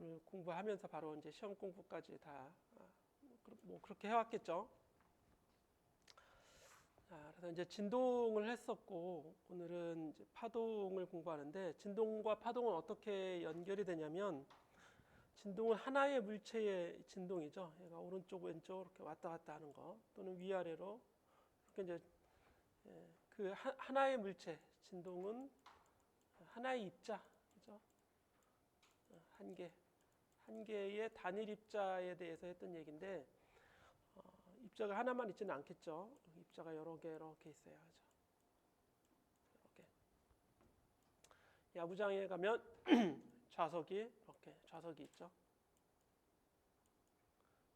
오늘 공부하면서 바로 이제 시험 공부까지 다 뭐 그렇게 해왔겠죠. 그래서 이제 진동을 했었고 오늘은 이제 파동을 공부하는데 진동과 파동은 어떻게 연결이 되냐면 진동은 하나의 물체의 진동이죠. 얘가 오른쪽 왼쪽 이렇게 왔다 갔다 하는 거 또는 위아래로 이렇게 이제 그 하나의 물체 진동은 하나의 입자 그죠? 한 개의 단일 입자에 대해서 했던 얘기인데 입자가 하나만 있지는 않겠죠. 입자가 여러 개 이렇게 있어요. 그죠? 이렇게 야구장에 가면 좌석이 이렇게 좌석이 있죠.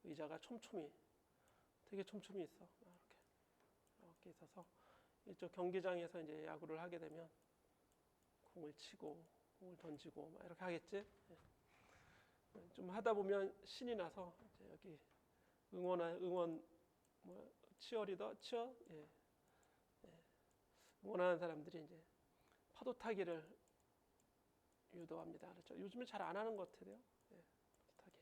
의자가 되게 촘촘히 있어. 이렇게 있어서 이쪽 경기장에서 이제 야구를 하게 되면 공을 치고 공을 던지고 막 이렇게 하겠지. 좀 하다 보면 신이 나서 이제 여기 응원 뭐 치어리더 응원하는 사람들이 이제 파도 타기를 유도합니다. 그렇죠? 요즘에 잘 안 하는 것 같아요. 파도 타기.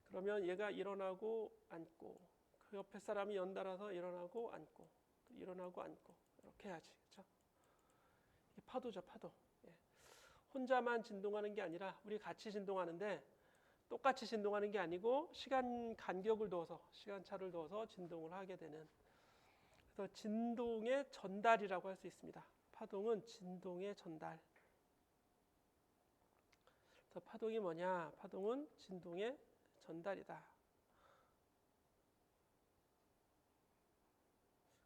그러면 얘가 일어나고 앉고 그 옆에 사람이 연달아서 일어나고 앉고 이렇게 해야지. 그렇죠? 이게 파도죠, 파도. 혼자만 진동하는 게 아니라 우리 같이 진동하는데 똑같이 진동하는 게 아니고 시간 간격을 둬서 시간차를 둬서 진동을 하게 되는 그래서 진동의 전달이라고 할 수 있습니다. 파동은 진동의 전달. 그래서 파동이 뭐냐? 파동은 진동의 전달이다.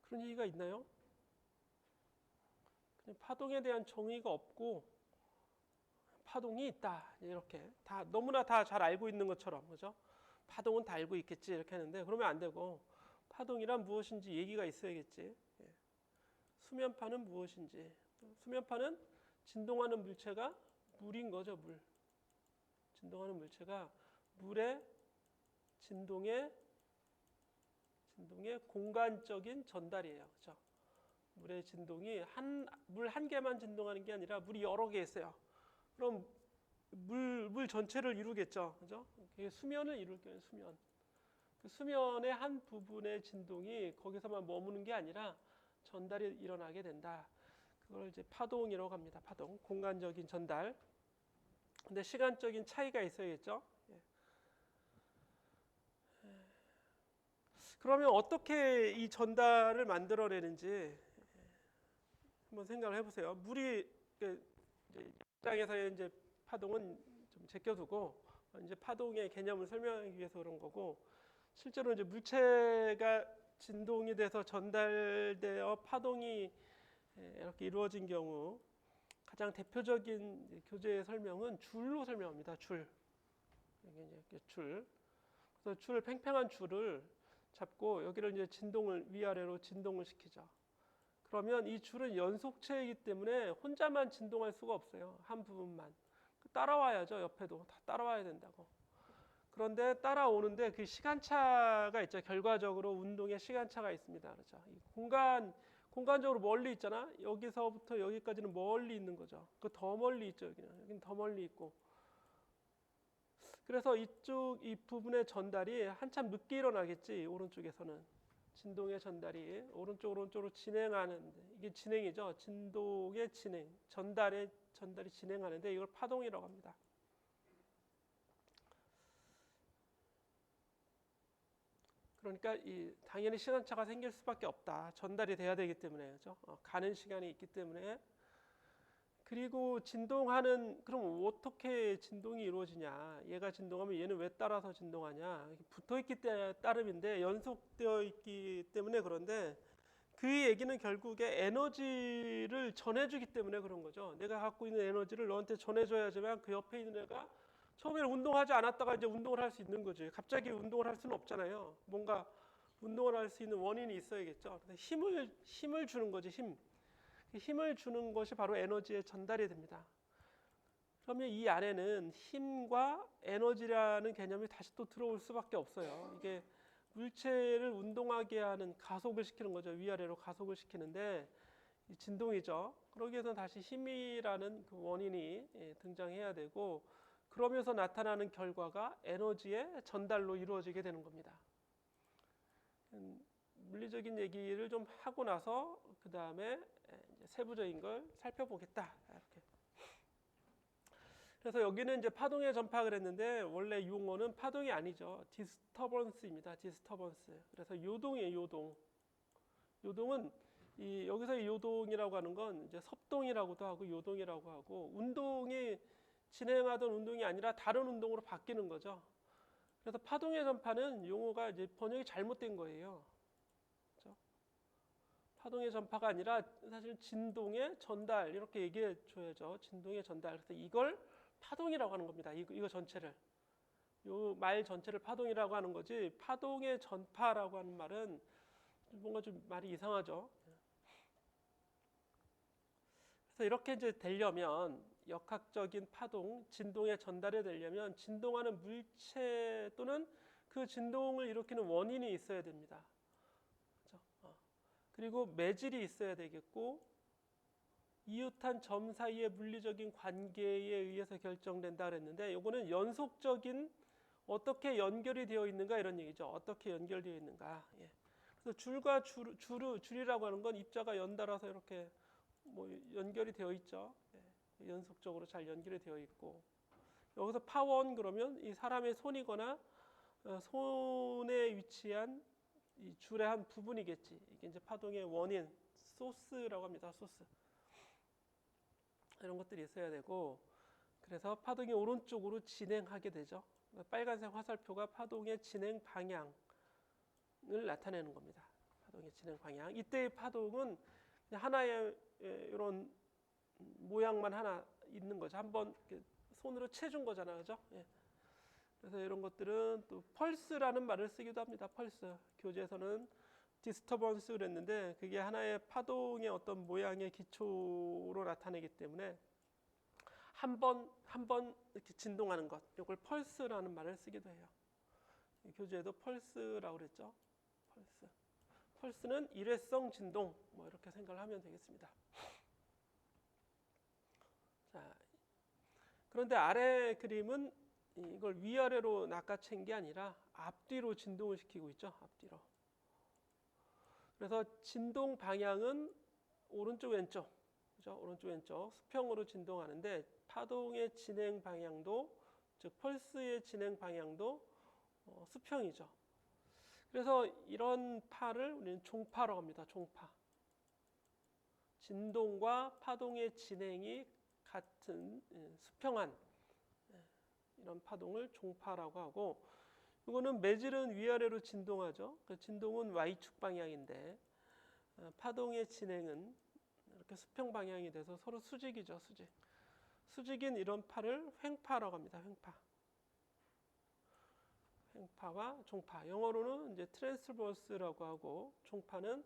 그런 얘기가 있나요? 그냥 파동에 대한 정의가 없고 파동이 있다 이렇게 다 너무나 다 잘 알고 있는 것처럼 그죠? 파동은 다 알고 있겠지 이렇게 하는데 그러면 안 되고 파동이란 무엇인지 얘기가 있어야겠지. 수면파는 무엇인지 수면파는 진동하는 물체가 물인 거죠. 물 진동하는 물체가 물의 진동의 공간적인 전달이에요. 그죠? 물의 진동이 물 한 개만 진동하는 게 아니라 물이 여러 개 있어요. 그럼 물 전체를 이루겠죠. 그죠? 수면을 이룰 거예요, 수면. 그 수면의 한 부분의 진동이 거기서만 머무는 게 아니라 전달이 일어나게 된다. 그걸 이제 파동이라고 합니다. 파동. 공간적인 전달. 근데 시간적인 차이가 있어야겠죠. 그러면 어떻게 이 전달을 만들어내는지 한번 생각을 해보세요. 물이 입장에서의 이제 파동은 좀 제껴두고 이제 파동의 개념을 설명하기 위해서 그런 거고 실제로 이제 물체가 진동이 돼서 전달되어 파동이 이렇게 이루어진 경우 가장 대표적인 교재의 설명은 줄로 설명합니다. 줄. 이게 이제 줄. 그래서 팽팽한 줄을 잡고 여기를 이제 위아래로 진동을 시키죠. 그러면 이 줄은 연속체이기 때문에 혼자만 진동할 수가 없어요. 한 부분만. 따라와야죠. 옆에도 다 따라와야 된다고. 그런데 따라오는데 그 시간차가 있죠. 결과적으로 운동의 시간차가 있습니다. 그렇죠. 이 공간적으로 멀리 있잖아. 여기서부터 여기까지는 멀리 있는 거죠. 그 더 멀리 있죠. 여기는 더 멀리 있고. 그래서 이 부분의 전달이 한참 늦게 일어나겠지. 오른쪽에서는 진동의 전달이 오른쪽으로 진행하는데 이게 진행이죠. 진동의 진행, 전달이 진행하는데 이걸 파동이라고 합니다. 그러니까 당연히 시간차가 생길 수밖에 없다. 전달이 돼야 되기 때문에 그죠? 가는 시간이 있기 때문에 그리고 그럼 어떻게 진동이 이루어지냐? 얘가 진동하면 얘는 왜 따라서 진동하냐? 붙어 있기 따름인데 연속되어 있기 때문에 그런데 그 얘기는 결국에 에너지를 전해주기 때문에 그런 거죠. 내가 갖고 있는 에너지를 너한테 전해줘야지만 그 옆에 있는 애가 처음에는 운동하지 않았다가 이제 운동을 할 수 있는 거지. 갑자기 운동을 할 수는 없잖아요. 뭔가 운동을 할 수 있는 원인이 있어야겠죠. 그래서 힘을 주는 거지, 힘을 주는 것이 바로 에너지의 전달이 됩니다. 그러면 이 안에는 힘과 에너지라는 개념이 다시 또 들어올 수밖에 없어요. 이게 물체를 운동하게 하는 가속을 시키는 거죠. 위아래로 가속을 시키는데 진동이죠. 그러기 위해서는 다시 힘이라는 그 원인이 등장해야 되고 그러면서 나타나는 결과가 에너지의 전달로 이루어지게 되는 겁니다. 물리적인 얘기를 좀 하고 나서 그 다음에 세부적인 걸 살펴보겠다. 이렇게. 그래서 여기는 이제 파동의 전파 그랬는데 원래 용어는 파동이 아니죠. 디스터번스입니다. 디스터번스. 그래서 요동이에요. 요동. 요동은 여기서 요동이라고 하는 건 이제 섭동이라고도 하고 요동이라고 하고 운동이 진행하던 운동이 아니라 다른 운동으로 바뀌는 거죠. 그래서 파동의 전파는 용어가 이제 번역이 잘못된 거예요. 그렇죠? 파동의 전파가 아니라 사실 진동의 전달 이렇게 얘기해 줘야죠. 진동의 전달. 그래서 이걸 파동이라고 하는 겁니다. 이거 전체를. 요 말 전체를 파동이라고 하는 거지 파동의 전파라고 하는 말은 뭔가 좀 말이 이상하죠. 그래서 이렇게 이제 되려면 역학적인 파동, 진동의 전달이 되려면 진동하는 물체 또는 그 진동을 일으키는 원인이 있어야 됩니다. 그렇죠? 그리고 매질이 있어야 되겠고 이웃한 점 사이의 물리적인 관계에 의해서 결정된다 그랬는데 이거는 연속적인 어떻게 연결이 되어 있는가 이런 얘기죠. 어떻게 연결되어 있는가. 예. 그래서 줄과 줄이라고 하는 건 입자가 연달아서 이렇게 뭐 연결이 되어 있죠. 예. 연속적으로 잘 연결이 되어 있고 여기서 파원 그러면 이 사람의 손이거나 손에 위치한 이 줄의 한 부분이겠지. 이게 이제 파동의 원인, 소스라고 합니다. 소스. 이런 것들이 있어야 되고 그래서 파동이 오른쪽으로 진행하게 되죠. 빨간색 화살표가 파동의 진행 방향을 나타내는 겁니다. 파동의 진행 방향. 이때의 파동은 하나의 이런 모양만 하나 있는 거죠. 한번 손으로 채준 거잖아요, 그죠? 예. 그래서 이런 것들은 또 펄스라는 말을 쓰기도 합니다. 펄스. 교재에서는 디스터번스 그랬는데 그게 하나의 파동의 어떤 모양의 기초로 나타내기 때문에 한 번 이렇게 진동하는 것, 이걸 펄스라는 말을 쓰기도 해요. 교재에도 펄스라고 그랬죠. 펄스. 펄스는 일회성 진동, 뭐 이렇게 생각을 하면 되겠습니다. 자, 그런데 아래 그림은 이걸 위아래로 낚아챈 게 아니라 앞뒤로 진동을 시키고 있죠. 앞뒤로. 그래서 진동 방향은 오른쪽 왼쪽, 그죠? 오른쪽 왼쪽 수평으로 진동하는데 파동의 진행 방향도 즉 펄스의 진행 방향도 수평이죠. 그래서 이런 파를 우리는 종파라고 합니다. 종파. 진동과 파동의 진행이 같은 수평한 이런 파동을 종파라고 하고 이거는 매질은 위아래로 진동하죠. 그 진동은 Y축 방향인데 파동의 진행은 이렇게 수평 방향이 돼서 서로 수직이죠. 수직. 수직인 이런 파를 횡파라고 합니다. 횡파. 횡파와 종파. 영어로는 이제 트랜스버스라고 하고 종파는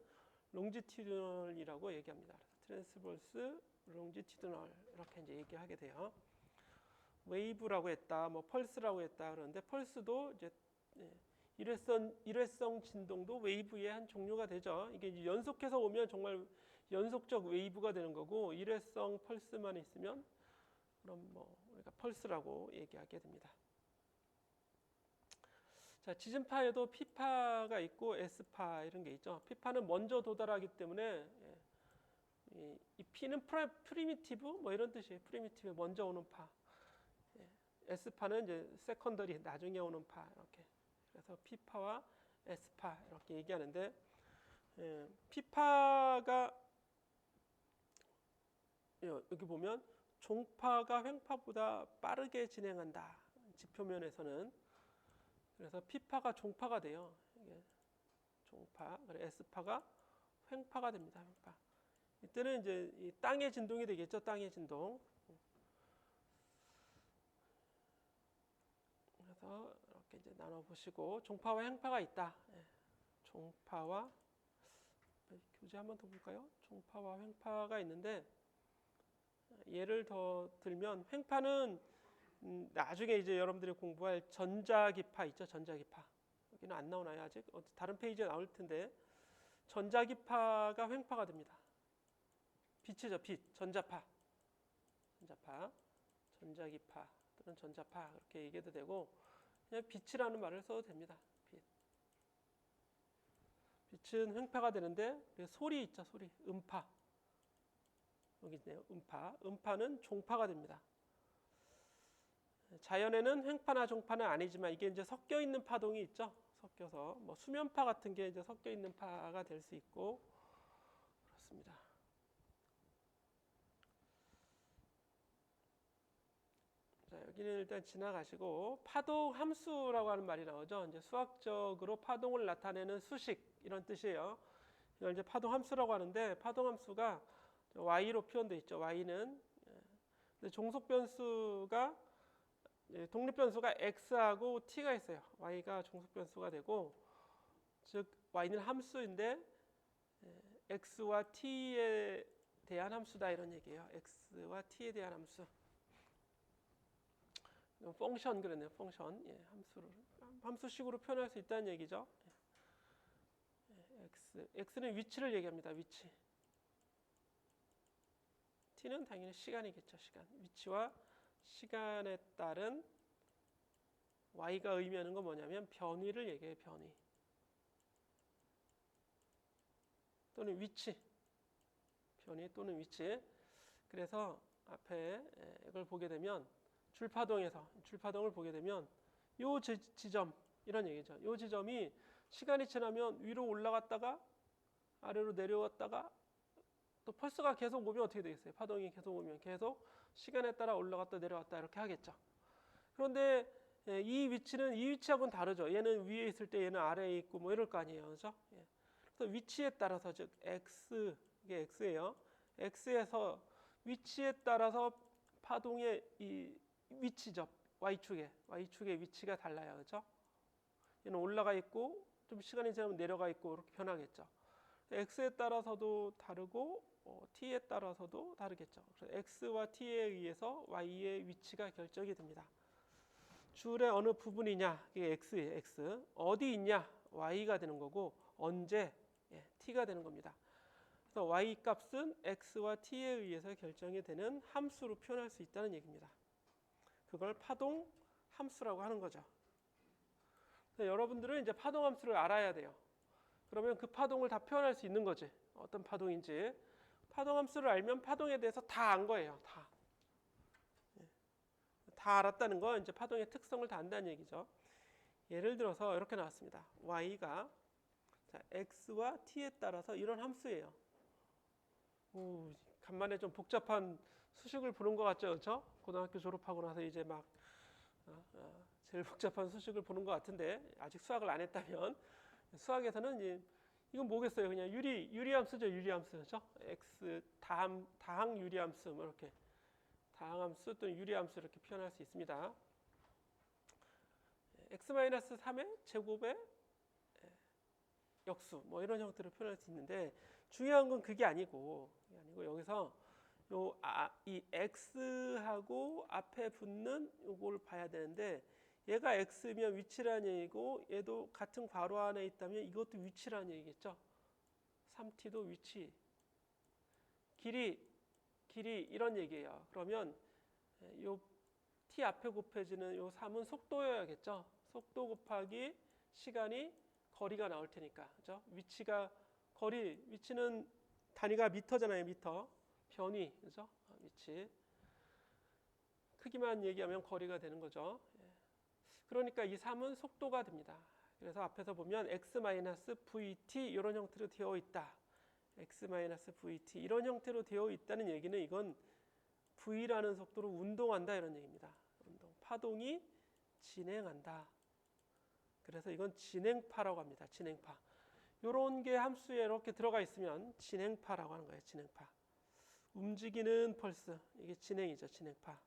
롱지티드널이라고 얘기합니다. 트랜스버스, 롱지티드널 이렇게 이제 얘기하게 돼요. 웨이브라고 했다, 뭐 펄스라고 했다 그러는데 펄스도 이제 일회성 진동도 웨이브의 한 종류가 되죠. 이게 이제 연속해서 오면 정말 연속적 웨이브가 되는 거고 일회성 펄스만 있으면 그럼 뭐 우리가 펄스라고 얘기하게 됩니다. 자, 지진파에도 P파가 있고 S파 이런 게 있죠. P파는 먼저 도달하기 때문에 이 P는 프리미티브 뭐 이런 뜻이에요. 프리미티브 먼저 오는 파. S파는 이제 세컨더리 나중에 오는 파 이렇게. 그래서 P파와 S파 이렇게 얘기하는데 P파가 여기 보면 종파가 횡파보다 빠르게 진행한다. 지표면에서는. 그래서 P파가 종파가 돼요. 이게 종파. 그래 S파가 횡파가 됩니다. 횡파. 이때는 이제 이 땅의 진동이 되겠죠. 땅의 진동. 그래서 이렇게 이제 나눠 보시고 종파와 횡파가 있다. 종파와 교재 한번 더 볼까요? 종파와 횡파가 있는데 예를 더 들면 횡파는 나중에 이제 여러분들이 공부할 전자기파 있죠. 전자기파. 여기는 안 나오나요 아직? 다른 페이지에 나올 텐데 전자기파가 횡파가 됩니다. 빛이죠. 빛. 전자파. 전자기파 또는 전자파 그렇게 얘기해도 되고 그냥 빛이라는 말을 써도 됩니다. 빛. 빛은 횡파가 되는데 소리 있죠, 소리. 음파. 여기 있네요. 음파. 음파는 종파가 됩니다. 자연에는 횡파나 종파는 아니지만 이게 이제 섞여 있는 파동이 있죠. 섞여서 뭐 수면파 같은 게 이제 섞여 있는 파가 될 수 있고 그렇습니다. 자, 여기는 일단 지나가시고 파동 함수라고 하는 말이 나오죠. 이제 수학적으로 파동을 나타내는 수식 이런 뜻이에요. 이걸 이제 파동 함수라고 하는데 파동 함수가 y로 표현되어 있죠. y는 종속 변수가 독립 변수가 x하고 t가 있어요. y가 종속 변수가 되고 즉 y는 함수인데 x와 t에 대한 함수다 이런 얘기예요. x와 t에 대한 함수. 펑션 그랬네요. 펑션. 예, 함수식으로 표현할 수 있다는 얘기죠. x는 위치를 얘기합니다. 위치. t는 당연히 시간이겠죠. 시간. 위치와 시간에 따른 y가 의미하는 건 뭐냐면 변위를 얘기해요. 변위. 또는 위치. 변위 또는 위치. 그래서 앞에 이걸 보게 되면 줄파동을 보게 되면 요 지점 이런 얘기죠. 요 지점이 시간이 지나면 위로 올라갔다가 아래로 내려왔다가 또 펄스가 계속 오면 어떻게 되겠어요? 파동이 계속 오면 계속 시간에 따라 올라갔다 내려왔다 이렇게 하겠죠. 그런데 이 위치하고는 다르죠. 얘는 위에 있을 때 얘는 아래에 있고 뭐 이럴 거 아니에요. 그렇죠? 그래서 위치에 따라서 즉 x 이게 x예요. x에서 위치에 따라서 파동의 이 위치죠. y축의 위치가 달라요. 그렇죠? 얘는 올라가 있고 좀 시간이 지나면 내려가 있고 이렇게 변하겠죠. x에 따라서도 다르고 t에 따라서도 다르겠죠. 그래서 x와 t에 의해서 y의 위치가 결정이 됩니다. 줄의 어느 부분이냐 이게 x예요. x 어디 있냐 y가 되는 거고 언제 t가 되는 겁니다. 그래서 y 값은 x와 t에 의해서 결정이 되는 함수로 표현할 수 있다는 얘기입니다. 그걸 파동 함수라고 하는 거죠. 여러분들은 이제 파동 함수를 알아야 돼요. 그러면 그 파동을 다 표현할 수 있는 거지. 어떤 파동인지. 파동 함수를 알면 파동에 대해서 다 안 거예요. 다 알았다는 건 이제 파동의 특성을 다 안다는 얘기죠. 예를 들어서 이렇게 나왔습니다. y가 x와 t에 따라서 이런 함수예요. 간만에 좀 복잡한 수식을 보는 것 같죠, 그렇죠? 고등학교 졸업하고 나서 이제 막 제일 복잡한 수식을 보는 것 같은데 아직 수학을 안 했다면 수학에서는 이건 뭐겠어요? 그냥 유리함수죠, 유리함수, 그렇죠? x 다항 유리함수 뭐 이렇게 다항함수 또는 유리함수 이렇게 표현할 수 있습니다. x-3의 제곱의 역수 뭐 이런 형태로 표현할 수 있는데 중요한 건 그게 아니고 여기서 이 x하고 앞에 붙는 요걸 봐야 되는데 얘가 x면 위치라는 얘기고 얘도 같은 괄호 안에 있다면 이것도 위치라는 얘기겠죠. 3t도 위치. 길이 이런 얘기예요. 그러면 요 t 앞에 곱해지는 요 3은 속도여야겠죠. 속도 곱하기 시간이 거리가 나올 테니까. 그죠? 위치는 단위가 미터잖아요. 미터. 변위. 그죠? 위치. 크기만 얘기하면 거리가 되는 거죠. 그러니까 이 3은 속도가 됩니다. 그래서 앞에서 보면 x-vt 이런 형태로 되어 있다. x-vt 이런 형태로 되어 있다는 얘기는 이건 v라는 속도로 운동한다 이런 얘기입니다. 파동이 진행한다. 그래서 이건 진행파라고 합니다. 진행파. 이런 게 함수에 이렇게 들어가 있으면 진행파라고 하는 거예요. 진행파. 움직이는 펄스. 이게 진행이죠. 진행파다.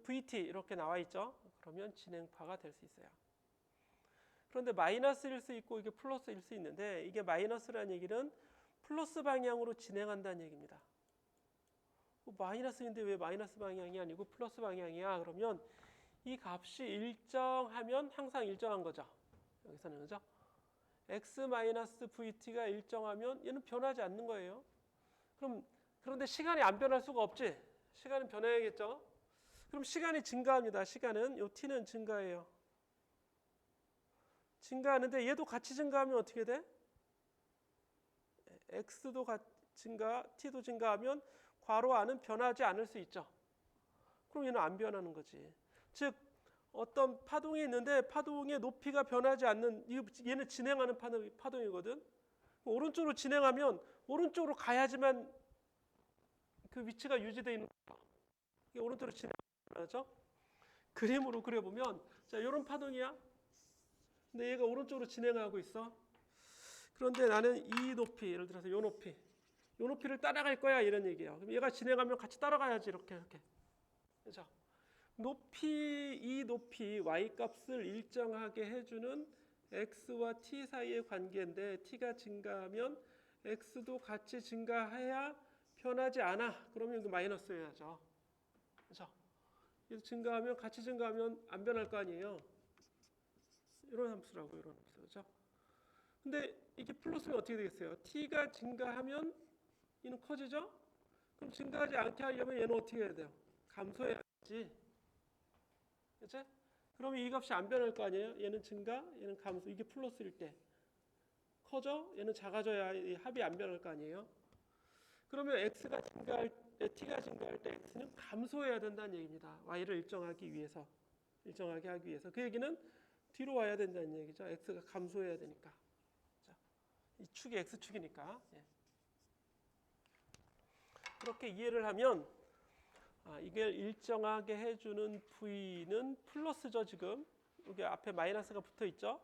vt 이렇게 나와 있죠. 그러면 진행파가 될 수 있어요. 그런데 마이너스일 수 있고 이게 플러스일 수 있는데 이게 마이너스라는 얘기는 플러스 방향으로 진행한다는 얘기입니다. 마이너스인데 왜 마이너스 방향이 아니고 플러스 방향이야? 그러면 이 값이 일정하면 항상 일정한 거죠. 여기서는 그죠? x-vt가 일정하면 얘는 변하지 않는 거예요. 그럼 그런데 시간이 안 변할 수가 없지. 시간은 변해야겠죠. 그럼 시간이 증가합니다. 시간은 요 t는 증가해요. 증가하는데 얘도 같이 증가하면 어떻게 돼? x도 증가, t도 증가하면 괄호 안은 변하지 않을 수 있죠. 그럼 얘는 안 변하는 거지. 즉 어떤 파동이 있는데 파동의 높이가 변하지 않는, 얘는 진행하는 파동이거든. 오른쪽으로 진행하면 오른쪽으로 가야지만 그 위치가 유지되어 있는 거야. 이게 오른쪽으로 진행하죠. 그림으로 그려보면 자, 이런 파동이야. 근데 얘가 오른쪽으로 진행하고 있어. 그런데 나는 이 높이, 예를 들어서 요 높이를 따라갈 거야 이런 얘기예요. 그럼 얘가 진행하면 같이 따라가야지 이렇게. 그렇죠? 이 높이 y 값을 일정하게 해주는 x와 t 사이의 관계인데 t가 증가하면 x도 같이 증가해야 변하지 않아. 그러면 이거 마이너스여야죠. 그렇죠? 그래서 같이 증가하면 안 변할 거 아니에요. 이런 함수라고 이런 함수. 그렇죠? 근데 이게 플러스면 어떻게 되겠어요? t가 증가하면 얘는 커지죠? 그럼 증가하지 않게 하려면 얘는 어떻게 해야 돼요? 감소해야지. 그치? 그러면 이 값이 안 변할 거 아니에요? 얘는 증가, 얘는 감소. 이게 플러스일 때 커져? 얘는 작아져야 이 합이 안 변할 거 아니에요? 그러면 t가 증가할 때 x는 감소해야 된다는 얘기입니다. y를 일정하게 하기 위해서. 그 얘기는 뒤로 와야 된다는 얘기죠. x가 감소해야 되니까. 자, 이 축이 x축이니까. 예. 그렇게 이해를 하면 이걸 일정하게 해주는 v는 플러스죠. 지금 여기 앞에 마이너스가 붙어 있죠.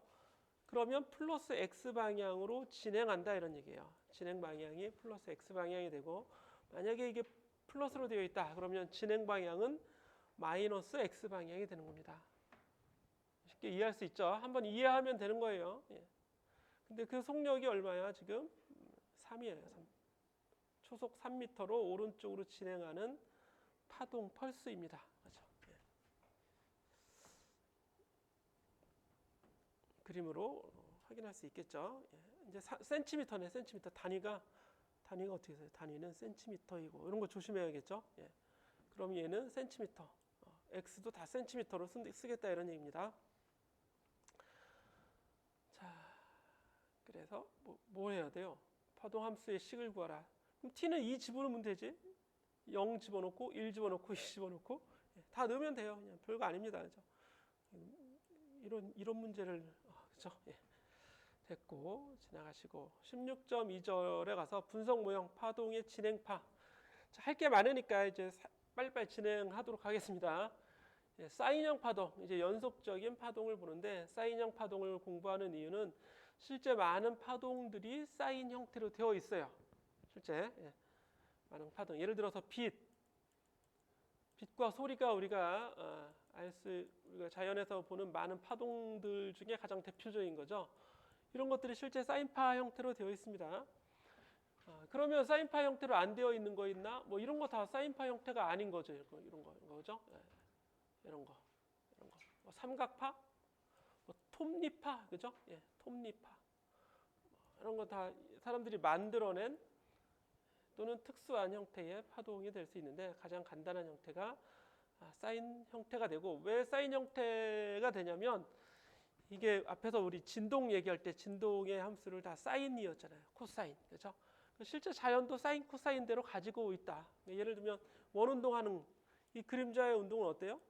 그러면 플러스 x 방향으로 진행한다 이런 얘기예요. 진행 방향이 플러스 x 방향이 되고, 만약에 이게 플러스로 되어 있다 그러면 진행 방향은 마이너스 x 방향이 되는 겁니다. 쉽게 이해할 수 있죠. 한번 이해하면 되는 거예요. 예. 근데 그 속력이 얼마야 지금? 3이에요. 3. 초속 3m로 오른쪽으로 진행하는 파동 펄스입니다. 그렇죠? 예. 그림으로 확인할 수 있겠죠. 예. 이제 센티미터네. 센티미터 단위가 어떻게 돼요? 단위는 센티미터이고 이런 거 조심해야겠죠. 예. 그럼 얘는 센티미터. x도 다 센티미터로 쓰겠다 이런 얘기입니다. 자, 그래서 뭐 해야 돼요? 파동 함수의 식을 구하라. 그럼 t는 2 집어넣으면 되지. 0 집어넣고 1 집어넣고 2 집어넣고 다 넣으면 돼요. 그냥 별거 아닙니다. 그렇죠? 이런 문제를 그렇죠? 예. 됐고 지나가시고 16.2절에 가서 분석 모형 파동의 진행파. 할 게 많으니까 이제 빨리빨리 진행하도록 하겠습니다. 예, 사인형 파동, 이제 연속적인 파동을 보는데 사인형 파동을 공부하는 이유는 실제 많은 파동들이 사인 형태로 되어 있어요. 실제 많은 파동. 예를 들어서 빛과 소리가 우리가 우리가 자연에서 보는 많은 파동들 중에 가장 대표적인 거죠. 이런 것들이 실제 사인파 형태로 되어 있습니다. 그러면 사인파 형태로 안 되어 있는 거 있나? 뭐 이런 거 다 사인파 형태가 아닌 거죠. 이런 거죠. 이런 거. 뭐 삼각파, 뭐 톱니파, 그죠? 예, 톱니파. 이런 거 다 사람들이 만들어낸 또는 특수한 형태의 파동이 될 수 있는데 가장 간단한 형태가 사인 형태가 되고, 왜 사인 형태가 되냐면 이게 앞에서 우리 진동 얘기할 때 진동의 함수를 다 사인이었잖아요. 코사인. 그렇죠? 실제 자연도 사인 코사인대로 가지고 있다. 예를 들면 원운동하는 이 그림자의 운동은 어때요?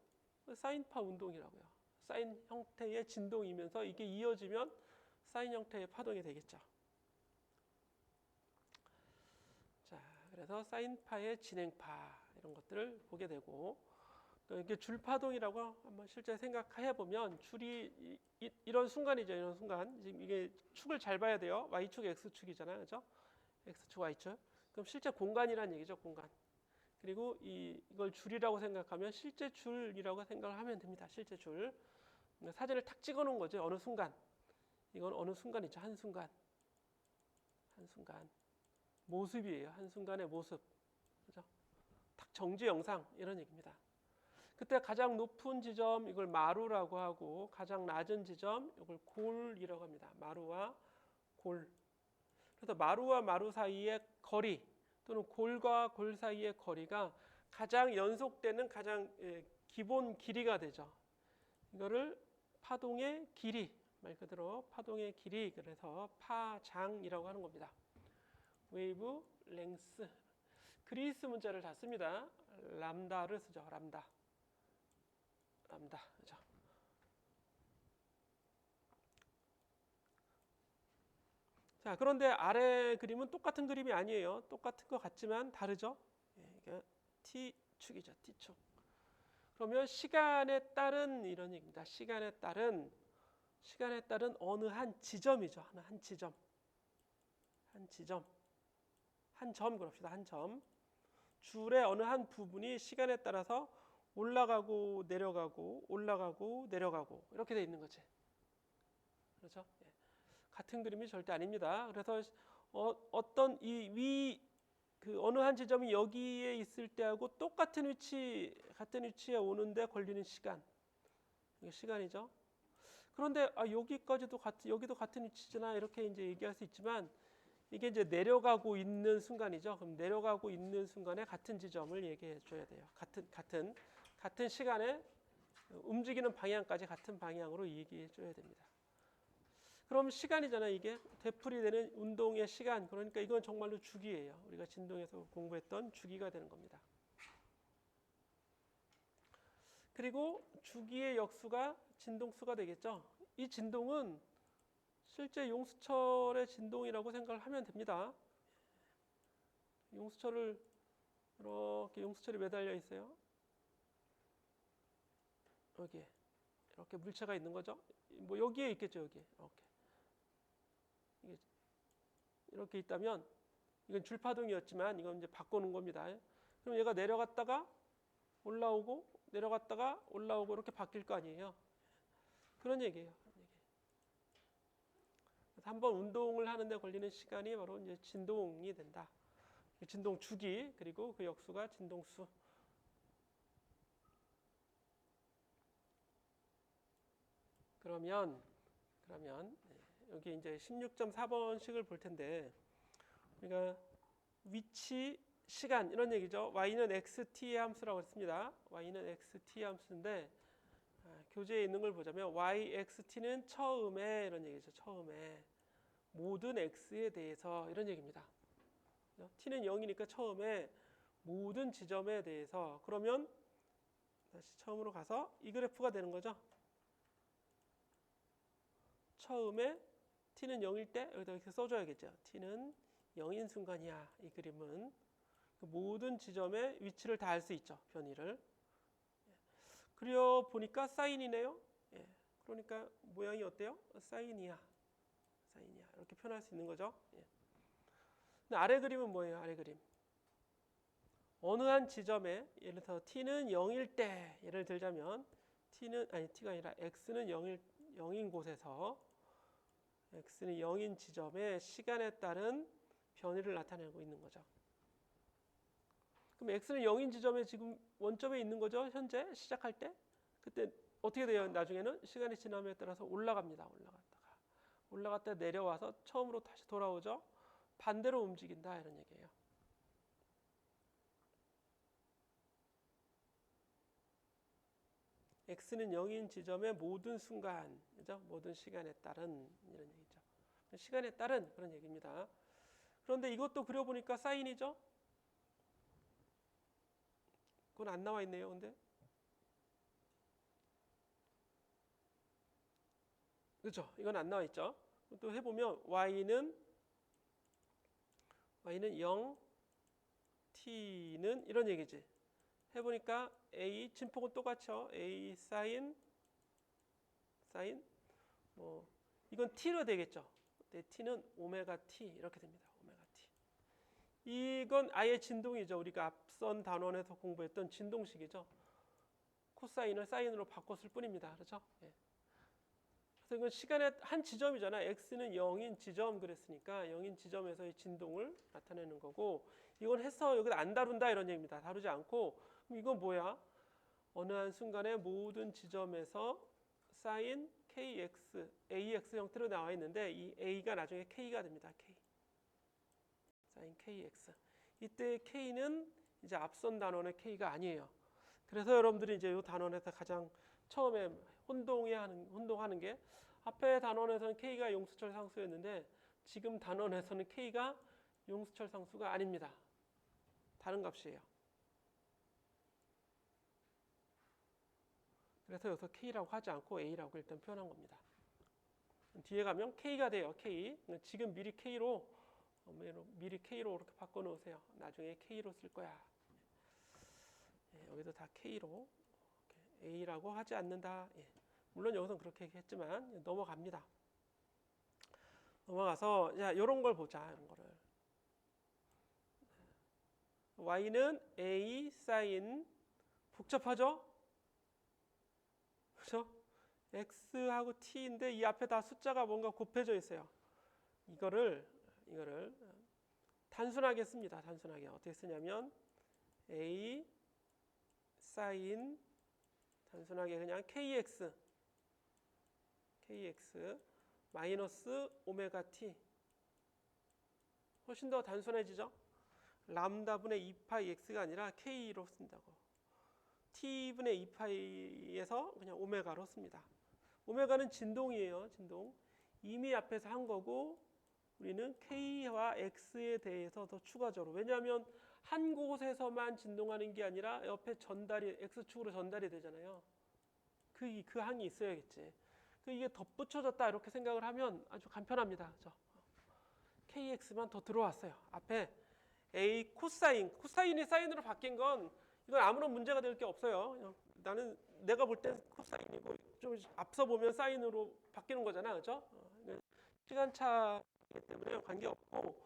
사인파 운동이라고요. 사인 형태의 진동이면서 이게 이어지면 사인 형태의 파동이 되겠죠. 자, 그래서 사인파의 진행파 이런 것들을 보게 되고, 또 이게 줄파동이라고 한번 실제 생각해 보면 줄이 이런 순간이죠. 이런 순간. 지금 이게 축을 잘 봐야 돼요. y축, x축이잖아요. 그렇죠? x축, y축. 그럼 실제 공간이라는 얘기죠. 공간. 그리고 이걸 줄이라고 생각하면 실제 줄이라고 생각을 하면 됩니다. 실제 줄. 사진을 탁 찍어 놓은 거죠. 어느 순간. 이건 어느 순간이죠. 한순간. 모습이에요. 한순간의 모습. 그죠? 딱 정지 영상 이런 얘기입니다. 그때 가장 높은 지점 이걸 마루라고 하고, 가장 낮은 지점 이걸 골이라고 합니다. 마루와 골. 그래서 마루와 마루 사이의 거리, 또는 골과 골 사이의 거리가 가장 연속되는 가장 기본 길이가 되죠. 이거를 파동의 길이, 말 그대로 파동의 길이, 그래서 파장이라고 하는 겁니다. 웨이브 랭스. 그리스 문자를 다 씁니다. 람다를 쓰죠. 람다. 그죠? 자, 그런데 아래 그림은 똑같은 그림이 아니에요. 똑같은 것 같지만 다르죠. 이게 T축이죠. T축. 그러면 시간에 따른 이런 얘기입니다. 시간에 따른 어느 한 지점이죠. 한 지점. 한 점 그럽시다. 한 점. 줄의 어느 한 부분이 시간에 따라서 올라가고 내려가고 올라가고 내려가고 이렇게 돼 있는 거지. 그렇죠? 같은 그림이 절대 아닙니다. 그래서 어떤 그 어느 한 지점이 여기에 있을 때하고 같은 위치에 오는데 걸리는 시간, 이게 시간이죠. 그런데 여기도 같은 위치잖아 이렇게 이제 얘기할 수 있지만 이게 이제 내려가고 있는 순간이죠. 그럼 내려가고 있는 순간에 같은 지점을 얘기해 줘야 돼요. 같은 시간에 움직이는 방향까지 같은 방향으로 얘기해 줘야 됩니다. 그럼 시간이잖아요. 이게 되풀이되는 운동의 시간. 그러니까 이건 정말로 주기예요. 우리가 진동에서 공부했던 주기가 되는 겁니다. 그리고 주기의 역수가 진동수가 되겠죠. 이 진동은 실제 용수철의 진동이라고 생각을 하면 됩니다. 용수철이 매달려 있어요. 여기에 이렇게 물체가 있는 거죠. 뭐 여기에 있겠죠. 여기에 이렇게 있다면 이건 줄파동이었지만 이건 이제 바꿔놓은 겁니다. 그럼 얘가 내려갔다가 올라오고 내려갔다가 올라오고 이렇게 바뀔 거 아니에요. 그런 얘기예요. 그래서 한번 운동을 하는데 걸리는 시간이 바로 이제 진동이 된다. 진동 주기 그리고 그 역수가 진동수. 그러면 여기 이제 16.4번씩을 볼 텐데 우리가 위치, 시간 이런 얘기죠. y는 xt의 함수라고 했습니다. y는 xt의 함수인데 교재에 있는 걸 보자면 yxt는 처음에 이런 얘기죠. 처음에 모든 x에 대해서 이런 얘기입니다. t는 0이니까 처음에 모든 지점에 대해서 그러면 다시 처음으로 가서 이 그래프가 되는 거죠. 처음에 t는 0일 때 여기다 이렇게 써줘야겠죠. t는 0인 순간이야. 이 그림은 그 모든 지점의 위치를 다 알 수 있죠. 변이를 그려 보니까 사인이네요. 그러니까 모양이 어때요? 사인이야. 이렇게 표현할 수 있는 거죠. 근데 아래 그림은 뭐예요? 아래 그림 어느 한 지점에 예를 들어서 t는 0일 때 예를 들자면 t가 아니라 x는 0인 곳에서 x는 0인 지점에 시간에 따른 변이를 나타내고 있는 거죠. 그럼 x는 0인 지점에 지금 원점에 있는 거죠. 현재 시작할 때. 그때 어떻게 돼요? 나중에는 시간이 지남에 따라서 올라갑니다. 올라갔다 내려와서 처음으로 다시 돌아오죠. 반대로 움직인다 이런 얘기예요. x는 0인 지점의 모든 순간, 그죠? 모든 시간에 따른 이런 얘기죠. 시간에 따른 그런 얘기입니다. 그런데 이것도 그려보니까 사인이죠? 그건 안 나와 있네요. 근데 그렇죠? 이건 안 나와 있죠. 또 해보면 y는 0, t는 이런 얘기지. 해보니까 a 진폭은 똑같죠. a 사인 이건 t로 되겠죠. t는 오메가 t 이렇게 됩니다. 오메가 t. 이건 아예 진동이죠. 우리가 앞선 단원에서 공부했던 진동식이죠. 코사인을 사인으로 바꿨을 뿐입니다. 그렇죠? 그래서 이건 시간의 한 지점이잖아. x는 0인 지점 그랬으니까 0인 지점에서의 진동을 나타내는 거고 이건 해서 여기 안 다룬다 이런 얘기입니다. 다루지 않고 그럼 이건 뭐야? 어느 한 순간에 모든 지점에서 사인 kx, ax 형태로 나와 있는데 이 a가 나중에 k가 됩니다. k. 사인 kx. 이때 K는 이제 앞선 단원의 K가 아니에요. 그래서 여러분들이 이제 이 단원에서 가장 처음에 혼동하는 게 앞에 단원에서는 K가 용수철 상수였는데 지금 단원에서는 K가 용수철 상수가 아닙니다. 다른 값이에요. 그래서 여기서 K라고 하지 않고 A라고 일단 표현한 겁니다. 뒤에 가면 K가 돼요. K. 지금 미리 K로 이렇게 바꿔 놓으세요. 나중에 K로 쓸 거야. 여기도 다 K로 A라고 하지 않는다. 물론 여기서는 그렇게 했지만 넘어갑니다. 넘어가서 자, 이런 걸 보자. 이런 거를. Y는 A 사인 복잡하죠? 그렇죠? X하고 T인데 이 앞에 다 숫자가 뭔가 곱해져 있어요. 이거를 단순하게 씁니다. 단순하게 어떻게 쓰냐면 A 사인 단순하게 그냥 KX 마이너스 오메가 T 훨씬 더 단순해지죠? 람다분의 2파이 X가 아니라 K로 쓴다고. T분의 2파이에서 그냥 오메가로 씁니다. 오메가는 진동이에요. 진동. 이미 앞에서 한 거고 우리는 K와 X에 대해서 더 추가적으로. 왜냐하면 한 곳에서만 진동하는 게 아니라 옆에 전달이 X축으로 전달이 되잖아요. 그 항이 있어야겠지. 이게 덧붙여졌다 이렇게 생각을 하면 아주 간편합니다. 그렇죠? KX만 더 들어왔어요. 앞에 A 코사인이 사인으로 바뀐 건 이건 아무런 문제가 될 게 없어요. 그냥 나는 내가 볼 땐 코사인이고 좀 앞서 보면 사인으로 바뀌는 거잖아, 그렇죠? 시간차이기 때문에 관계 없고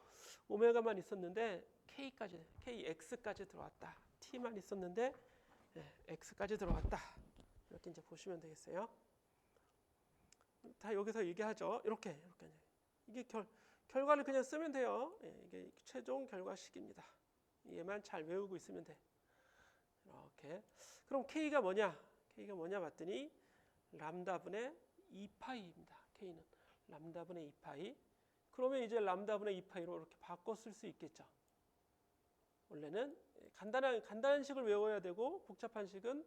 오메가만 있었는데 KX까지 들어왔다. T만 있었는데 X까지 들어왔다. 이렇게 이제 보시면 되겠어요. 다 여기서 얘기하죠. 이렇게 이게 결과를 그냥 쓰면 돼요. 이게 최종 결과식입니다. 얘만 잘 외우고 있으면 돼. 이렇게. 그럼 K가 뭐냐? 봤더니 람다분의 2파이입니다. K는 람다분의 2파이. 그러면 이제 람다분의 2파이로 이렇게 바꿔 쓸 수 있겠죠. 원래는 간단한 식을 외워야 되고 복잡한 식은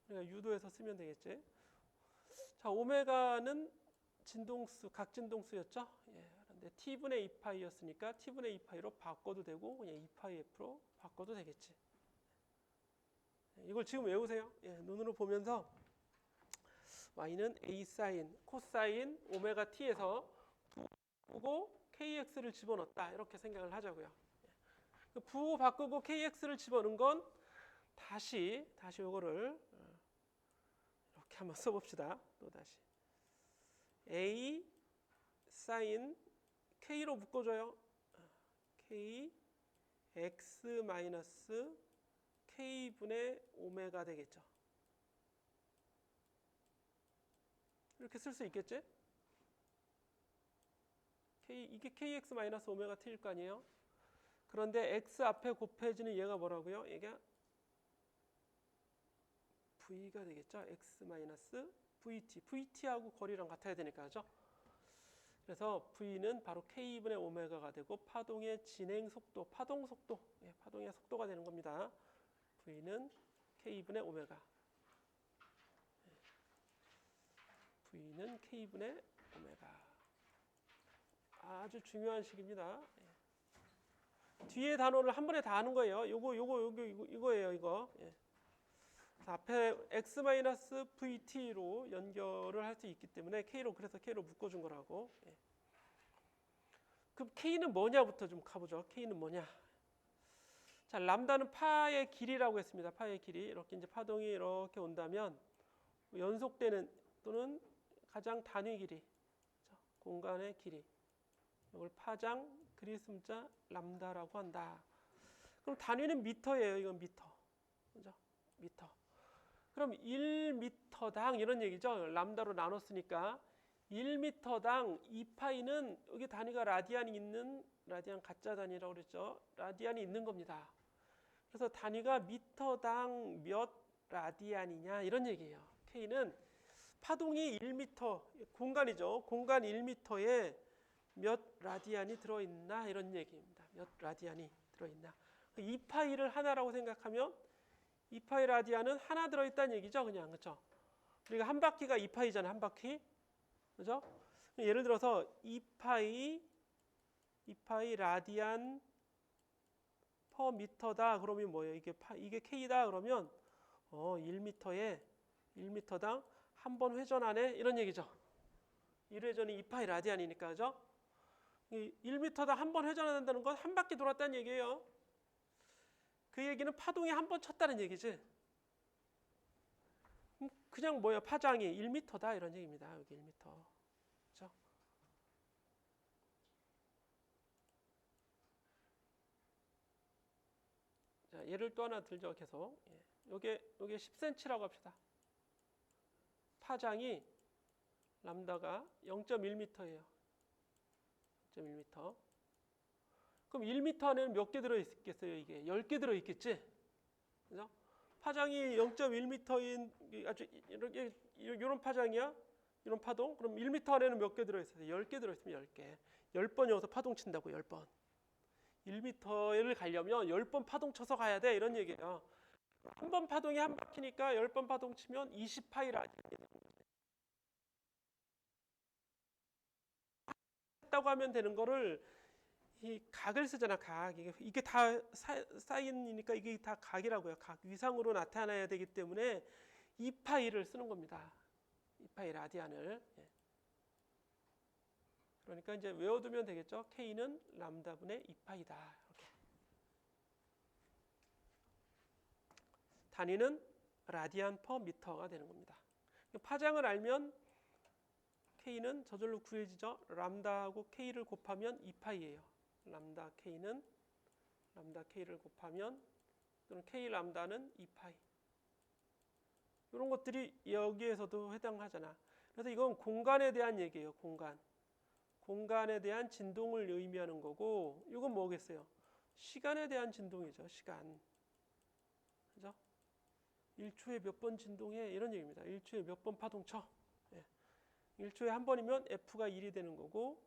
우리가 유도해서 쓰면 되겠지. 자, 오메가는 각진동수였죠. 그런데 t분의 2파이였으니까 t분의 2파이로 바꿔도 되고 그냥 2파이f로 바꿔도 되겠지. 이걸 지금 외우세요. 눈으로 보면서 y는 a 사인, 코사인 오메가 t에서 부고 kx를 집어넣었다 이렇게 생각을 하자고요. 부호 바꾸고 kx를 집어넣은 건 다시 이거를 이렇게 한번 써봅시다. 또 다시 a 사인 k로 묶어줘요. k x 마이너스 k분의 오메가 되겠죠. 이렇게 쓸 수 있겠지? 이게 kx 마이너스 오메가 t일 거 아니에요? 그런데 x 앞에 곱해지는 얘가 뭐라고요? 얘가 v가 되겠죠? x 마이너스 vt하고 거리랑 같아야 되니까, 그죠? 그래서 v는 바로 k분의 오메가가 되고 파동의 진행 속도, 파동의 속도가 되는 겁니다. v는 k분의 오메가. v는 k분의 오메가. 아주 중요한 식입니다. 뒤에 단어를 한 번에 다 하는 거예요. 이거예요, 이거. 앞에 x-vt로 연결을 할 수 있기 때문에 그래서 k로 묶어준 거라고. 그럼 k는 뭐냐부터 좀 가보죠. k는 뭐냐? 자, 람다는 파의 길이라고 했습니다. 파의 길이. 이렇게 이제 파동이 이렇게 온다면 연속되는 또는 가장 단위 길이, 공간의 길이. 이걸 파장 그리스문자 람다라고 한다. 그럼 단위는 미터예요. 이건 미터. 그죠? 미터. 그럼 1미터당 이런 얘기죠. 람다로 나눴으니까 1미터당 2파이는 여기 단위가 라디안 가짜 단위라고 그랬죠. 라디안이 있는 겁니다. 그래서 단위가 미터당 몇 라디안이냐 이런 얘기예요. K는 파동이 1미터 공간이죠. 공간 1미터에 몇 라디안이 들어있나 이런 얘기입니다. 몇 라디안이 들어있나. 2파이를 하나라고 생각하면 2파이 라디안은 하나 들어있다는 얘기죠, 그냥. 그렇죠? 우리가 한 바퀴가 2파이잖아, 한 바퀴. 그죠? 예를 들어서 2파이 라디안 퍼 미터다. 그러면 뭐예요? 이게 K다. 그러면 1m당 한 번 회전하네. 이런 얘기죠. 1회전이 2파이 라디안이니까. 그죠? 1m당 한 번 회전한다는 건 한 바퀴 돌았다는 얘기예요. 그 얘기는 파동이 한 번 쳤다는 얘기지. 그냥 뭐야? 파장이 1m다. 이런 얘기입니다. 여기 1m. 그죠? 자, 예를 또 하나 들죠. 계속. 요게 10cm라고 합시다. 파장이 람다가 0.1m예요. 0.1m. 그럼 1m 안에는 몇 개 들어있겠어요? 이게 10개 들어있겠지? 그죠? 파장이 0.1m인 아주 이런 파장이야? 이런 파동? 그럼 1m 안에는 몇 개 들어있어요? 10개 들어있으면 10개. 10번 여기서 파동 친다고 10번. 1m를 가려면 10번 파동 쳐서 가야 돼. 이런 얘기예요. 한 번 파동이 한 바퀴니까 10번 파동 치면 20파이라 했다고 하면 되는 거를 이 각을 쓰잖아. 각. 이게 다 사인이니까 이게 다 각이라고요. 각 위상으로 나타나야 되기 때문에 2파이를 쓰는 겁니다. 2파이 라디안을. 그러니까 이제 외워두면 되겠죠. K는 람다분의 2파이다. 이렇게. 단위는 라디안 퍼 미터가 되는 겁니다. 파장을 알면 K는 저절로 구해지죠. 람다하고 K를 곱하면 2파이예요. 람다 K를 곱하면 또는 K 람다는 2파이. 이런 것들이 여기에서도 해당하잖아. 그래서 이건 공간에 대한 얘기예요. 공간에 대한 진동을 의미하는 거고, 이건 뭐겠어요? 시간에 대한 진동이죠. 시간. 그죠? 1초에 몇 번 진동해? 이런 얘기입니다. 1초에 몇 번 파동 쳐? 1초에 한 번이면 F가 1이 되는 거고,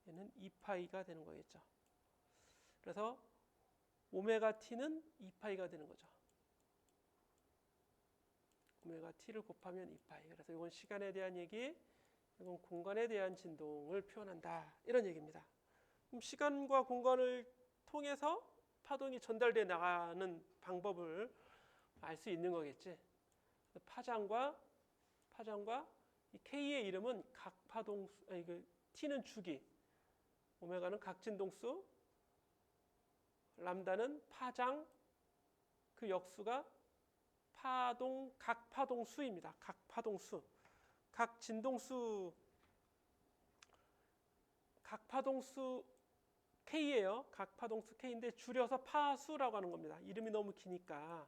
얘는 2파이가 되는 거겠죠. 그래서 오메가 T는 2파이가 되는 거죠. 오메가 T를 곱하면 2파이. 그래서 이건 시간에 대한 얘기, 이건 공간에 대한 진동을 표현한다. 이런 얘기입니다. 그럼 시간과 공간을 통해서 파동이 전달돼 나가는 방법을 알 수 있는 거겠지. 파장과 이 K의 이름은 각파동수, T는 주기, 오메가는 각진동수, 람다는 파장, 그 역수가 각파동수입니다. 각파동수. 각파동수 K예요. 각파동수 K인데 줄여서 파수라고 하는 겁니다. 이름이 너무 기니까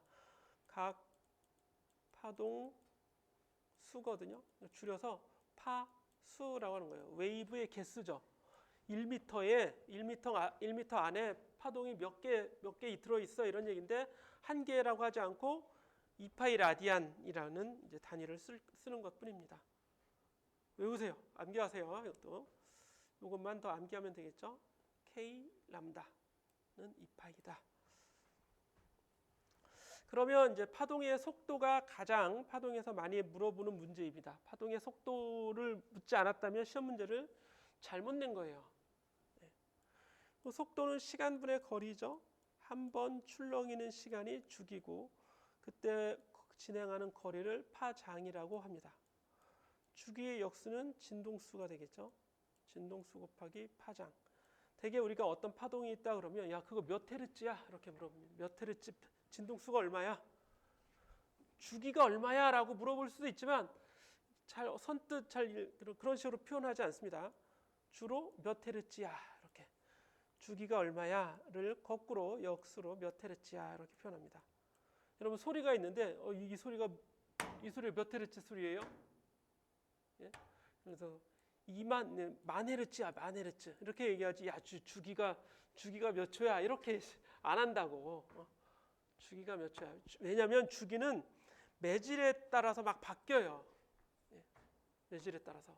각파동수거든요. 줄여서 파수라고 하는 거예요. 웨이브의 개수죠. 1m 안에 파동이 몇 개 들어있어 이런 얘기인데 한 개라고 하지 않고 2파이 라디안이라는 이제 단위를 쓰는 것뿐입니다. 외우세요. 암기하세요. 이것도 이것만 더 암기하면 되겠죠. K 람다는 2파이다. 그러면 이제 파동의 속도가 가장 파동에서 많이 물어보는 문제입니다. 파동의 속도를 묻지 않았다면 시험 문제를 잘못 낸 거예요. 그 속도는 시간분의 거리죠. 한 번 출렁이는 시간이 주기고 그때 진행하는 거리를 파장이라고 합니다. 주기의 역수는 진동수가 되겠죠. 진동수 곱하기 파장. 대개 우리가 어떤 파동이 있다 그러면 야 그거 몇 헤르츠야? 이렇게 물어보면 몇 헤르츠 진동수가 얼마야? 주기가 얼마야? 라고 물어볼 수도 있지만 선뜻 그런 식으로 표현하지 않습니다. 주로 몇 헤르츠야? 이렇게 주기가 얼마야?를 거꾸로 역수로 몇 헤르츠야? 이렇게 표현합니다. 여러분 소리가 있는데 이 소리가 몇 헤르츠 소리예요? 예? 그래서 만 헤르츠야, 만 헤르츠 이렇게 얘기하지. 야 주기가 몇 초야? 이렇게 안 한다고. 주기가 몇 초야? 왜냐하면 주기는 매질에 따라서 막 바뀌어요. 매질에 따라서.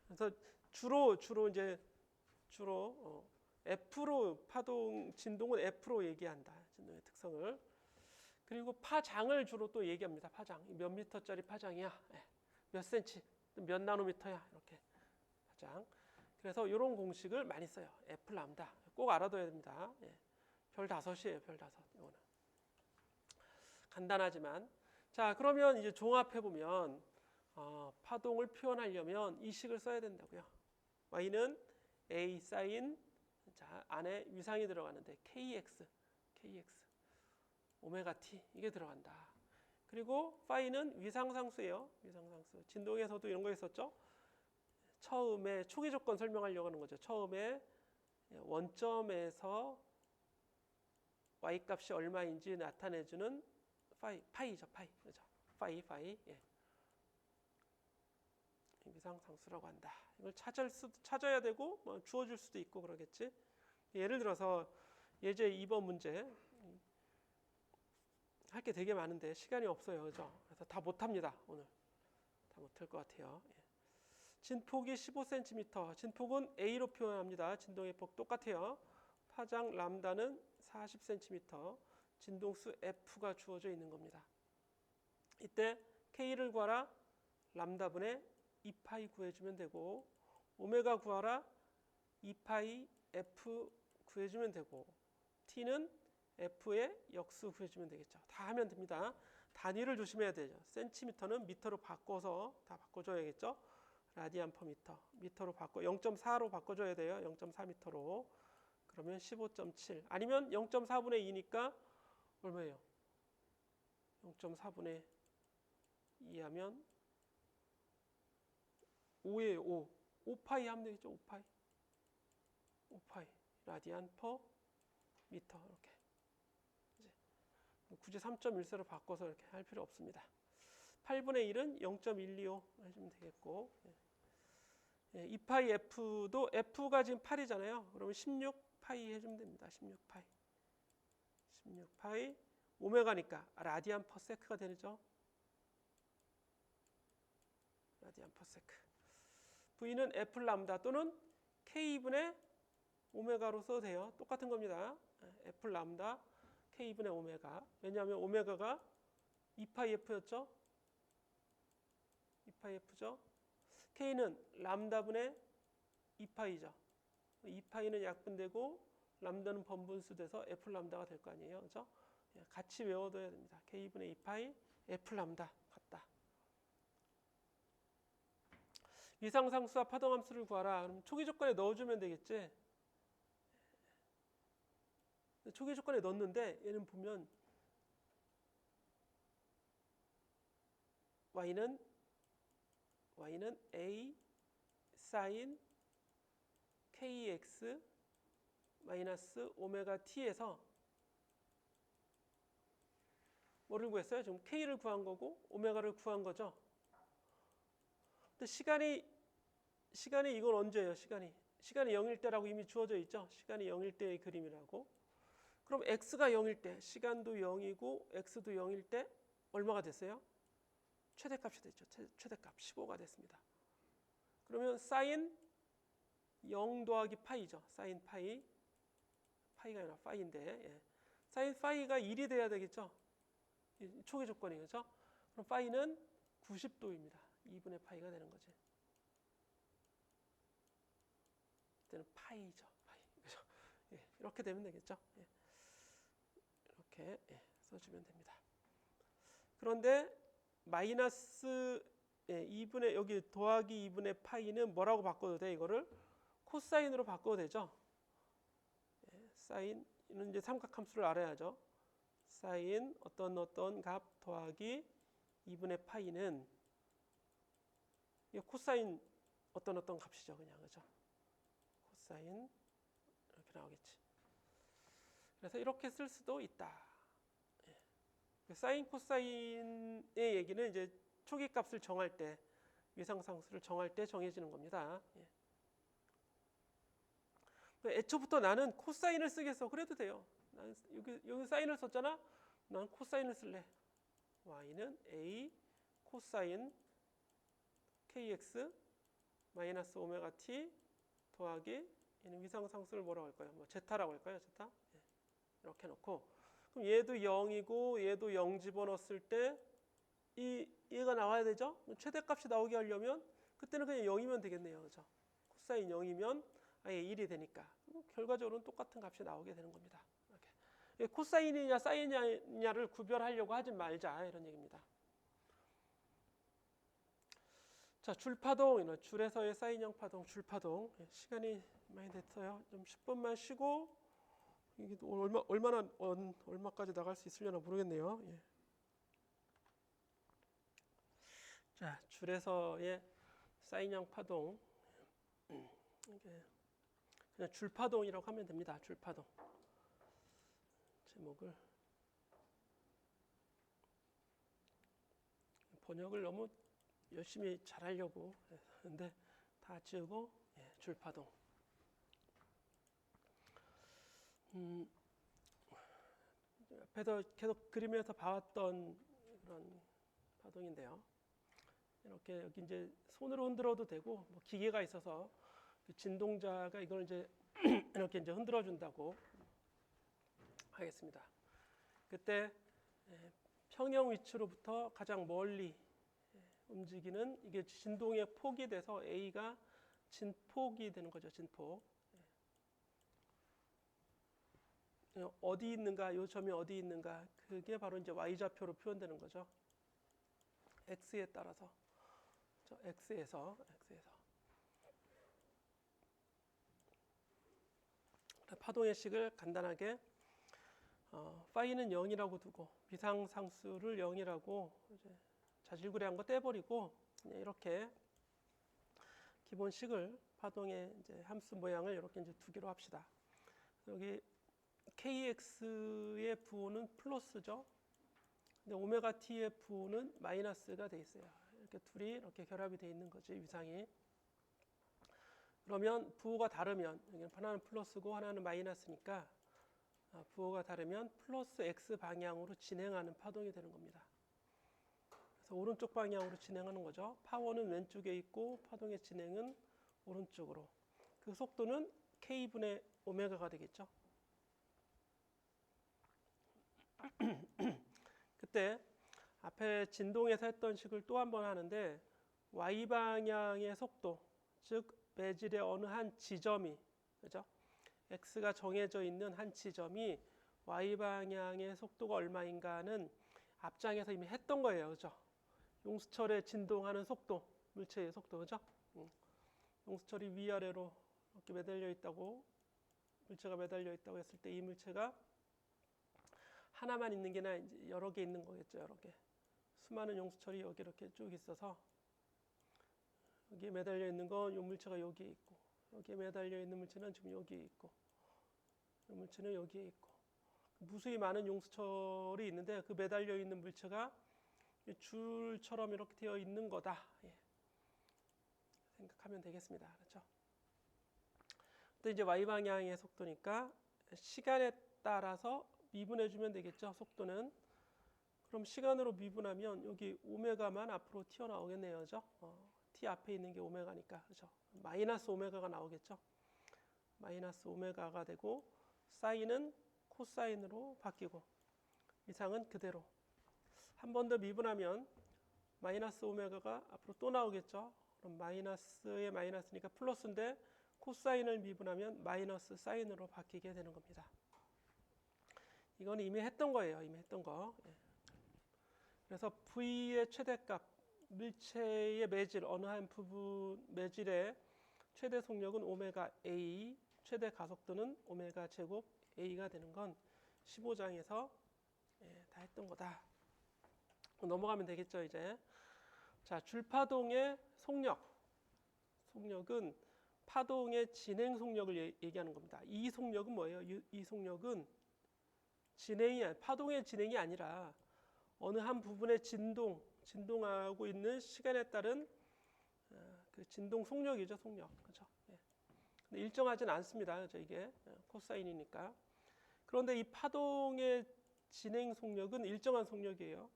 그래서 주로 F로 진동은 F로 얘기한다. 진동의 특성을. 그리고 파장을 주로 또 얘기합니다. 파장. 몇 미터짜리 파장이야? 몇 센치? 몇 나노미터야? 이렇게 파장. 그래서 이런 공식을 많이 써요. F 람다. 꼭 알아둬야 됩니다. 별 5이에요. 별 5. 이거는. 간단하지만. 자, 그러면 이제 종합해 보면 파동을 표현하려면 이 식을 써야 된다고요. Y는 A 사인, 자, 안에 위상이 들어가는데 KX 오메가 T 이게 들어간다. 그리고 파이는 위상상수예요. 위상상수. 진동에서도 이런 거 있었죠. 처음에 초기 조건 설명하려고 하는 거죠. 처음에 원점에서 Y 값이 얼마인지 나타내주는 파이죠. 파이. 그죠? 파이. 예. 위상상수라고 한다. 이걸 찾아야 되고 뭐 주어줄 수도 있고 그러겠지. 예를 들어서 예제 2번 문제 할 게 되게 많은데 시간이 없어요. 그죠? 그래서 다 못합니다. 오늘 다 못할 것 같아요. 진폭이 15cm. 진폭은 A로 표현합니다. 진동의 폭 똑같아요. 파장 람다는 40cm. 진동수 F가 주어져 있는 겁니다. 이때 K를 구하라. 람다분의 2파이 구해주면 되고 오메가 구하라. 2파이 F 구해주면 되고 T는 F의 역수 구해주면 되겠죠. 다 하면 됩니다. 단위를 조심해야 되죠. 센티미터는 미터로 바꿔서 다 바꿔줘야겠죠. 라디안 퍼 미터. 미터로 0.4로 바꿔줘야 돼요. 0.4미터로. 그러면 15.7. 아니면 0.4분의 2니까 얼마예요? 0.4분의 2 하면 5예요. 5. 5파이 하면 되겠죠. 5파이. 5파이. 라디안 퍼 미터. 이렇게. 굳이 3.14로 바꿔서 이렇게 할 필요 없습니다. 8분의 1은 0.125 해주면 되겠고 2파이 F도 F가 지금 8이잖아요. 그러면 16파이 해주면 됩니다. 16파이 오메가니까 라디안 퍼 세크가 되죠. 라디안 퍼 세크. V는 F 람다 또는 K분의 오메가로 써도 돼요. 똑같은 겁니다. F 람다 K분의 오메가. 왜냐하면 오메가가 2파이 F였죠. 2파이 F죠. K는 람다분의 2파이죠. 2파이는 약분되고 람다는 번분수 돼서 F 람다가 될 거 아니에요. 그렇죠? 같이 외워둬야 됩니다. K분의 2파이 F 람다 같다. 위상상수와 파동함수를 구하라. 그럼 초기 조건에 넣어주면 되겠지. 초기 조건에 넣었는데 얘는 보면 Y는 A 사인 KX 마이너스 오메가 T에서 뭐를 구했어요? 지금 K를 구한 거고 오메가를 구한 거죠. 근데 시간이 이건 언제예요? 시간이 0일 때라고 이미 주어져 있죠. 시간이 0일 때의 그림이라고. 그럼 X가 0일 때, 시간도 0이고 X도 0일 때 얼마가 됐어요? 최대값이 됐죠. 최대값 15가 됐습니다. 그러면 사인 0 더하기 파이죠. 사인 파이가 아니라 파이인데 사인 파이가 1이 돼야 되겠죠. 초기 조건이 그렇죠. 그럼 파이는 90도입니다. 2분의 파이가 되는 거지. 이때는 파이죠. 파이. 그렇죠? 이렇게 되면 되겠죠. 이렇게 써주면 됩니다. 그런데 마이너스 2분의 여기 더하기 2분의 파이는 뭐라고 바꿔도 돼? 이거를 코사인으로 바꿔도 되죠. 사인은 이제 삼각함수를 알아야죠. 사인 어떤 값 더하기 2분의 파이는 이 코사인 어떤 값이죠, 그냥 그죠? 코사인 이렇게 나오겠지. 그래서 이렇게 쓸 수도 있다. 사인 코사인의 얘기는 이제 초기 값을 정할 때 위상상수를 정할 때 정해지는 겁니다. 애초부터 나는 코사인을 쓰겠어. 그래도 돼요. 나는 여기 사인을 썼잖아. 난 코사인을 쓸래. Y는 A 코사인 KX 마이너스 오메가 T 더하기 얘는 위상상수를 뭐라고 할까요? 뭐 제타라고 할까요? 제타? 예. 이렇게 놓고 그럼 얘도 0이고 얘도 0 집어넣었을 때 얘가 나와야 되죠? 최대값이 나오게 하려면 그때는 그냥 0이면 되겠네요. 그죠? 코사인 0이면 아예 1이 되니까 결과적으로는 똑같은 값이 나오게 되는 겁니다. 이렇게. 코사인이냐 사인이냐를 구별하려고 하지 말자 이런 얘기입니다. 자, 줄파동, 줄에서의 사인형 파동, 줄파동. 시간이 많이 됐어요. 좀 10분만 쉬고 이게 얼마까지 나갈 수 있으려나 모르겠네요. 예. 자, 줄에서의 사인형 파동. 이게 그냥 줄파동이라고 하면 됩니다. 줄파동. 제목을 번역을 너무 열심히 잘하려고 했는데 다 지우고 줄파동. 앞에서 계속 그림에서 봐왔던 그런 파동인데요. 이렇게 여기 이제 손으로 흔들어도 되고 뭐 기계가 있어서 그 진동자가 이걸 이제 이렇게 이제 흔들어 준다고 하겠습니다. 그때 평형 위치로부터 가장 멀리 움직이는 이게 진동의 폭이 돼서 A가 진폭이 되는 거죠. 진폭. 어디 있는가, 이 점이 어디 있는가, 그게 바로 이제 y-좌표로 표현되는 거죠. x에 따라서, x에서. 파동의 식을 간단하게 파이는 0이라고 두고 미상상수를 0이라고 이제 자질구레한 거 떼버리고 그냥 이렇게 기본식을 파동의 이제 함수 모양을 이렇게 이제 두 개로 합시다. 여기 kx의 부호는 플러스죠. 근데 오메가 t의 부호는 마이너스가 돼 있어요. 이렇게 둘이 이렇게 결합이 돼 있는 거지 위상이. 그러면 부호가 다르면 여기는 하나는 플러스고 하나는 마이너스니까 부호가 다르면 플러스 x 방향으로 진행하는 파동이 되는 겁니다. 그래서 오른쪽 방향으로 진행하는 거죠. 파워는 왼쪽에 있고 파동의 진행은 오른쪽으로. 그 속도는 k분의 오메가가 되겠죠. 그때 앞에 진동에서 했던 식을 또 한 번 하는데 y-방향의 속도, 즉 매질의 어느 한 지점이, 그죠? x가 정해져 있는 한 지점이 y-방향의 속도가 얼마인가는 앞장에서 이미 했던 거예요. 그죠? 용수철에 진동하는 속도, 물체의 속도, 그죠? 용수철이 위아래로 이렇게 매달려 있다고, 물체가 매달려 있다고 했을 때 이 물체가 하나만 있는 게 아니라 이제 여러 개 있는 거겠죠. 여러 개. 수많은 용수철이 여기 이렇게 쭉 있어서 여기에 매달려 있는 건 이 물체가 여기에 있고, 여기에 매달려 있는 물체는 지금 여기에 있고, 이 물체는 여기에 있고, 무수히 많은 용수철이 있는데 그 매달려 있는 물체가 줄처럼 이렇게 되어 있는 거다. 생각하면 되겠습니다. 그렇죠? 또 이제 y 방향의 속도니까 시간에 따라서 미분해 주면 되겠죠. 속도는. 그럼 시간으로 미분하면 여기 오메가만 앞으로 튀어나오겠네요. 그죠? t 앞에 있는 게 오메가니까. 그죠? 마이너스 오메가가 나오겠죠. 마이너스 오메가가 되고 사인은 코사인으로 바뀌고 이상은 그대로. 한 번 더 미분하면 마이너스 오메가가 앞으로 또 나오겠죠. 그럼 마이너스의 마이너스니까 플러스인데 코사인을 미분하면 마이너스 사인으로 바뀌게 되는 겁니다. 이건 이미 했던 거예요. 이미 했던 거. 그래서 V의 최대값, 물체의 매질, 어느 한 부분 매질의 최대 속력은 오메가 A, 최대 가속도는 오메가 제곱 A가 되는 건 15장에서 다 했던 거다. 넘어가면 되겠죠, 이제. 자, 줄파동의 속력은 파동의 진행 속력을 얘기하는 겁니다. 이 속력은 뭐예요? 이 속력은 파동의 진행이 아니라 어느 한 부분의 진동하고 있는 시간에 따른 그 진동 속력이죠, 속력. 그렇죠? 근데 일정하진 않습니다. 그렇죠? 이게 코사인이니까. 그런데 이 파동의 진행 속력은 일정한 속력이에요.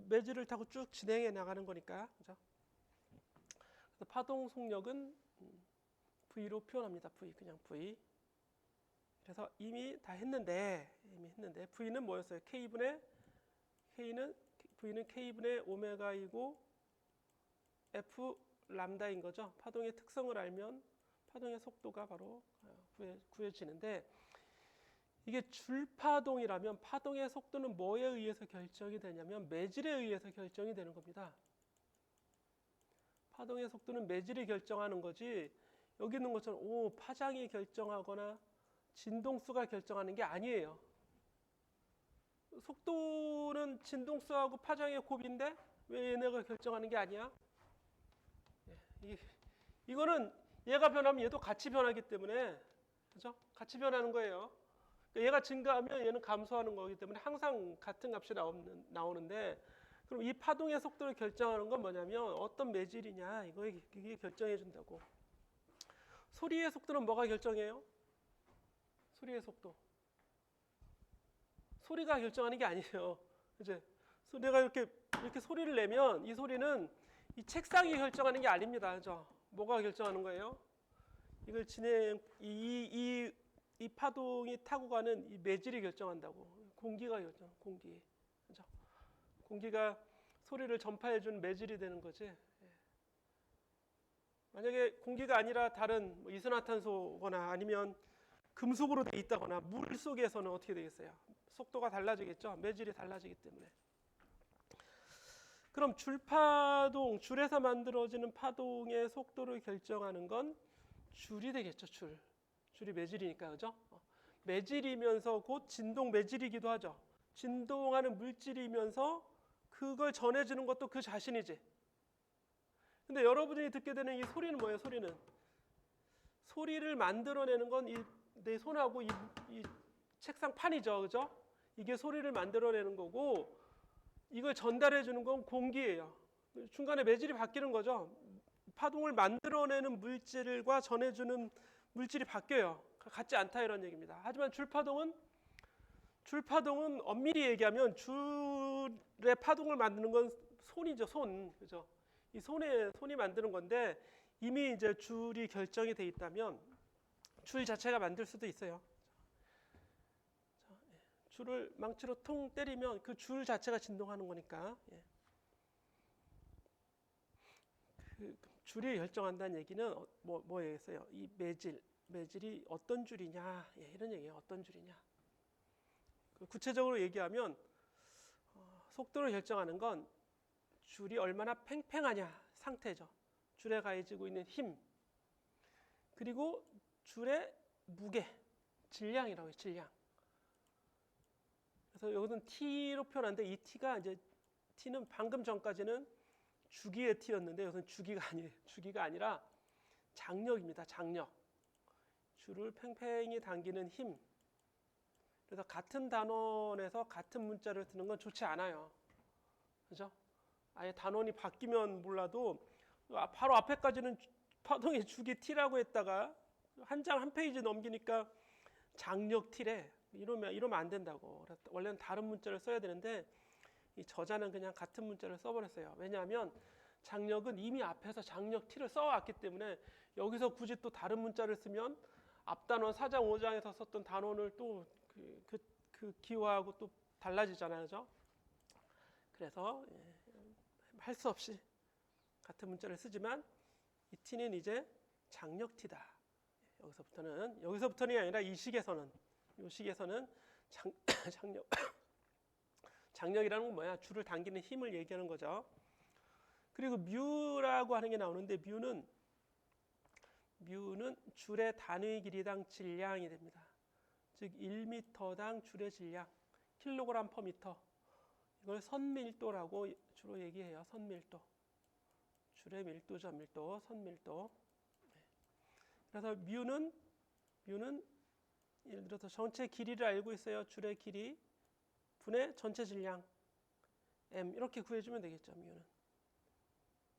매질을 타고 쭉 진행해 나가는 거니까. 그렇죠? 그래서 파동 속력은 V로 표현합니다. V 그냥 V. 그래서 이미 했는데 V는 뭐였어요? V는 K분의 오메가이고 F 람다인 거죠. 파동의 특성을 알면 파동의 속도가 바로 구해지는데, 이게 줄파동이라면 파동의 속도는 뭐에 의해서 결정이 되냐면 매질에 의해서 결정이 되는 겁니다. 파동의 속도는 매질이 결정하는 거지, 여기 있는 것처럼 파장이 결정하거나 진동수가 결정하는 게 아니에요. 속도는 진동수하고 파장의 곱인데 왜 얘네가 결정하는 게 아니야? 이거는 얘가 변하면 얘도 같이 변하기 때문에, 그죠? 같이 변하는 거예요. 얘가 증가하면 얘는 감소하는 거기 때문에 항상 같은 값이 나오는데, 그럼 이 파동의 속도를 결정하는 건 뭐냐면 어떤 매질이냐, 이게 결정해 준다고. 소리의 속도는 뭐가 결정해요? 소리의 속도. 소리가 결정하는 게 아니에요. 이제 내가 이렇게 소리를 내면 이 소리는 이 책상이 결정하는 게 아닙니다. 그죠? 뭐가 결정하는 거예요? 이걸 이 파동이 타고 가는 이 매질이 결정한다고. 공기가 결정, 공기. 그죠? 공기가 소리를 전파해 주는 매질이 되는 거지. 만약에 공기가 아니라 다른 이산화탄소거나 아니면 금속으로 돼 있다거나 물 속에서는 어떻게 되겠어요? 속도가 달라지겠죠? 매질이 달라지기 때문에. 그럼 줄파동, 줄에서 만들어지는 파동의 속도를 결정하는 건 줄이 되겠죠. 줄이 매질이니까, 그죠? 매질이면서 곧 진동 매질이기도 하죠. 진동하는 물질이면서 그걸 전해주는 것도 그 자신이지. 근데 여러분이 듣게 되는 이 소리는 뭐예요? 소리를 만들어내는 건 내 손하고 이 책상판이죠, 그죠? 이게 소리를 만들어내는 거고, 이걸 전달해 주는 건 공기예요. 중간에 매질이 바뀌는 거죠. 파동을 만들어내는 물질과 전해주는 물질이 바뀌어요. 같지 않다 이런 얘기입니다. 하지만 줄파동은 엄밀히 얘기하면 줄의 파동을 만드는 건 손이죠, 손. 그죠? 이 손이 만드는 건데, 이미 이제 줄이 결정이 돼 있다면 줄 자체가 만들 수도 있어요. 줄을 망치로 통 때리면 그 줄 자체가 진동하는 거니까. 그 줄이 결정한다는 얘기는 뭐예요? 이 매질이 어떤 줄이냐, 이런 얘기예요. 어떤 줄이냐. 구체적으로 얘기하면 속도를 결정하는 건 줄이 얼마나 팽팽하냐 상태죠. 줄에 가해지고 있는 힘, 그리고 줄의 무게, 질량이라고 해요. 질량. 그래서 여기는 T로 표현하는데, 이 T는 방금 전까지는 주기의 T였는데 여기서는 주기가 아니라 장력입니다. 장력. 줄을 팽팽히 당기는 힘. 그래서 같은 단원에서 같은 문자를 쓰는 건 좋지 않아요. 그죠? 아예 단원이 바뀌면 몰라도 바로 앞에까지는 파동의 주기 T라고 했다가 한 페이지 넘기니까 장력 T래. 이러면 안 된다고. 원래는 다른 문자를 써야 되는데 이 저자는 그냥 같은 문자를 써버렸어요. 왜냐하면 장력은 이미 앞에서 장력 T를 써왔기 때문에 여기서 굳이 또 다른 문자를 쓰면 앞단원 4장 5장에서 썼던 단원을 또 그 기호하고 또 달라지잖아요. 그죠? 그래서 할 수 없이 같은 문자를 쓰지만 이 T는 이제 장력 T다. 여기서부터는 아니라 이 식에서는 장력이라는 건 뭐야? 줄을 당기는 힘을 얘기하는 거죠. 그리고 뮤라고 하는 게 나오는데, 뮤는 줄의 단위 길이당 질량이 됩니다. 즉 1m당 줄의 질량, 킬로그램 퍼 미터. 이걸 선밀도라고 주로 얘기해요. 선밀도. 줄의 밀도죠, 밀도, 선밀도. 그래서 뮤는 예를 들어서 전체 길이를 알고 있어요. 줄의 길이 분의 전체 질량 m, 이렇게 구해주면 되겠죠. 뮤는.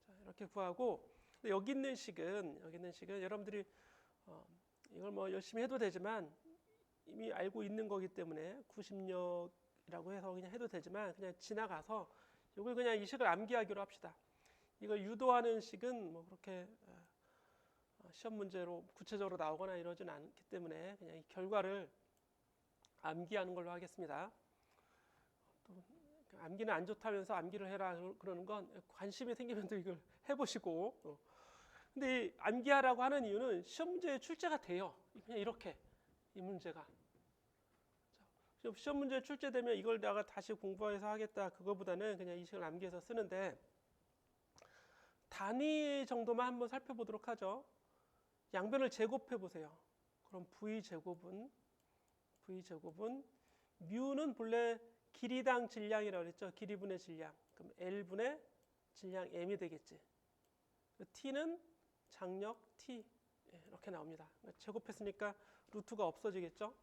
자, 이렇게 구하고, 여기 있는 식은 여러분들이 이걸 뭐 열심히 해도 되지만 이미 알고 있는 거기 때문에 90력이라고 해서 그냥 해도 되지만 그냥 지나가서 이걸 그냥 이 식을 암기하기로 합시다. 이걸 유도하는 식은 뭐 그렇게 시험 문제로 구체적으로 나오거나 이러진 않기 때문에 그냥 이 결과를 암기하는 걸로 하겠습니다. 또 암기는 안 좋다면서 암기를 해라 그러는 건 관심이 생기면 또 이걸 해보시고. 근데 이 암기하라고 하는 이유는 시험 문제에 출제가 돼요. 그냥 이렇게 이 문제가. 시험 문제 출제되면 이걸 내가 다시 공부해서 하겠다 그거보다는 그냥 이 식을 암기해서 쓰는데, 단위 정도만 한번 살펴보도록 하죠. 양변을 제곱해 보세요. 그럼 V제곱은 뮤는 본래 길이당 질량이라고 그랬죠. 길이분의 질량. 그럼 L분의 질량 M이 되겠지. T는 장력 T. 이렇게 나옵니다. 제곱했으니까 루트가 없어지겠죠.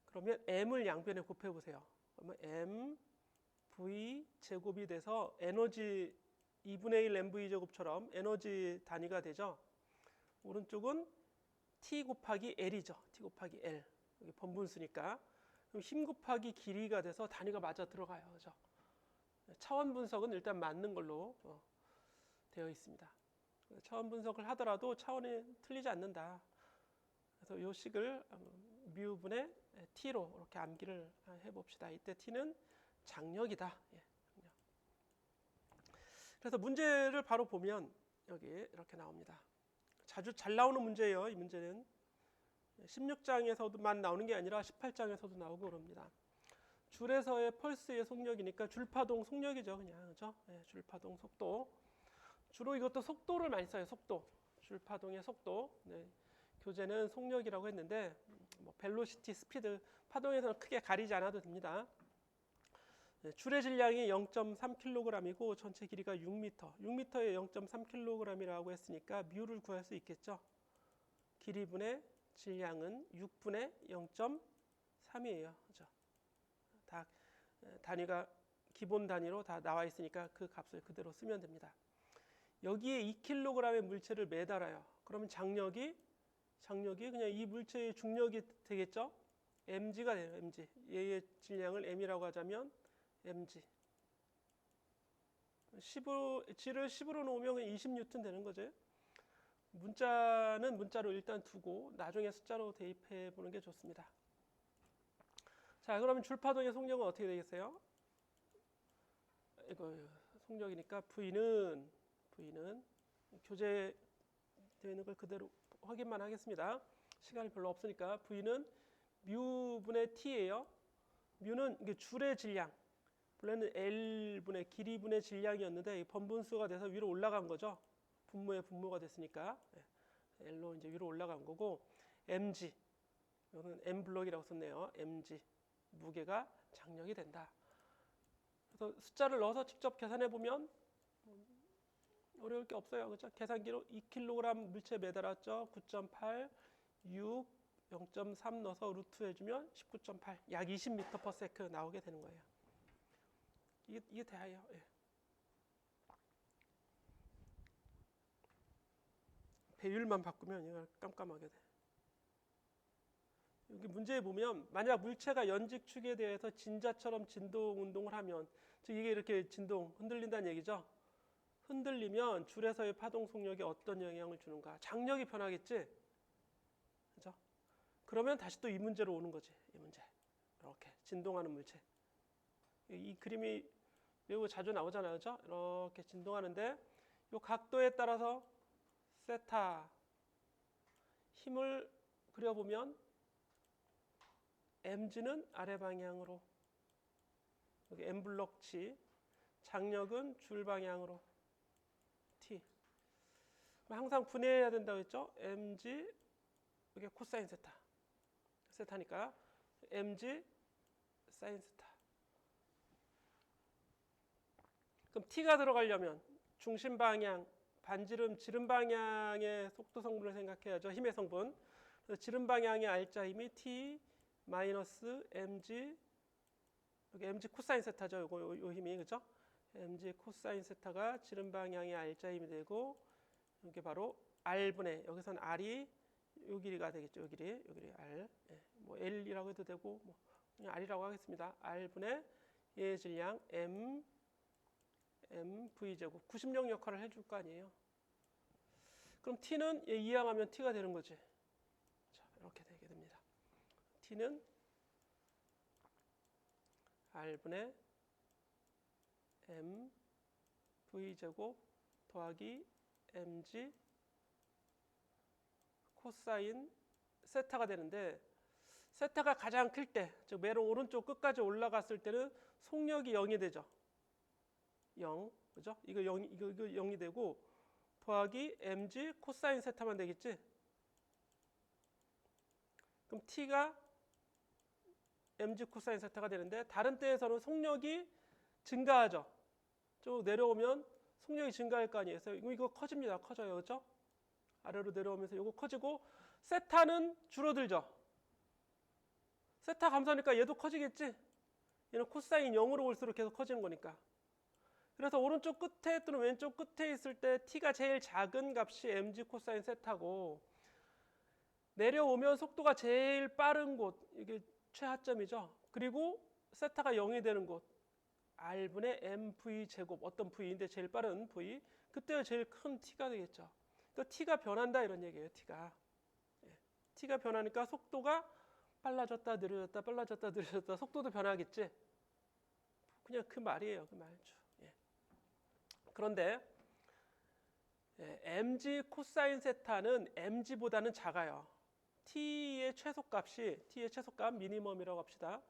그러면 M을 양변에 곱해 보세요. 그러면 M V 제곱이 돼서 에너지 2분의 1 MV 제곱처럼 에너지 단위가 되죠. 오른쪽은 T 곱하기 L이죠. T 곱하기 L. 여기 번분수니까. 그럼 힘 곱하기 길이가 돼서 단위가 맞아 들어가요. 그죠? 차원 분석은 일단 맞는 걸로 되어 있습니다. 차원 분석을 하더라도 차원이 틀리지 않는다. 그래서 이 식을 뮤분의 T로 이렇게 암기를 해봅시다. 이때 T는 장력이다. 그래서 문제를 바로 보면 여기 이렇게 나옵니다. 자주 잘 나오는 문제예요. 이 문제는 16장에서만 나오는 게 아니라 18장에서도 나오고 그럽니다. 줄에서의 펄스의 속력이니까 줄파동 속력이죠. 그냥 그죠? 줄파동 속도. 주로 이것도 속도를 많이 써요. 속도. 줄파동의 속도. 교재는 속력이라고 했는데 벨로시티, 스피드, 파동에서는 크게 가리지 않아도 됩니다. 줄의 질량이 0.3kg이고 전체 길이가 6m. 6m에 0.3kg이라고 했으니까 뮤를 구할 수 있겠죠. 길이분의 질량은 6분의 0.3이에요. 그죠? 다 단위가 기본 단위로 다 나와 있으니까 그 값을 그대로 쓰면 됩니다. 여기에 2kg의 물체를 매달아요. 그러면 장력이 그냥 이 물체의 중력이 되겠죠? mg가 돼요. mg. 얘의 질량을 m이라고 하자면 mg. g를 10으로 놓으면 20N 되는 거죠. 문자는 문자로 일단 두고 나중에 숫자로 대입해 보는 게 좋습니다. 자, 그러면 줄파동의 속력은 어떻게 되겠어요? 이거 속력이니까 V는 교재에 되어 있는 걸 그대로 확인만 하겠습니다. 시간이 별로 없으니까 V는 뮤분의 T예요. 뮤는 이게 줄의 질량. 원래는 L분의 길이분의 질량이었는데 번분수가 돼서 위로 올라간 거죠. 분모의 분모가 됐으니까 L로 이제 위로 올라간 거고, mg 이거는 M 블럭이라고 썼네요. mg 무게가 장력이 된다. 그래서 숫자를 넣어서 직접 계산해 보면 어려울 게 없어요. 그렇죠? 계산기로 2kg 물체 매달았죠. 9.8, 6, 0.3 넣어서 루트 해주면 19.8, 약 20m/s 나오게 되는 거예요. 이게 돼요. 배율만 바꾸면 이걸 깜깜하게 돼. 여기 문제에 보면 만약 물체가 연직축에 대해서 진자처럼 진동 운동을 하면, 즉 이게 이렇게 흔들린다는 얘기죠. 흔들리면 줄에서의 파동 속력에 어떤 영향을 주는가? 장력이 변하겠지. 그죠? 그러면 다시 또 이 문제로 오는 거지. 이 문제. 이렇게 진동하는 물체. 이 그림이 매우 자주 나오잖아요. 그죠? 이렇게 진동하는데 이 각도에 따라서 세타 힘을 그려보면 mg는 아래 방향으로, 여기 m 블럭치, 장력은 줄 방향으로 t. 항상 분해해야 된다고 했죠. mg 이게 코사인 세타. 세타니까 mg 사인 세타. 그럼 t가 들어가려면 중심 방향, 반지름 지름 방향의 속도 성분을 생각해야죠. 힘의 성분. 그래서 지름 방향의 알자 힘이 t 마이너스 mg, 여기 mg 코사인 세타죠. 요 힘이, 그죠? mg 코사인 세타가 지름 방향의 알자 힘이 되고, 이게 바로 r분의, 여기서는 r이 요 길이가 되겠죠. 요 길이 r, 뭐 l이라고 해도 되고, 뭐 그냥 r이라고 하겠습니다. r분의 얘의 질량 m v 제곱, 90령 역할을 해줄 거 아니에요. 그럼 t는 얘 이항하면 t가 되는 거지. 자, 이렇게 되게 됩니다. t는 r분의 m v제곱 더하기 mg 코사인 세타가 되는데, 세타가 가장 클 때, 즉 매로 오른쪽 끝까지 올라갔을 때는 속력이 0이 되죠. 0, 그죠? 이거 0이 되고 더하기 mg 코사인 세타만 되겠지? 그럼 t가 mg 코사인 세타가 되는데, 다른 때에서는 속력이 증가하죠. 쭉 내려오면 속력이 증가할 거 아니에요. 그래서 이거 커집니다. 커져요. 그죠? 아래로 내려오면서 이거 커지고 세타는 줄어들죠. 세타 감소하니까 얘도 커지겠지? 얘는 코사인 0으로 올수록 계속 커지는 거니까. 그래서 오른쪽 끝에 또는 왼쪽 끝에 있을 때 t가 제일 작은 값이 mg 코사인 세타고, 내려오면 속도가 제일 빠른 곳, 이게 최하점이죠. 그리고 세타가 0이 되는 곳, r분의 mv 제곱, 어떤 v인데 제일 빠른 v, 그때 제일 큰 t가 되겠죠. 또 t가 변한다 이런 얘기예요. t가 변하니까 속도가 빨라졌다 느려졌다 빨라졌다 느려졌다, 속도도 변하겠지. 그냥 그 말이에요. 그 말이죠. 그런데 mg 코사인 세타는 mg보다는 작아요. t의 최소값 미니멈이라고 합시다.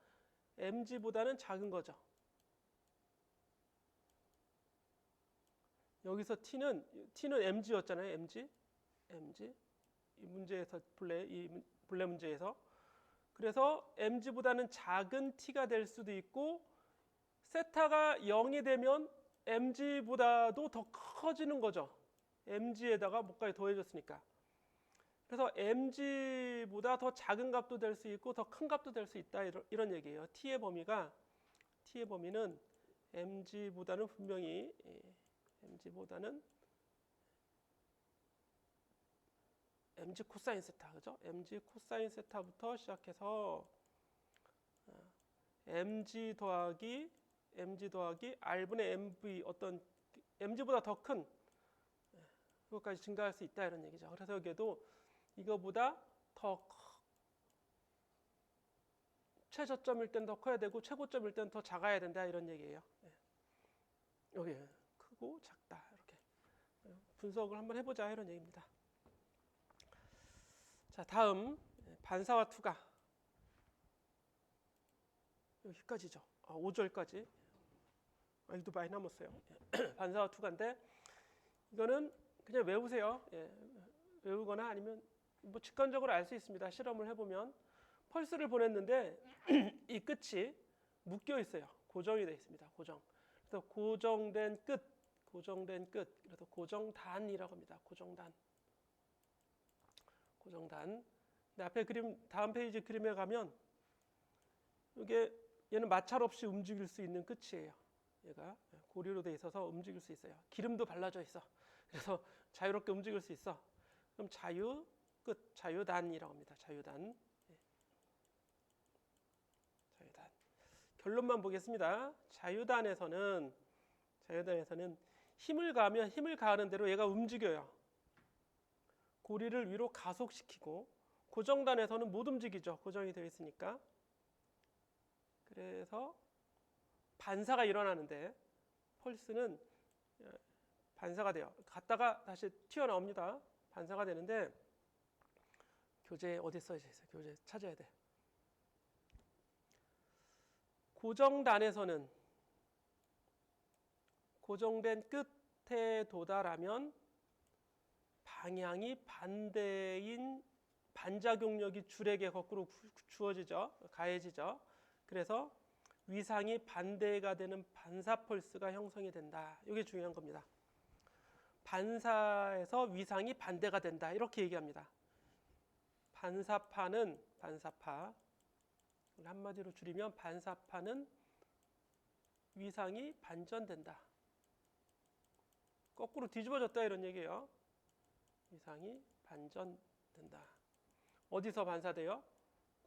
mg보다는 작은 거죠. 여기서 t는 mg였잖아요. mg 이 문제에서 본래 문제에서. 그래서 mg보다는 작은 t가 될 수도 있고, 세타가 0이 되면 mg보다도 더 커지는 거죠. mg에다가 뭐까지 더해졌으니까. 그래서 mg보다 더 작은 값도 될 수 있고 더 큰 값도 될 수 있다, 이런 얘기예요. t의 범위는 mg보다는 분명히 mg 코사인 세타, 그죠? mg 코사인 세타부터 시작해서 mg 더하기 r분의 mv, 어떤 mg보다 더 큰 그것까지 증가할 수 있다, 이런 얘기죠. 그래서 여기에도 이거보다 더 최저점일 땐 더 커야 되고 최고점일 땐 더 작아야 된다, 이런 얘기예요. 여기 크고 작다, 이렇게 분석을 한번 해보자, 이런 얘기입니다. 자, 다음 반사와 투각, 여기까지죠. 5절까지. 이것도 많이 남았어요. 반사와 투각인데 이거는 그냥 외우세요. 외우거나 아니면 뭐 직관적으로 알 수 있습니다. 실험을 해보면. 펄스를 보냈는데 이 끝이 묶여 있어요. 고정이 되어 있습니다. 고정. 그래서 고정된 끝, 그래서 고정단이라고 합니다. 고정단. 근데 앞에 그림, 다음 페이지 그림에 가면 얘는 마찰 없이 움직일 수 있는 끝이에요. 얘가 고리로 돼 있어서 움직일 수 있어요. 기름도 발라져 있어. 그래서 자유롭게 움직일 수 있어. 그럼 자유단이라고 합니다. 자유단. 결론만 보겠습니다. 자유단에서는 힘을 가하면 힘을 가하는 대로 얘가 움직여요. 고리를 위로 가속시키고, 고정단에서는 못 움직이죠. 고정이 되어 있으니까. 그래서 반사가 일어나는데 펄스는 반사가 돼요. 갔다가 다시 튀어나옵니다. 반사가 되는데, 교재 어디 써져 있어요? 교재 찾아야 돼. 고정단에서는 고정된 끝에 도달하면 방향이 반대인 반작용력이 줄에게 거꾸로 주어지죠. 가해지죠. 그래서 위상이 반대가 되는 반사 펄스가 형성이 된다. 이게 중요한 겁니다. 반사에서 위상이 반대가 된다, 이렇게 얘기합니다. 반사파, 한마디로 줄이면 반사파는 위상이 반전된다. 거꾸로 뒤집어졌다, 이런 얘기예요. 위상이 반전된다. 어디서 반사돼요?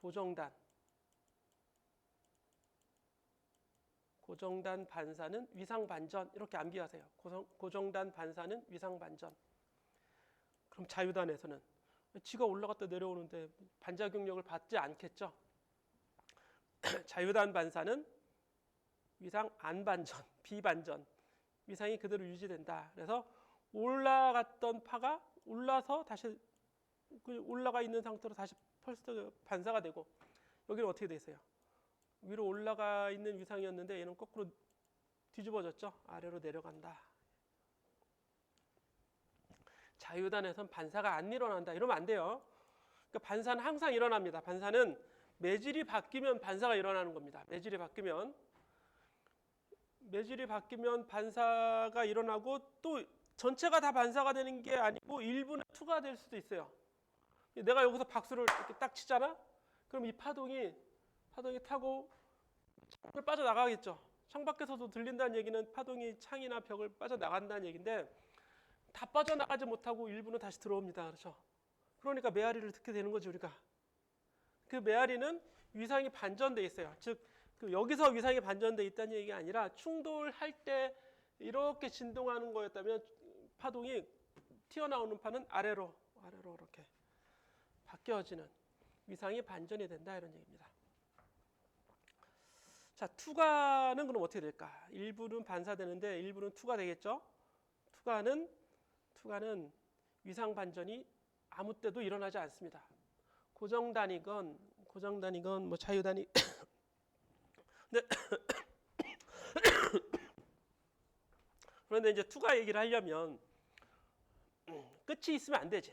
고정단. 고정단 반사는 위상 반전, 이렇게 암기하세요. 고정단 반사는 위상 반전. 그럼 자유단에서는 지가 올라갔다 내려오는데 반작용력을 받지 않겠죠. 자유단 반사는 위상 안반전, 비반전, 위상이 그대로 유지된다. 그래서 올라갔던 파가 올라서 다시 올라가 있는 상태로 다시 펄스 반사가 되고, 여기는 어떻게 돼 있어요? 위로 올라가 있는 위상이었는데 얘는 거꾸로 뒤집어졌죠. 아래로 내려간다. 자유단에선 반사가 안 일어난다. 이러면 안 돼요. 그러니까 반사는 항상 일어납니다. 반사는 매질이 바뀌면 반사가 일어나는 겁니다. 매질이 바뀌면 반사가 일어나고, 또 전체가 다 반사가 되는 게 아니고 일부는 투가 될 수도 있어요. 내가 여기서 박수를 이렇게 딱 치잖아? 그럼 이 파동이 타고 창을 빠져나가겠죠. 창 밖에서도 들린다는 얘기는 파동이 창이나 벽을 빠져나간다는 얘기인데, 다 빠져나가지 못하고 일부는 다시 들어옵니다. 그렇죠? 그러니까 메아리를 듣게 되는 거죠, 우리가. 그 메아리는 위상이 반전돼 있어요. 즉, 여기서 위상이 반전돼 있다는 얘기가 아니라 충돌할 때 이렇게 진동하는 거였다면 파동이 튀어나오는 파는 아래로 이렇게 바뀌어지는 위상이 반전이 된다, 이런 얘기입니다. 자, 투가는 그럼 어떻게 될까? 일부는 반사되는데 일부는 투가 되겠죠? 투가는 위상 반전이 아무 때도 일어나지 않습니다. 고정단이건 뭐 자유단이 그런데 이제 투가 얘기를 하려면 끝이 있으면 안 되지.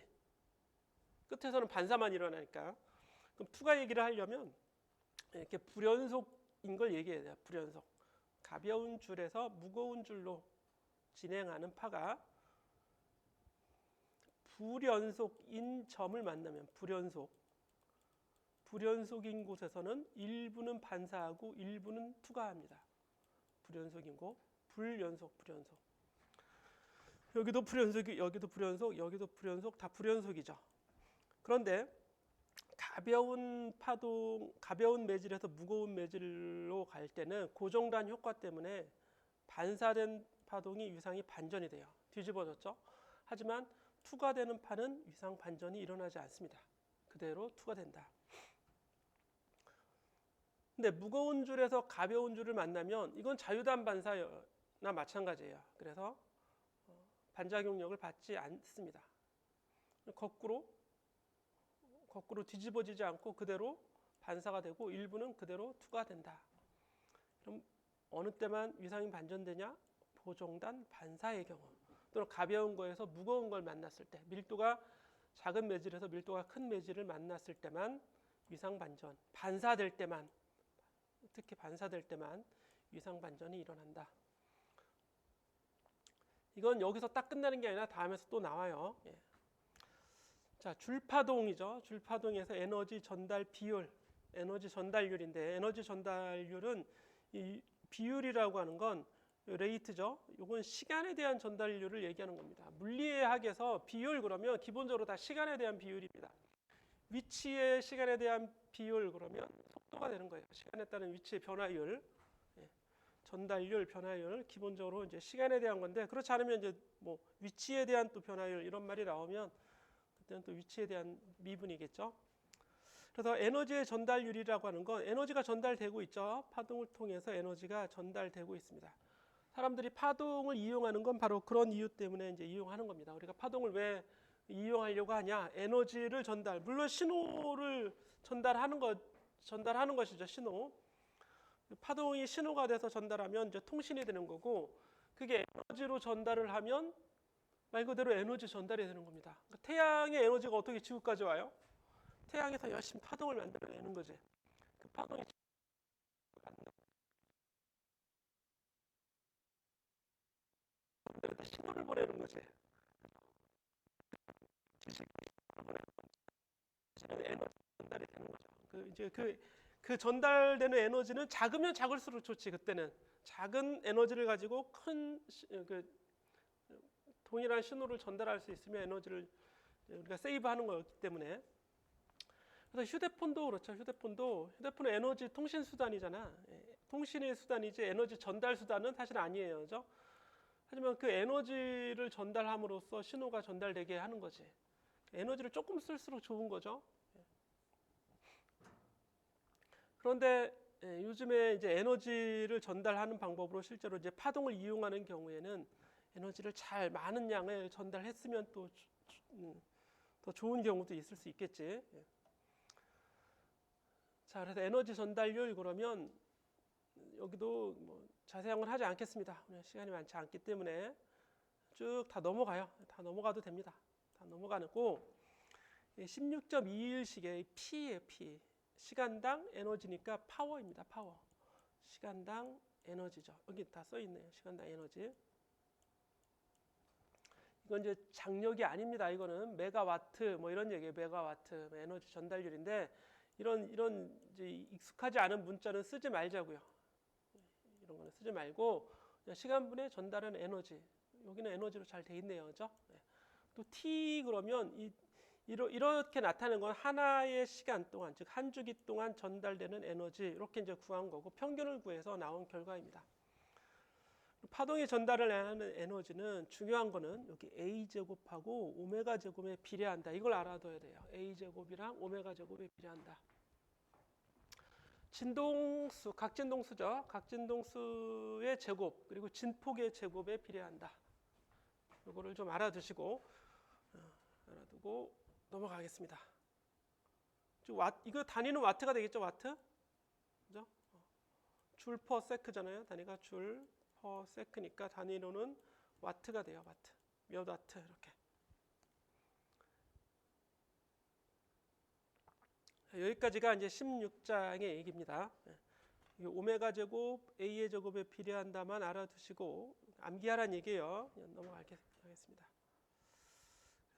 끝에서는 반사만 일어나니까. 그럼 투가 얘기를 하려면 이렇게 불연속인 걸 얘기해야 돼요. 불연속. 가벼운 줄에서 무거운 줄로 진행하는 파가 불연속인 점을 만나면 불연속인 곳에서는 일부는 반사하고 일부는 투가합니다. 불연속인 곳, 불연속. 여기도 불연속이, 여기도 불연속, 여기도 불연속, 다 불연속이죠. 그런데 가벼운 매질에서 무거운 매질로 갈 때는 고정단 효과 때문에 반사된 파동이 위상이 반전이 돼요. 뒤집어졌죠. 하지만 투과되는 파는 위상 반전이 일어나지 않습니다. 그대로 투과된다. 근데 무거운 줄에서 가벼운 줄을 만나면 이건 자유단 반사나 마찬가지예요. 그래서 반작용력을 받지 않습니다. 거꾸로 뒤집어지지 않고 그대로 반사가 되고 일부는 그대로 투과된다. 그럼 어느 때만 위상이 반전되냐? 고정단 반사의 경우, 또는 가벼운 거에서 무거운 걸 만났을 때, 밀도가 작은 매질에서 밀도가 큰 매질을 만났을 때만 위상 반전, 특히 반사될 때만 위상 반전이 일어난다. 이건 여기서 딱 끝나는 게 아니라 다음에서 또 나와요. 예. 자, 줄파동이죠. 줄파동에서 에너지 전달 비율, 에너지 전달률인데, 에너지 전달률은 이 비율이라고 하는 건 레이트죠. 이건 시간에 대한 전달률을 얘기하는 겁니다. 물리학에서 비율 그러면 기본적으로 다 시간에 대한 비율입니다. 위치의 시간에 대한 비율 그러면 속도가 되는 거예요. 시간에 따른 위치의 변화율, 전달률, 변화율, 기본적으로 이제 시간에 대한 건데, 그렇지 않으면 이제 뭐 위치에 대한 또 변화율 이런 말이 나오면 그때는 또 위치에 대한 미분이겠죠. 그래서 에너지의 전달률이라고 하는 건 에너지가 전달되고 있죠. 파동을 통해서 에너지가 전달되고 있습니다. 사람들이 파동을 이용하는 건 바로 그런 이유 때문에 이제 이용하는 겁니다. 우리가 파동을 왜 이용하려고 하냐? 에너지를 물론 신호를 전달하는 것이죠. 신호. 파동이 신호가 돼서 전달하면 이제 통신이 되는 거고, 그게 에너지로 전달을 하면 말 그대로 에너지 전달이 되는 겁니다. 그러니까 태양의 에너지가 어떻게 지구까지 와요? 태양에서 열심히 파동을 만들어내는 거지. 그 파동이 신호를 보내는 거지. 에너지 전달이 되는 거죠. 그 전달되는 에너지는 작으면 작을수록 좋지. 그때는 작은 에너지를 가지고 큰 동일한 신호를 전달할 수 있으면 에너지를 우리가 세이브하는 거였기 때문에. 그래서 휴대폰도 그렇죠. 휴대폰은 에너지 통신 수단이잖아. 통신의 수단이지 에너지 전달 수단은 사실 아니에요. 그죠? 하지만 그 에너지를 전달함으로써 신호가 전달되게 하는 거지. 에너지를 조금 쓸수록 좋은 거죠. 그런데 요즘에 이제 에너지를 전달하는 방법으로 실제로 이제 파동을 이용하는 경우에는 에너지를 잘 많은 양을 전달했으면 또 더 좋은 경우도 있을 수 있겠지. 자, 그래서 에너지 전달률 그러면 여기도 뭐 자세한 건 하지 않겠습니다. 시간이 많지 않기 때문에 쭉 다 넘어가요. 다 넘어가도 됩니다. 다 넘어가고 16.21식의 P예요, P. 시간당 에너지니까 파워입니다. 파워. 시간당 에너지죠. 여기 다 써 있네요. 시간당 에너지. 이건 이제 장력이 아닙니다. 이거는 메가와트 뭐 이런 얘기예요. 메가와트 에너지 전달률인데 이런 이제 익숙하지 않은 문자는 쓰지 말자고요. 이런 거는 쓰지 말고 그냥 시간분에 전달하는 에너지. 여기는 에너지로 잘 돼 있네요. 그죠? 또 T 그러면 이렇게 나타내는 건 하나의 시간 동안, 즉 한 주기 동안 전달되는 에너지 이렇게 이제 구한 거고 평균을 구해서 나온 결과입니다. 파동이 전달을 하는 에너지는 중요한 거는 여기 A 제곱하고 오메가 제곱에 비례한다. 이걸 알아둬야 돼요. A 제곱이랑 오메가 제곱에 비례한다. 진동수, 각진동수죠. 각진동수의 제곱 그리고 진폭의 제곱에 비례한다. 이거를 좀 알아두시고 알아두고 넘어가겠습니다. 이거 단위는 와트가 되겠죠, 와트? 그죠? 줄 퍼 세크잖아요. 단위가 줄 퍼 세크니까 단위로는 와트가 돼요, 와트. 몇 와트 이렇게. 여기까지가 이제 16장의 얘기입니다. 오메가 제곱 A의 제곱에 비례한다만 알아두시고 암기하라는 얘기예요. 넘어가겠습니다.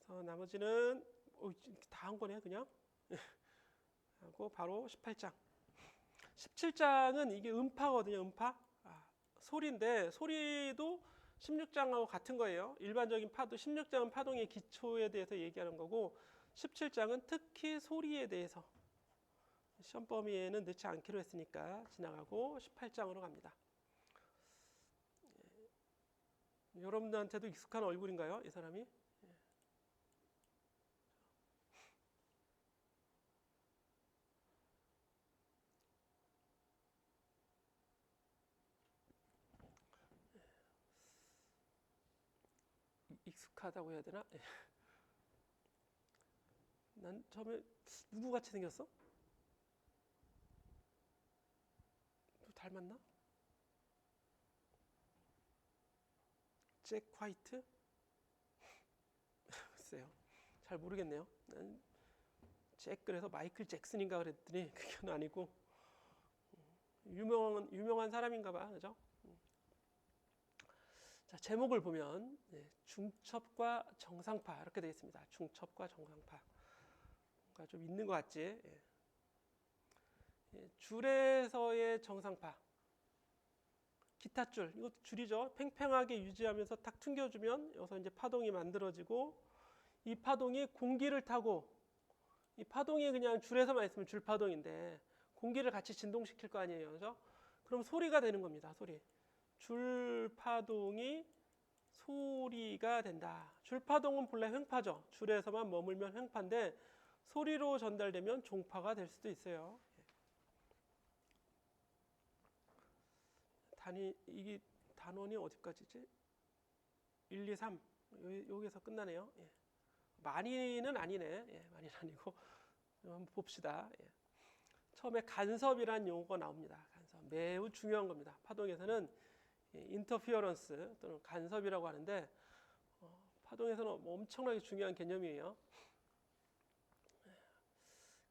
그래서 나머지는 다 한 거네 그냥. 하고 바로 18장. 17장은 이게 음파거든요. 음파. 소리인데 소리도 16장하고 같은 거예요. 일반적인 파도 16장은 파동의 기초에 대해서 얘기하는 거고 17장은 특히 소리에 대해서 시험 범위에는 넣지 않기로 했으니까 지나가고 18장으로 갑니다. 여러분들한테도 익숙한 얼굴인가요? 이 사람이? 익숙하다고 해야 되나? 난 처음에 누구같이 생겼어? 또 닮았나? 잭 화이트? 글쎄요. 잘 모르겠네요. 난 잭 그래서 마이클 잭슨인가 그랬더니 그건 아니고 유명한 사람인가 봐. 그죠? 자, 제목을 보면 중첩과 정상파 이렇게 되어 있습니다. 중첩과 정상파. 뭔가 좀 있는 것 같지? 줄에서의 정상파. 기타 줄, 이것도 줄이죠. 팽팽하게 유지하면서 탁 튕겨주면 여기서 이제 파동이 만들어지고 이 파동이 공기를 타고 이 파동이 그냥 줄에서만 있으면 줄 파동인데 공기를 같이 진동시킬 거 아니에요, 그죠? 그럼 소리가 되는 겁니다. 소리. 줄 파동이 소리가 된다. 줄 파동은 본래 횡파죠. 줄에서만 머물면 횡파인데 소리로 전달되면 종파가 될 수도 있어요. 이게 단원이 어디까지지? 1, 2, 3 여기서 끝나네요. 많이는 아니네. 많이는 아니고 한번 봅시다. 처음에 간섭이란 용어가 나옵니다. 간섭 매우 중요한 겁니다. 파동에서는 인터피어런스 또는 간섭이라고 하는데 파동에서는 엄청나게 중요한 개념이에요.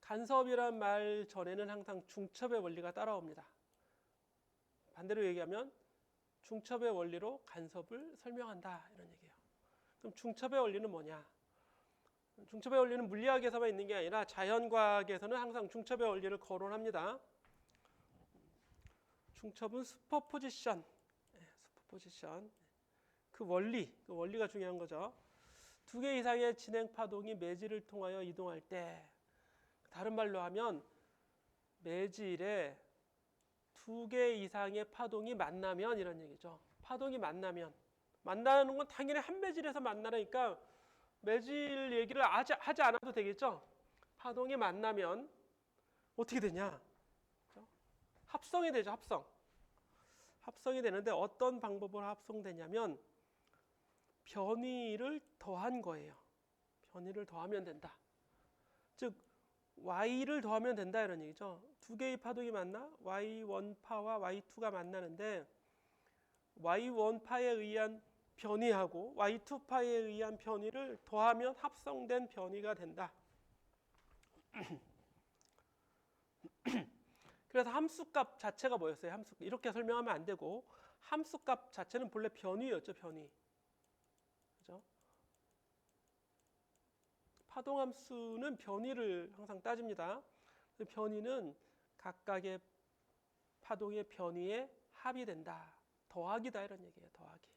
간섭이란 말 전에는 항상 중첩의 원리가 따라옵니다. 반대로 얘기하면 중첩의 원리로 간섭을 설명한다 이런 얘기예요. 그럼 중첩의 원리는 뭐냐? 중첩의 원리는 물리학에서만 있는 게 아니라 자연과학에서는 항상 중첩의 원리를 거론합니다. 중첩은 슈퍼포지션. 그 원리가 중요한 거죠. 2개 이상의 진행 파동이 매질을 통하여 이동할 때, 다른 말로 하면 매질에 2개 이상의 파동이 만나면 이런 얘기죠. 파동이 만나는 건 당연히 한 매질에서 만나니까 매질 얘기를 하지 않아도 되겠죠? 파동이 만나면 어떻게 되냐? 그렇죠? 합성이 되죠, 합성. 합성이 되는데 어떤 방법으로 합성되냐면 변위를 더한 거예요. 변위를 더하면 된다. 즉 y를 더하면 된다 이런 얘기죠. 두 개의 파동이 만나 y1파와 y2가 만나는데 y1파에 의한 변위하고 y2파에 의한 변위를 더하면 합성된 변위가 된다. 그래서 함수값 자체가 뭐였어요? 함수 이렇게 설명하면 안 되고 함수값 자체는 본래 변위였죠, 변위. 그죠? 파동함수는 변위를 항상 따집니다. 변위는 각각의 파동의 변위에 합이 된다. 더하기다 이런 얘기예요. 더하기.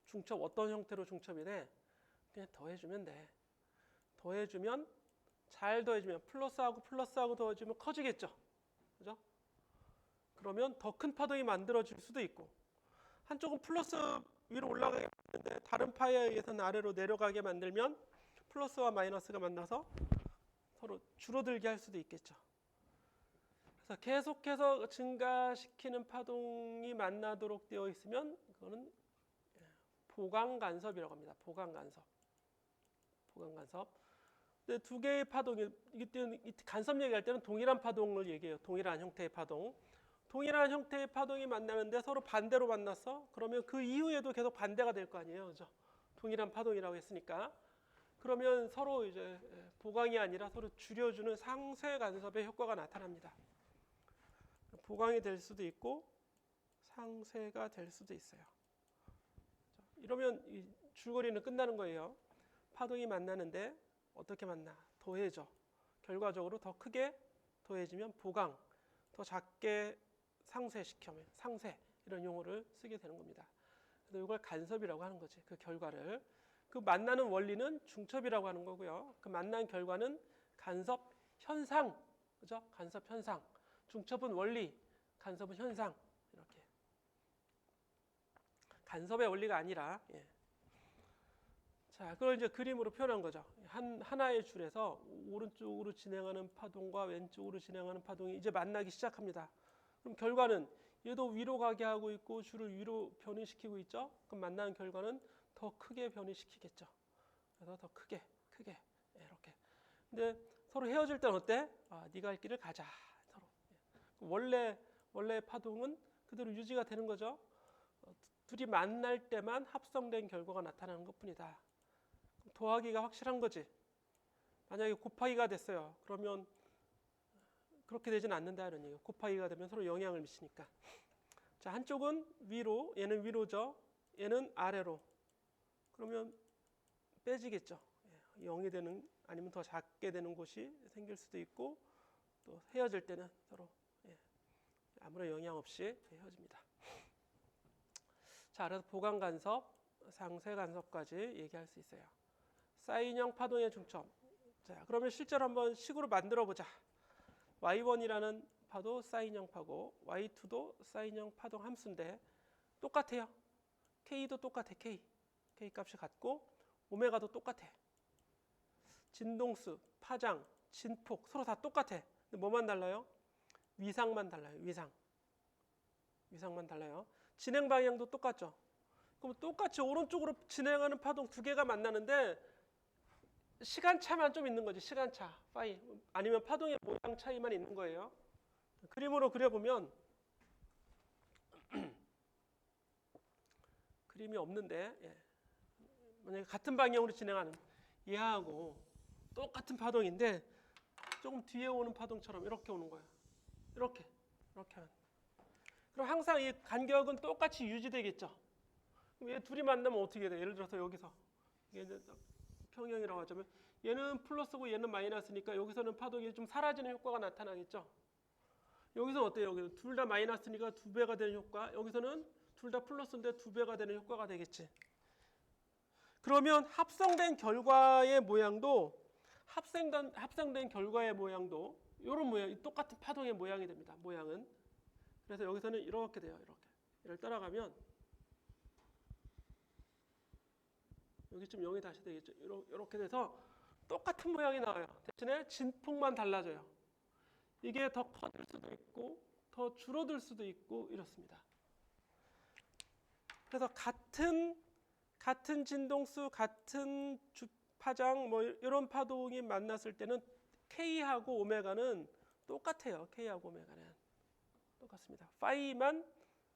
중첩 어떤 형태로 중첩이 돼? 그냥 더해주면 돼. 더해주면 잘 더해주면 플러스하고 더해주면 커지겠죠. 그죠? 그러면 더 큰 파동이 만들어질 수도 있고 한쪽은 플러스 위로 올라가게 만드는데 다른 파에 의해서는 아래로 내려가게 만들면 플러스와 마이너스가 만나서 서로 줄어들게 할 수도 있겠죠. 그래서 계속해서 증가시키는 파동이 만나도록 되어 있으면 그거는 보강간섭이라고 합니다. 보강간섭. 근데 두 개의 파동이 간섭 얘기할 때는 동일한 파동을 얘기해요. 동일한 형태의 파동. 동일한 형태의 파동이 만나는데 서로 반대로 만났어? 그러면 그 이후에도 계속 반대가 될 거 아니에요. 그죠? 동일한 파동이라고 했으니까. 그러면 서로 이제 보강이 아니라 서로 줄여주는 상쇄 간섭의 효과가 나타납니다. 보강이 될 수도 있고 상쇄가 될 수도 있어요. 이러면 이 줄거리는 끝나는 거예요. 파동이 만나는데 어떻게 만나? 더해져. 결과적으로 더 크게 더해지면 보강, 더 작게 상쇄시켜면 상쇄 이런 용어를 쓰게 되는 겁니다. 그래서 이걸 간섭이라고 하는 거지. 그 결과를 그 만나는 원리는 중첩이라고 하는 거고요. 그 만난 결과는 간섭 현상, 그죠? 간섭 현상. 중첩은 원리, 간섭은 현상 이렇게. 간섭의 원리가 아니라. 예. 자, 그걸 이제 그림으로 표현한 거죠. 하나의 줄에서 오른쪽으로 진행하는 파동과 왼쪽으로 진행하는 파동이 이제 만나기 시작합니다. 그럼 결과는 얘도 위로 가게 하고 있고 줄을 위로 변이시키고 있죠. 그럼 만나는 결과는 더 크게 변이시키겠죠. 그래서 더 크게 이렇게. 근데 서로 헤어질 때는 어때? 네가 할 길을 가자. 서로. 원래 파동은 그대로 유지가 되는 거죠. 둘이 만날 때만 합성된 결과가 나타나는 것뿐이다. 더하기가 확실한 거지. 만약에 곱하기가 됐어요. 그러면 그렇게 되진 않는다 이런 얘기예요. 곱하기가 되면 서로 영향을 미치니까. 자, 한쪽은 위로, 얘는 위로죠. 얘는 아래로. 그러면 빼지겠죠. 0이 되는 아니면 더 작게 되는 곳이 생길 수도 있고 또 헤어질 때는 서로 아무런 영향 없이 헤어집니다. 자, 그래서 보강 간섭, 상쇄 간섭까지 얘기할 수 있어요. 사인형 파동의 중첩. 자, 그러면 실제로 한번 식으로 만들어 보자. y1이라는 파도 사인형 파고 y2도 사인형 파동 함수인데 똑같아요. k도 똑같아. k 값이 같고 오메가도 똑같아. 진동수, 파장, 진폭 서로 다 똑같아. 근데 뭐만 달라요? 위상만 달라요. 위상만 달라요. 진행 방향도 똑같죠. 그럼 똑같이 오른쪽으로 진행하는 파동 두 개가 만나는데 시간차만 좀 있는 거지. 시간차, 파이. 아니면 파동의 모양 차이만 있는 거예요. 그림으로 그려보면 그림이 없는데 만약에 같은 방향으로 진행하는 얘하고 똑같은 파동인데 조금 뒤에 오는 파동처럼 이렇게 오는 거예요. 이렇게 하면. 그럼 항상 이 간격은 똑같이 유지되겠죠. 그럼 얘 둘이 만나면 어떻게 돼? 예를 들어서 여기서 이게 이제 평형이라고 하자면 얘는 플러스고 얘는 마이너스니까 여기서는 파동이 좀 사라지는 효과가 나타나겠죠. 여기서 어때요? 여기서 둘 다 마이너스니까 2배가 되는 효과. 여기서는 둘 다 플러스인데 2배가 되는 효과가 되겠지. 그러면 합성된 결과의 모양도 합성된 결과의 모양도 이런 모양, 똑같은 파동의 모양이 됩니다. 모양은. 그래서 여기서는 이렇게 돼요. 이렇게. 얘를 따라가면 여기쯤 0이 다시 되겠죠. 이렇게 돼서 똑같은 모양이 나와요. 대신에 진폭만 달라져요. 이게 더 커질 수도 있고 더 줄어들 수도 있고 이렇습니다. 그래서 같은 진동수, 같은 파장 뭐 이런 파동이 만났을 때는 K하고 오메가는 똑같아요. K하고 오메가는 똑같습니다. 파이만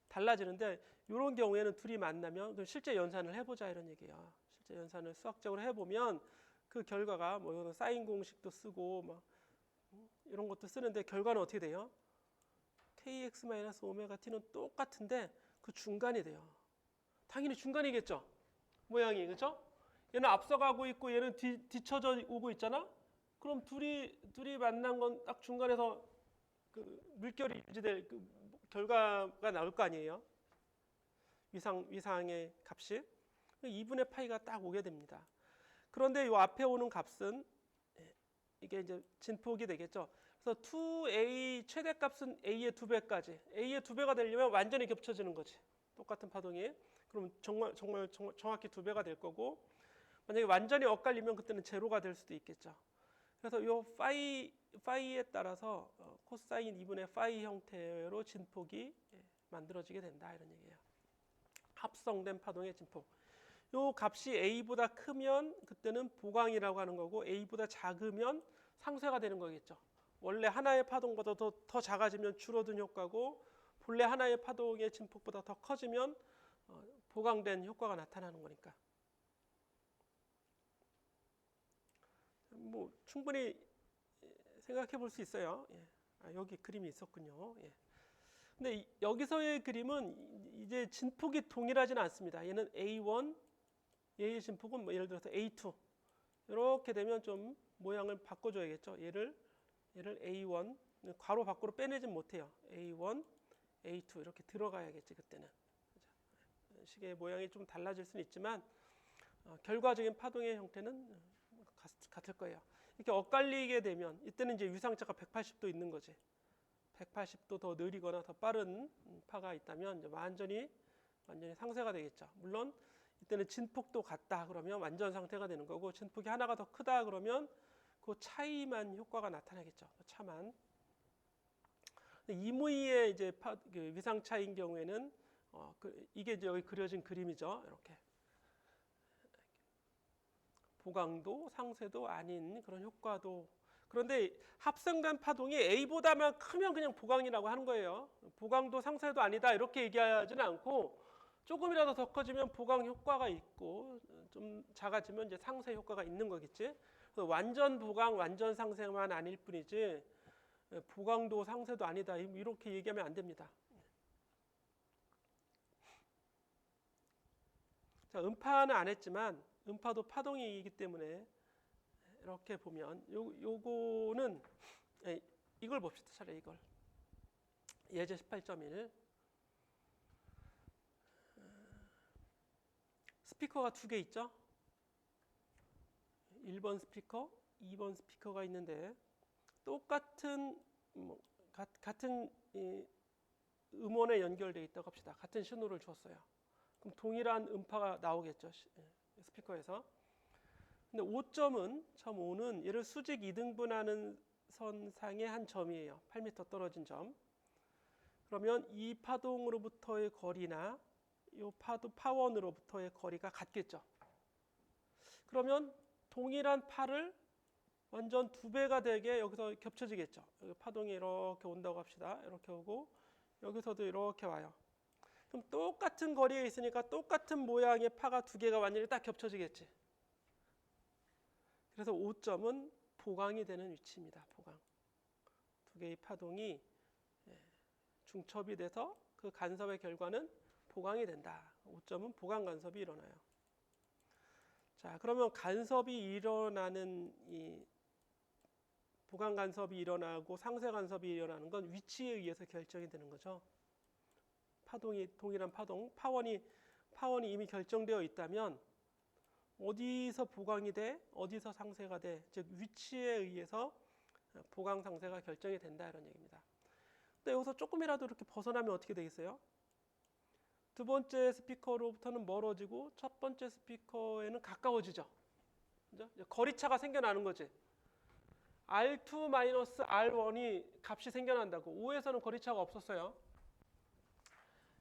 달라지는데 이런 경우에는 둘이 만나면 그럼 실제 연산을 해보자 이런 얘기예요. 실제 연산을 수학적으로 해보면 그 결과가 뭐 사인 공식도 쓰고 막 이런 것도 쓰는데 결과는 어떻게 돼요? kx-오메가 t는 똑같은데 그 중간이 돼요. 당연히 중간이겠죠. 모양이 그렇죠? 얘는 앞서가고 있고 얘는 뒤쳐져 오고 있잖아. 그럼 둘이 만난 건 딱 중간에서 그 물결이 유지될 그 결과가 나올 거 아니에요. 위상의 값이 2분의 파이가 딱 오게 됩니다. 그런데 이 앞에 오는 값은 이게 이제 진폭이 되겠죠. 그래서 2a 최대값은 a의 2배까지. a의 2배가 되려면 완전히 겹쳐지는 거지. 똑같은 파동이. 그럼 정말 정확히 2배가 될 거고 만약에 완전히 엇갈리면 그때는 제로가 될 수도 있겠죠. 그래서 이 파이에 따라서 코사인 2분의 파이 형태로 진폭이 만들어지게 된다 이런 얘기예요. 합성된 파동의 진폭. 요 값이 a보다 크면 그때는 보강이라고 하는 거고 a보다 작으면 상쇄가 되는 거겠죠. 원래 하나의 파동보다 더 작아지면 줄어든 효과고 본래 하나의 파동의 진폭보다 더 커지면 보강된 효과가 나타나는 거니까. 뭐 충분히 생각해 볼 수 있어요. 예. 여기 그림이 있었군요. 예. 근데 여기서의 그림은 이제 진폭이 동일하지는 않습니다. 얘는 A1, 얘의 진폭은 뭐 예를 들어서 A2 이렇게 되면 좀 모양을 바꿔줘야겠죠. 얘를 A1 괄호 밖으로 빼내진 못해요. A1, A2 이렇게 들어가야겠지 그때는. 식의 모양이 좀 달라질 수는 있지만 결과적인 파동의 형태는 같을 거예요. 이렇게 엇갈리게 되면 이때는 이제 위상차가 180도 있는 거지. 180도 더 느리거나 더 빠른 파가 있다면 이제 완전히 상쇄가 되겠죠. 물론 이때는 진폭도 같다 그러면 완전 상태가 되는 거고 진폭이 하나가 더 크다 그러면 그 차이만 효과가 나타나겠죠. 그 차만. 이무희의 이제 그 위상 차인 경우에는 이게 이제 여기 그려진 그림이죠. 이렇게 보강도 상쇄도 아닌 그런 효과도. 그런데 합성된 파동이 A보다만 크면 그냥 보강이라고 하는 거예요. 보강도 상쇄도 아니다 이렇게 얘기하지는 않고 조금이라도 더 커지면 보강 효과가 있고 좀 작아지면 이제 상쇄 효과가 있는 거겠지. 완전 보강, 완전 상쇄만 아닐 뿐이지 보강도 상쇄도 아니다 이렇게 얘기하면 안 됩니다. 자, 음파는 안 했지만 음파도 파동이기 때문에 이렇게 보면 요거는 이걸 봅시다. 차라리 이걸 예제 18.1 스피커가 두 개 있죠. 1번 스피커, 2번 스피커가 있는데 똑같은 같은 음원에 연결되어 있다고 합시다. 같은 신호를 줬어요. 그럼 동일한 음파가 나오겠죠. 스피커에서. 근데 5.5는 얘를 수직 2등분하는 선상의 한 점이에요. 8m 떨어진 점. 그러면 이 파동으로부터의 거리나 이 파원으로부터의 거리가 같겠죠. 그러면 동일한 파를 완전 2배가 되게 여기서 겹쳐지겠죠. 여기 파동이 이렇게 온다고 합시다. 이렇게 오고 여기서도 이렇게 와요. 그럼 똑같은 거리에 있으니까 똑같은 모양의 파가 2개가 완전히 딱 겹쳐지겠지. 그래서 5점은 보강이 되는 위치입니다. 보강. 2개의 파동이 중첩이 돼서 그 간섭의 결과는 보강이 된다. 5점은 보강 간섭이 일어나요. 자, 그러면 간섭이 일어나는 이 보강 간섭이 일어나고 상쇄 간섭이 일어나는 건 위치에 의해서 결정이 되는 거죠. 파동이 동일한 파원이 이미 결정되어 있다면 어디서 보강이 돼, 어디서 상쇄가 돼, 즉 위치에 의해서 보강 상쇄가 결정이 된다 이런 얘기입니다. 근데 여기서 조금이라도 이렇게 벗어나면 어떻게 되겠어요? 두 번째 스피커로부터는 멀어지고 첫 번째 스피커에는 가까워지죠. 그죠? 거리차가 생겨나는 거지. R2-R1이 값이 생겨난다고. 5에서는 거리차가 없었어요.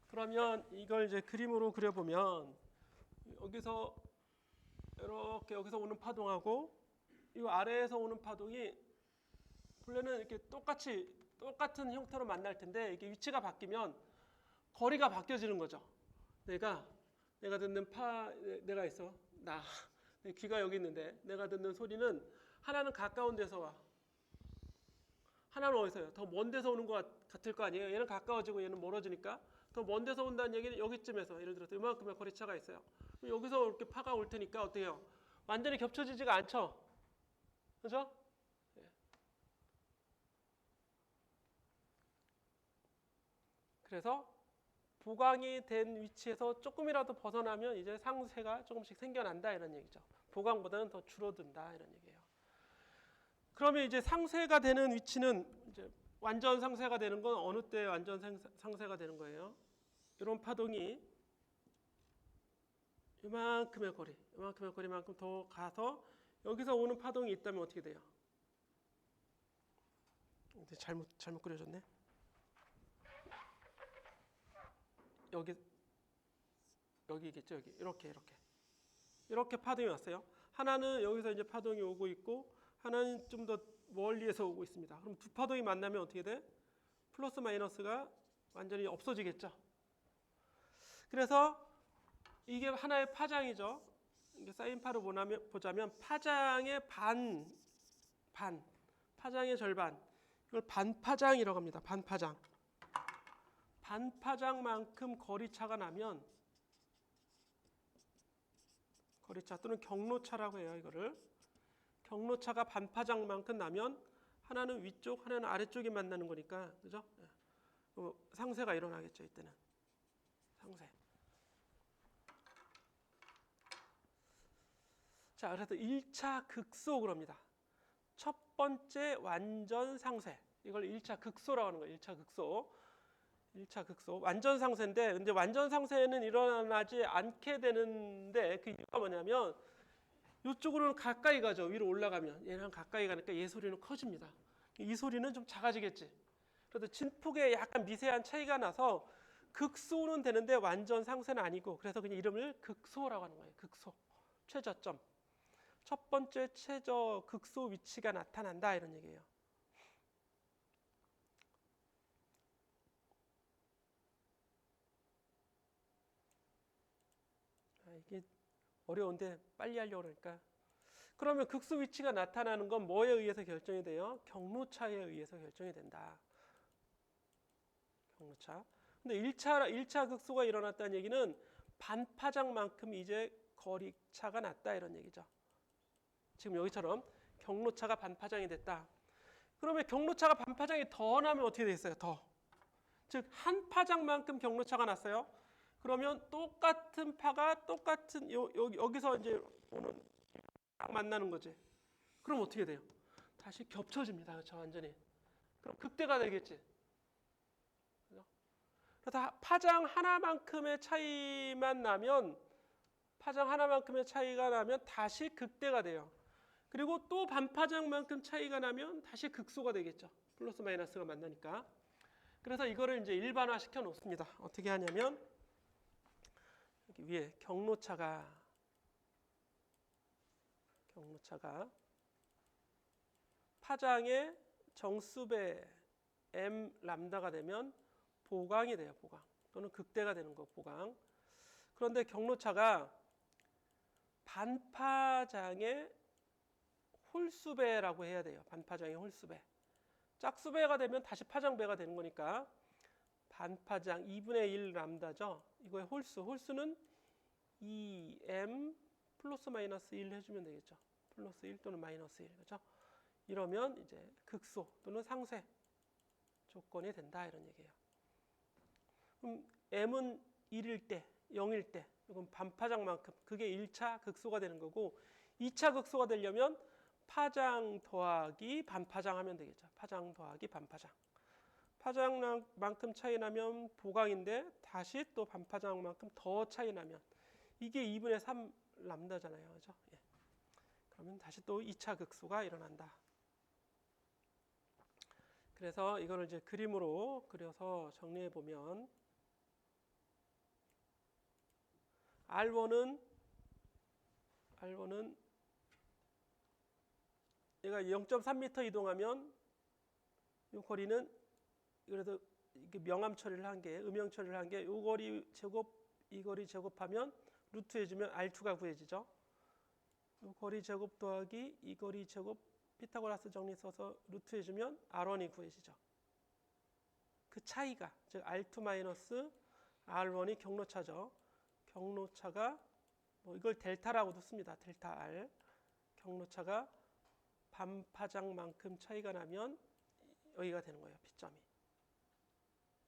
그러면 이걸 이제 그림으로 그려보면 여기서 이렇게 여기서 오는 파동하고 이 아래에서 오는 파동이 본래는 이렇게 똑같은 형태로 만날 텐데 이게 위치가 바뀌면 거리가 바뀌어지는 거죠. 내가 듣는 내가 있어. 내 귀가 여기 있는데 내가 듣는 소리는 하나는 가까운 데서 와. 하나는 어디서요? 더 먼 데서 오는 것 같을 거 아니에요. 얘는 가까워지고 얘는 멀어지니까 더 먼 데서 온다는 얘기는 여기쯤에서 예를 들어서 이만큼의 거리차가 있어요. 여기서 이렇게 파가 올 테니까 어떻게 해요? 완전히 겹쳐지지가 않죠. 그죠? 그래서 보강이 된 위치에서 조금이라도 벗어나면 이제 상쇄가 조금씩 생겨난다 이런 얘기죠. 보강보다는 더 줄어든다 이런 얘기예요. 그러면 이제 상쇄가 되는 위치는 이제 완전 상쇄가 되는 건 어느 때 완전 상쇄가 되는 거예요? 이런 파동이 이만큼의 거리만큼 더 가서 여기서 오는 파동이 있다면 어떻게 돼요? 근데 잘못 그려졌네. 여기겠죠. 여기 이렇게 파동이 왔어요. 하나는 여기서 이제 파동이 오고 있고 하나는 좀 더 멀리에서 오고 있습니다. 그럼 두 파동이 만나면 어떻게 돼? 플러스 마이너스가 완전히 없어지겠죠. 그래서 이게 하나의 파장이죠. 이게 사인파로 보자면 파장의 파장의 절반. 이걸 반파장이라고 합니다. 반파장. 반파장만큼 거리차가 나면 거리차 또는 경로차라고 해요. 이거를 경로차가 반파장만큼 나면 하나는 위쪽, 하나는 아래쪽이 만나는 거니까 그죠? 상쇄가 일어나겠죠. 이때는 상쇄. 자, 그래서 1차 극소로 합니다. 첫 번째 완전 상쇄. 이걸 1차 극소라고 하는 거예요. 1차 극소. 1차 극소. 완전 상쇄인데 근데 완전 상쇄는 일어나지 않게 되는데 그 이유가 뭐냐면 이쪽으로는 가까이 가죠. 위로 올라가면 얘랑 가까이 가니까 얘 소리는 커집니다. 이 소리는 좀 작아지겠지. 그래도 진폭에 약간 미세한 차이가 나서 극소는 되는데 완전 상쇄는 아니고 그래서 그냥 이름을 극소라고 하는 거예요. 극소. 최저점. 첫 번째 최저 극소 위치가 나타난다 이런 얘기예요. 이게 어려운데 빨리 하려고 그러니까. 그러면 극소 위치가 나타나는 건 뭐에 의해서 결정이 돼요? 경로차에 의해서 결정이 된다. 경로차. 근데 1차 극소가 일어났다는 얘기는 반파장만큼 이제 거리차가 났다 이런 얘기죠. 지금 여기처럼 경로차가 반파장이 됐다. 그러면 경로차가 반파장이 더 나면 어떻게 되겠어요? 더. 즉 한 파장만큼 경로차가 났어요. 그러면 똑같은 파가 똑같은 여기서 이제 오는 딱 만나는 거지. 그럼 어떻게 돼요? 다시 겹쳐집니다. 그렇죠? 완전히. 그럼 극대가 되겠지. 그래서 파장 하나만큼의 차이만 나면 파장 하나만큼의 차이가 나면 다시 극대가 돼요. 그리고 또 반파장만큼 차이가 나면 다시 극소가 되겠죠. 플러스 마이너스가 만나니까. 그래서 이거를 이제 일반화 시켜 놓습니다. 어떻게 하냐면 여기 위에 경로차가 파장의 정수배 m 람다가 되면 보강이 돼요. 보강 또는 극대가 되는 거 보강. 그런데 경로차가 반파장의 홀수배라고 해야 돼요. 반파장의 홀수배. 짝수배가 되면 다시 파장배가 되는 거니까 반파장 2분의 1 람다죠. 이거의 홀수는 2m 플러스 마이너스 1 해주면 되겠죠. 플러스 1 또는 마이너스 1. 그렇죠? 이러면 이제 극소 또는 상쇄 조건이 된다 이런 얘기예요. 그럼 m은 1일 때, 0일 때 이건 반파장만큼 그게 1차 극소가 되는 거고 2차 극소가 되려면 파장 더하기 반파장 하면 되겠죠. 파장 더하기 반파장. 파장만큼 차이 나면 보강인데 다시 또 반파장만큼 더 차이 나면 이게 2분의 3 람다잖아요. 그죠? 예. 그러면 다시 또 2차 극소가 일어난다. 그래서 이거를 이제 그림으로 그려서 정리해 보면 R1은 얘가 0.3m 이동하면 이 거리는 그래서 이게 명암 처리를 한 게 음영 처리를 한 게 이 거리 제곱 이 거리 제곱하면 루트 해주면 R2가 구해지죠. 이 거리 제곱 더하기 이 거리 제곱 피타고라스 정리 써서 루트 해주면 R1이 구해지죠. 그 차이가 즉 R2 마이너스 R1이 경로차죠. 경로차가 뭐 이걸 델타라고도 씁니다. 델타 R. 경로차가 반파장만큼 차이가 나면 여기가 되는 거예요. P점이.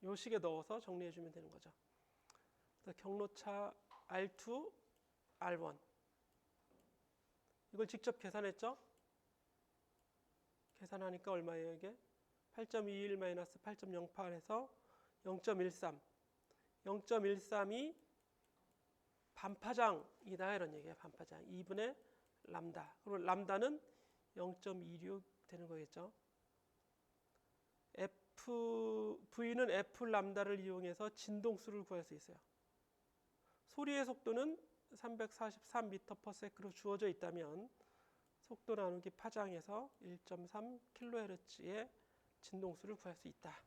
요 식에 넣어서 정리해 주면 되는 거죠. 그래서 경로차 R2, R1 이걸 직접 계산했죠? 계산하니까 얼마예요 이게? 8.21 마이너스 8.08에서 0.13 0.13이 반파장이다 이런 얘기예요. 반파장 2분의 람다. 그럼 람다는 0.26 되는 거겠죠. V는 F 람다를 이용해서 진동수를 구할 수 있어요. 소리의 속도는 343m/s로 주어져 있다면 속도 나누기 파장에서 1.3 kHz의 진동수를 구할 수 있다.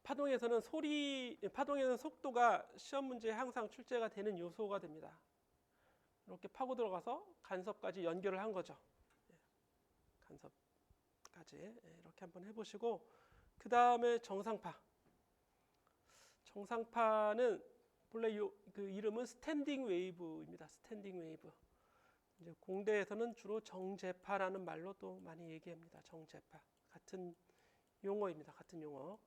파동에서는 속도가 시험 문제에 항상 출제가 되는 요소가 됩니다. 이렇게 파고 들어가서 간섭까지 연결을 한 거죠. 간섭까지 이렇게 한번 해보시고 그 다음에 정상파. 정상파는 본래 그 이름은 스탠딩 웨이브입니다. 스탠딩 웨이브. 이제 공대에서는 주로 정제파라는 말로 또 많이 얘기합니다. 정제파. 같은 용어입니다. 같은 용어.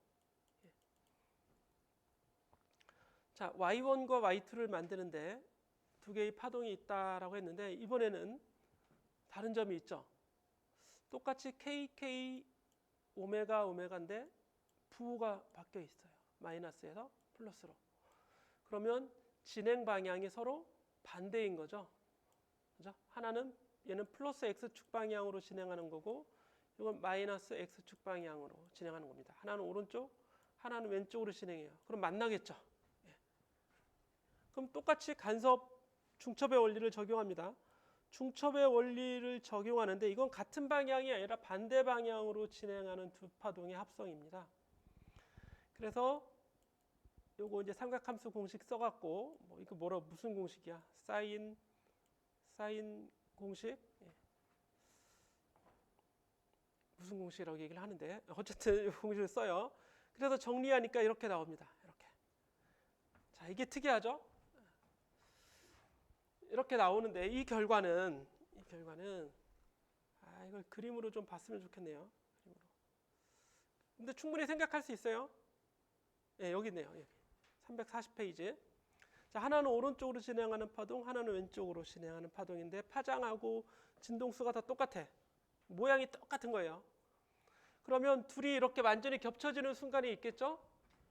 자, Y1과 Y2를 만드는데 두 개의 파동이 있다라고 했는데 이번에는 다른 점이 있죠. 똑같이 KK 오메가인데 부호가 바뀌어 있어요. 마이너스에서 플러스로. 그러면 진행 방향이 서로 반대인 거죠. 그죠? 하나는 얘는 플러스 X축 방향으로 진행하는 거고 이건 마이너스 X축 방향으로 진행하는 겁니다. 하나는 오른쪽, 하나는 왼쪽으로 진행해요. 그럼 만나겠죠. 그럼 똑같이 간섭 중첩의 원리를 적용합니다. 중첩의 원리를 적용하는데 이건 같은 방향이 아니라 반대 방향으로 진행하는 두 파동의 합성입니다. 그래서 요거 이제 삼각함수 공식 써갖고 뭐 이거 무슨 공식이야? 사인 공식? 무슨 공식이라고 얘기를 하는데 어쨌든 이 공식을 써요. 그래서 정리하니까 이렇게 나옵니다. 이렇게. 자, 이게 특이하죠? 이렇게 나오는데 이 결과는 이걸 그림으로 좀 봤으면 좋겠네요. 그림으로. 근데 충분히 생각할 수 있어요. 예, 여기 있네요. 여기. 340페이지. 자, 하나는 오른쪽으로 진행하는 파동, 하나는 왼쪽으로 진행하는 파동인데 파장하고 진동수가 다 똑같아. 모양이 똑같은 거예요. 그러면 둘이 이렇게 완전히 겹쳐지는 순간이 있겠죠?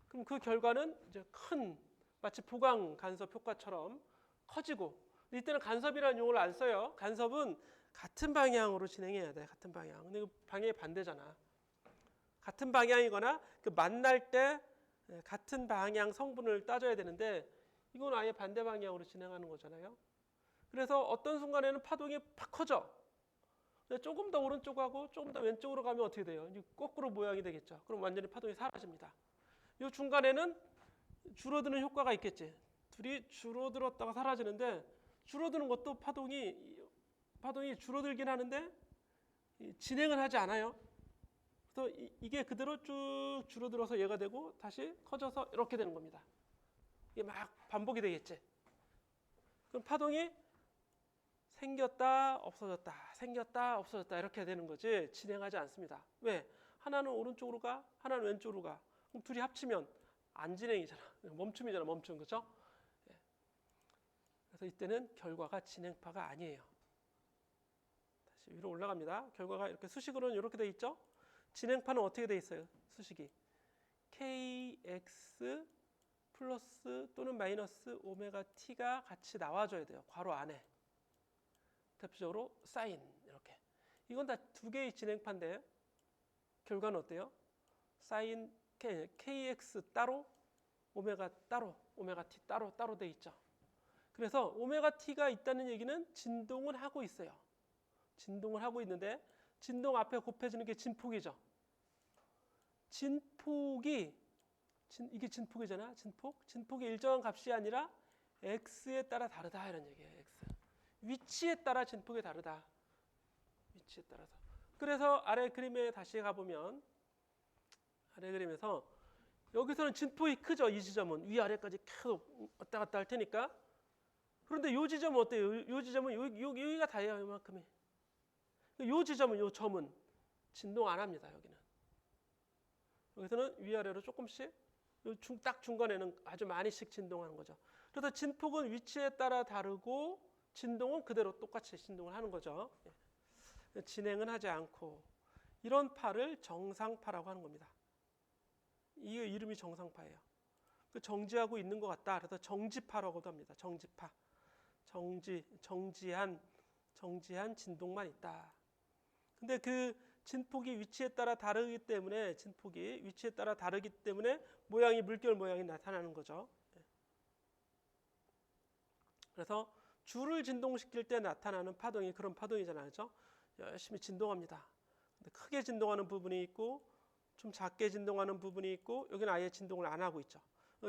그럼 그 결과는 이제 큰 마치 보강 간섭 효과처럼 커지고 이때는 간섭이라는 용어를 안 써요. 간섭은 같은 방향으로 진행해야 돼. 같은 방향. 근데 그 방향이 반대잖아. 같은 방향이거나 그 만날 때 같은 방향 성분을 따져야 되는데 이건 아예 반대 방향으로 진행하는 거잖아요. 그래서 어떤 순간에는 파동이 팍 커져. 근데 조금 더 오른쪽하고 조금 더 왼쪽으로 가면 어떻게 돼요? 이제 거꾸로 모양이 되겠죠. 그럼 완전히 파동이 사라집니다. 이 중간에는 줄어드는 효과가 있겠지. 둘이 줄어들었다가 사라지는데 줄어드는 것도 파동이 줄어들긴 하는데 진행을 하지 않아요. 그래서 이게 그대로 쭉 줄어들어서 얘가 되고 다시 커져서 이렇게 되는 겁니다. 이게 막 반복이 되겠지. 그럼 파동이 생겼다 없어졌다 생겼다 없어졌다 이렇게 되는 거지 진행하지 않습니다. 왜? 하나는 오른쪽으로 가 하나는 왼쪽으로 가. 그럼 둘이 합치면 안 진행이잖아. 멈춤이잖아. 멈춤. 그렇죠? 그래서 이때는 결과가 진행파가 아니에요. 위로 올라갑니다. 결과가 이렇게 수식으로는 이렇게 돼 있죠. 진행파는 어떻게 돼 있어요? 수식이 kx 플러스 또는 마이너스 오메가 t가 같이 나와줘야 돼요. 괄호 안에. 대표적으로 사인 이렇게. 이건 다 두 개의 진행파인데 결과는 어때요? 사인 kx 따로 오메가 따로 오메가 t 따로 따로 돼 있죠. 그래서 오메가 t가 있다는 얘기는 진동은 하고 있어요. 진동을 하고 있는데 진동 앞에 곱해지는 게 진폭이죠. 진폭이 이게 진폭이잖아. 진폭이 일정한 값이 아니라 x에 따라 다르다 이런 얘기예요. x 위치에 따라 진폭이 다르다. 위치에 따라서. 그래서 아래 그림에 다시 가보면 아래 그림에서 여기서는 진폭이 크죠. 이 지점은 위아래까지 계속 왔다 갔다 할 테니까. 그런데 이 지점은 어때요? 이 지점은 여기가 다예요. 이만큼이. 이 지점은 이 점은 진동 안 합니다. 여기서는 위아래로 조금씩 딱 중간에는 아주 많이씩 진동하는 거죠. 그래서 진폭은 위치에 따라 다르고 진동은 그대로 똑같이 진동을 하는 거죠. 진행은 하지 않고 이런 파를 정상파라고 하는 겁니다. 이 이름이 정상파예요. 정지하고 있는 것 같다. 그래서 정지파라고도 합니다. 정지파. 정지한 진동만 있다. 근데 그 진폭이 위치에 따라 다르기 때문에 모양이 물결 모양이 나타나는 거죠. 그래서 줄을 진동시킬 때 나타나는 파동이 그런 파동이잖아요. 그렇죠? 열심히 진동합니다. 근데 크게 진동하는 부분이 있고 좀 작게 진동하는 부분이 있고 여기는 아예 진동을 안 하고 있죠.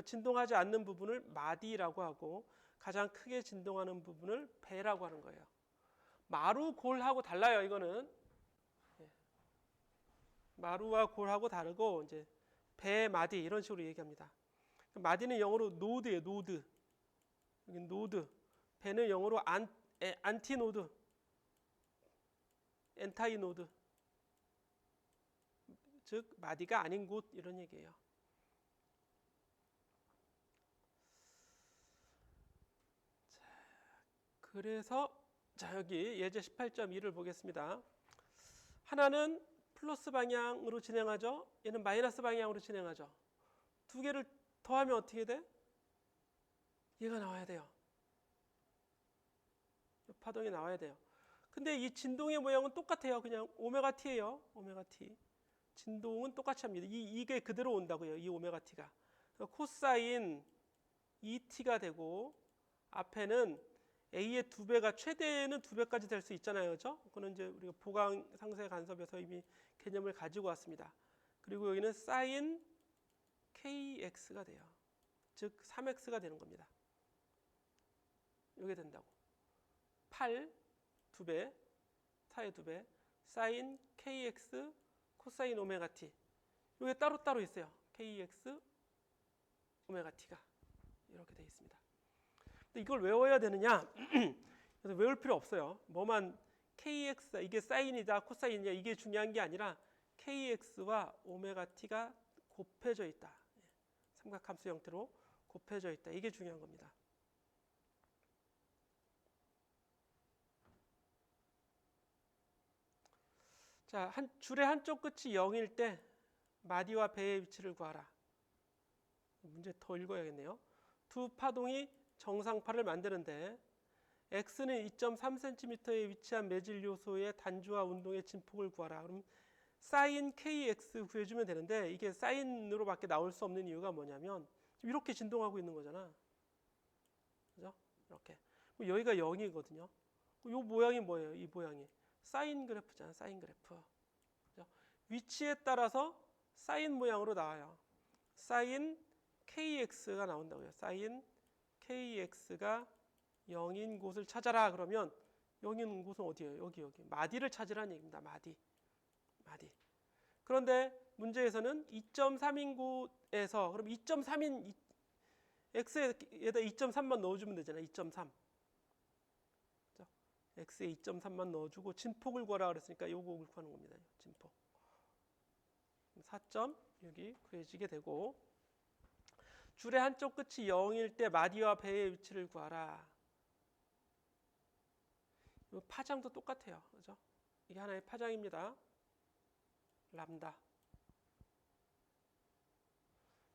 진동하지 않는 부분을 마디라고 하고 가장 크게 진동하는 부분을 배라고 하는 거예요. 마루, 골하고 달라요. 이거는 마루와 골하고 다르고 이제 배, 마디 이런 식으로 얘기합니다. 마디는 영어로 노드예요. 노드. 여기 노드. 배는 영어로 안티 노드. 엔타이 노드. 즉 마디가 아닌 곳 이런 얘기예요. 그래서 여기 예제 18.2를 보겠습니다. 하나는 플러스 방향으로 진행하죠. 얘는 마이너스 방향으로 진행하죠. 두 개를 더하면 어떻게 돼? 얘가 나와야 돼요. 파동이 나와야 돼요. 근데 이 진동의 모양은 똑같아요. 그냥 오메가 t예요. 오메가 t. 진동은 똑같이 합니다. 이게 그대로 온다고요. 이 오메가 t가. 코사인 2t가 되고 앞에는 a의 2배가 최대는 2배까지 될 수 있잖아요. 그렇죠? 그거는 이제 우리가 보강 상세 간섭에서 이미 개념을 가지고 왔습니다. 그리고 여기는 사인 kx가 돼요. 즉 3x가 되는 겁니다. 이게 된다고. 8 2배, 4의 2배, 사인 kx 코사인 오메가 t. 이게 따로따로 있어요. kx 오메가 t가 이렇게 되어 있습니다. 근데 이걸 외워야 되느냐? 그래서 외울 필요 없어요. 뭐만 kx 이게 사인이다 코사인이냐 이게 중요한 게 아니라 kx와 오메가 t가 곱해져 있다. 삼각함수 형태로 곱해져 있다. 이게 중요한 겁니다. 자, 줄의 한쪽 끝이 0일 때 마디와 배의 위치를 구하라. 문제 더 읽어야겠네요. 두 파동이 정상파를 만드는데 x는 2.3cm에 위치한 매질 요소의 단주와 운동의 진폭을 구하라. 그럼 사인 kx 구해주면 되는데 이게 사인으로밖에 나올 수 없는 이유가 뭐냐면 이렇게 진동하고 있는 거잖아. 그죠? 이렇게. 여기가 0이거든요. 이 모양이 뭐예요? 이 모양이 사인 그래프잖아. 사인 그래프. 그죠? 위치에 따라서 사인 모양으로 나와요. 사인 kx가 나온다고요. 사인 kx가 0인 곳을 찾아라. 그러면 0인 곳은 어디예요? 여기. 마디를 찾으라는 얘기입니다. 마디. 그런데 문제에서는 2.3인 곳에서 그럼 2.3인 x에다 2.3만 넣어주면 되잖아요. 2.3. x에 2.3만 넣어주고 진폭을 구하라 그랬으니까 요거 구하는 겁니다. 진폭. 4.6이 구해지게 되고 줄의 한쪽 끝이 0일 때 마디와 배의 위치를 구하라. 파장도 똑같아요. 그죠? 이게 하나의 파장입니다. 람다.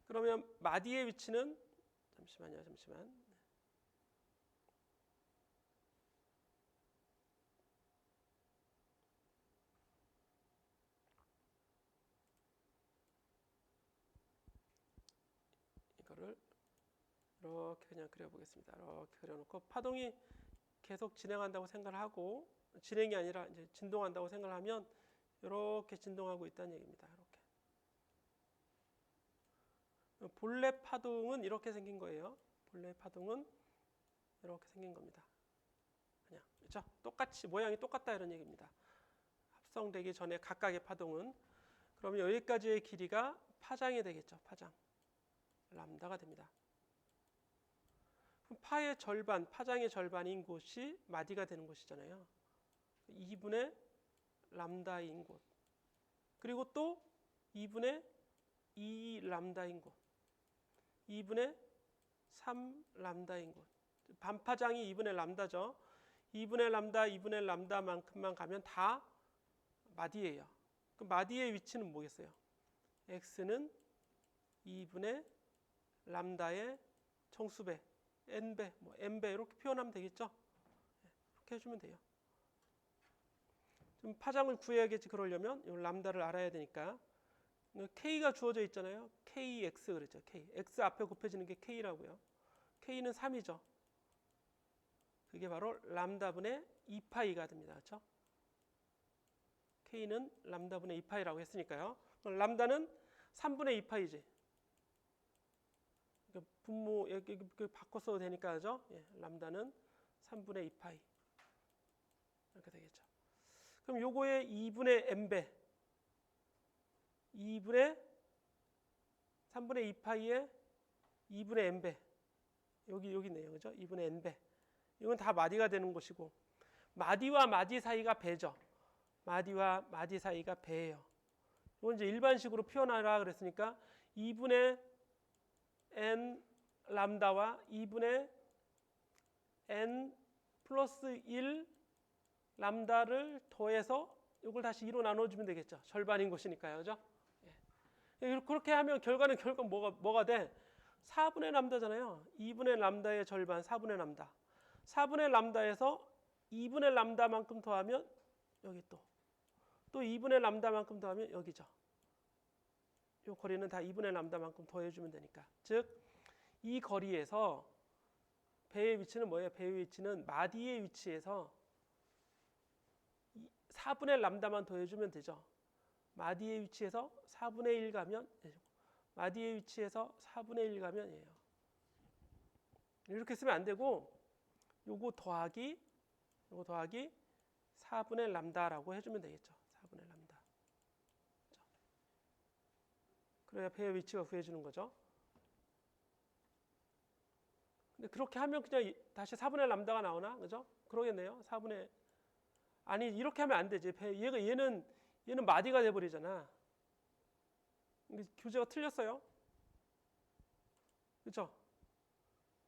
그러면 마디의 위치는 잠시만요. 이거를 이렇게 그냥 그려보겠습니다. 이렇게 그려놓고 파동이 계속 진행한다고 생각을 하고, 진행이 아니라 이제 진동한다고 생각을 하면 이렇게 진동하고 있다는 얘기입니다. 이렇게. 본래 파동은 이렇게 생긴 거예요. 본래 파동은 이렇게 생긴 겁니다. 그냥 그렇죠? 똑같이 모양이 똑같다 이런 얘기입니다. 합성되기 전에 각각의 파동은. 그러면 여기까지의 길이가 파장이 되겠죠. 파장. 람다가 됩니다. 그럼 파의 절반, 파장의 절반인 곳이 마디가 되는 곳이잖아요. 2분의 람다인 곳. 그리고 또 2분의 2 람다인 곳. 2분의 3 람다인 곳. 반파장이 2분의 람다죠. 2분의 람다, 2분의 람다만큼만 가면 다 마디예요. 그 마디의 위치는 뭐겠어요? x는 2분의 람다의 정수배, n배, 뭐 n배 이렇게 표현하면 되겠죠? 이렇게 해주면 돼요. 좀 파장을 구해야겠지. 그러려면 이 람다를 알아야 되니까. k가 주어져 있잖아요. kx 그랬죠. k. x 앞에 곱해지는 게 k라고요. k는 3이죠. 그게 바로 람다분의 2파이가 됩니다. 그렇죠? k는 람다분의 2파이라고 했으니까요. 람다는 3분의 2파이지. 분모 바꿔 써도 되니까 그죠? 예, 람다는 3분의 2파이 이렇게 되겠죠. 그럼 요거의 2분의 n배, 2분의 3분의 2파이의 2분의 n배, 여기 있네요, 그죠? 2분의 n배. 이건 다 마디가 되는 것이고, 마디와 마디 사이가 배죠. 마디와 마디 사이가 배예요. 이건 이제 일반식으로 표현하라 그랬으니까 2분의 n 람다와 2분의 n 플러스 1 람다를 더해서 이걸 다시 2로 나눠주면 되겠죠. 절반인 것이니까요. 그죠? 예. 그렇게 하면 결과는 뭐가 돼? 4분의 람다잖아요. 2분의 람다의 절반 4분의 람다. 4분의 람다에서 2분의 람다만큼 더하면 여기 또 2분의 람다만큼 더하면 여기죠. 이 거리는 다 2분의 람다만큼 더해주면 되니까. 즉 이 거리에서 배의 위치는 뭐예요? 배의 위치는 마디의 위치에서 4분의 람다만 더해주면 되죠. 마디의 위치에서 4분의 1 가면 마디의 위치에서 4분의 1 가면 예요. 이렇게 쓰면 안 되고 요거 더하기 4분의 람다라고 해주면 되겠죠. 4분의 람다. 그렇죠? 그래야 배의 위치가 구해주는 거죠. 근데 그렇게 하면 그냥 다시 4분의 람다가 나오나? 그죠? 그러겠네요. 4분의 아니 이렇게 하면 안 되지. 얘는 마디가 돼 버리잖아. 교재가 틀렸어요. 그렇죠?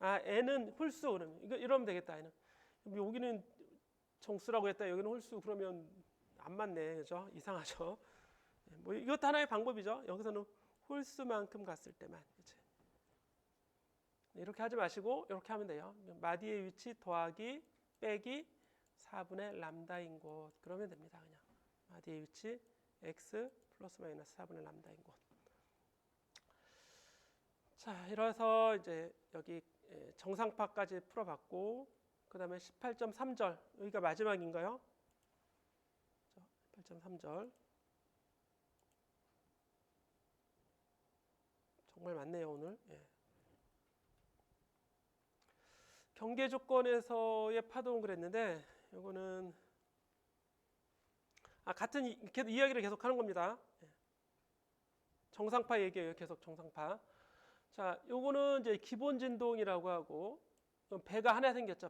아, n은 홀수 그러면 이러면 되겠다. n은 여기는 정수라고 했다. 여기는 홀수 그러면 안 맞네. 그죠? 이상하죠? 뭐 이것도 하나의 방법이죠. 여기서는 홀수만큼 갔을 때만. 그치? 이렇게 하지 마시고 이렇게 하면 돼요. 마디의 위치 더하기 빼기 4분의 람다인 곳 그러면 됩니다. 그냥 마디의 위치 x 플러스 마이너스 4분의 람다인 곳. 자, 이래서 이제 여기 정상파까지 풀어봤고 그 다음에 18.3절 여기가 마지막인가요? 18.3절 정말 많네요 오늘. 예. 경계 조건에서의 파동을 그랬는데 이거는 같은 이야기를 계속 하는 겁니다. 정상파 얘기예요. 계속 정상파. 자, 요거는 이제 기본 진동이라고 하고 배가 하나 생겼죠.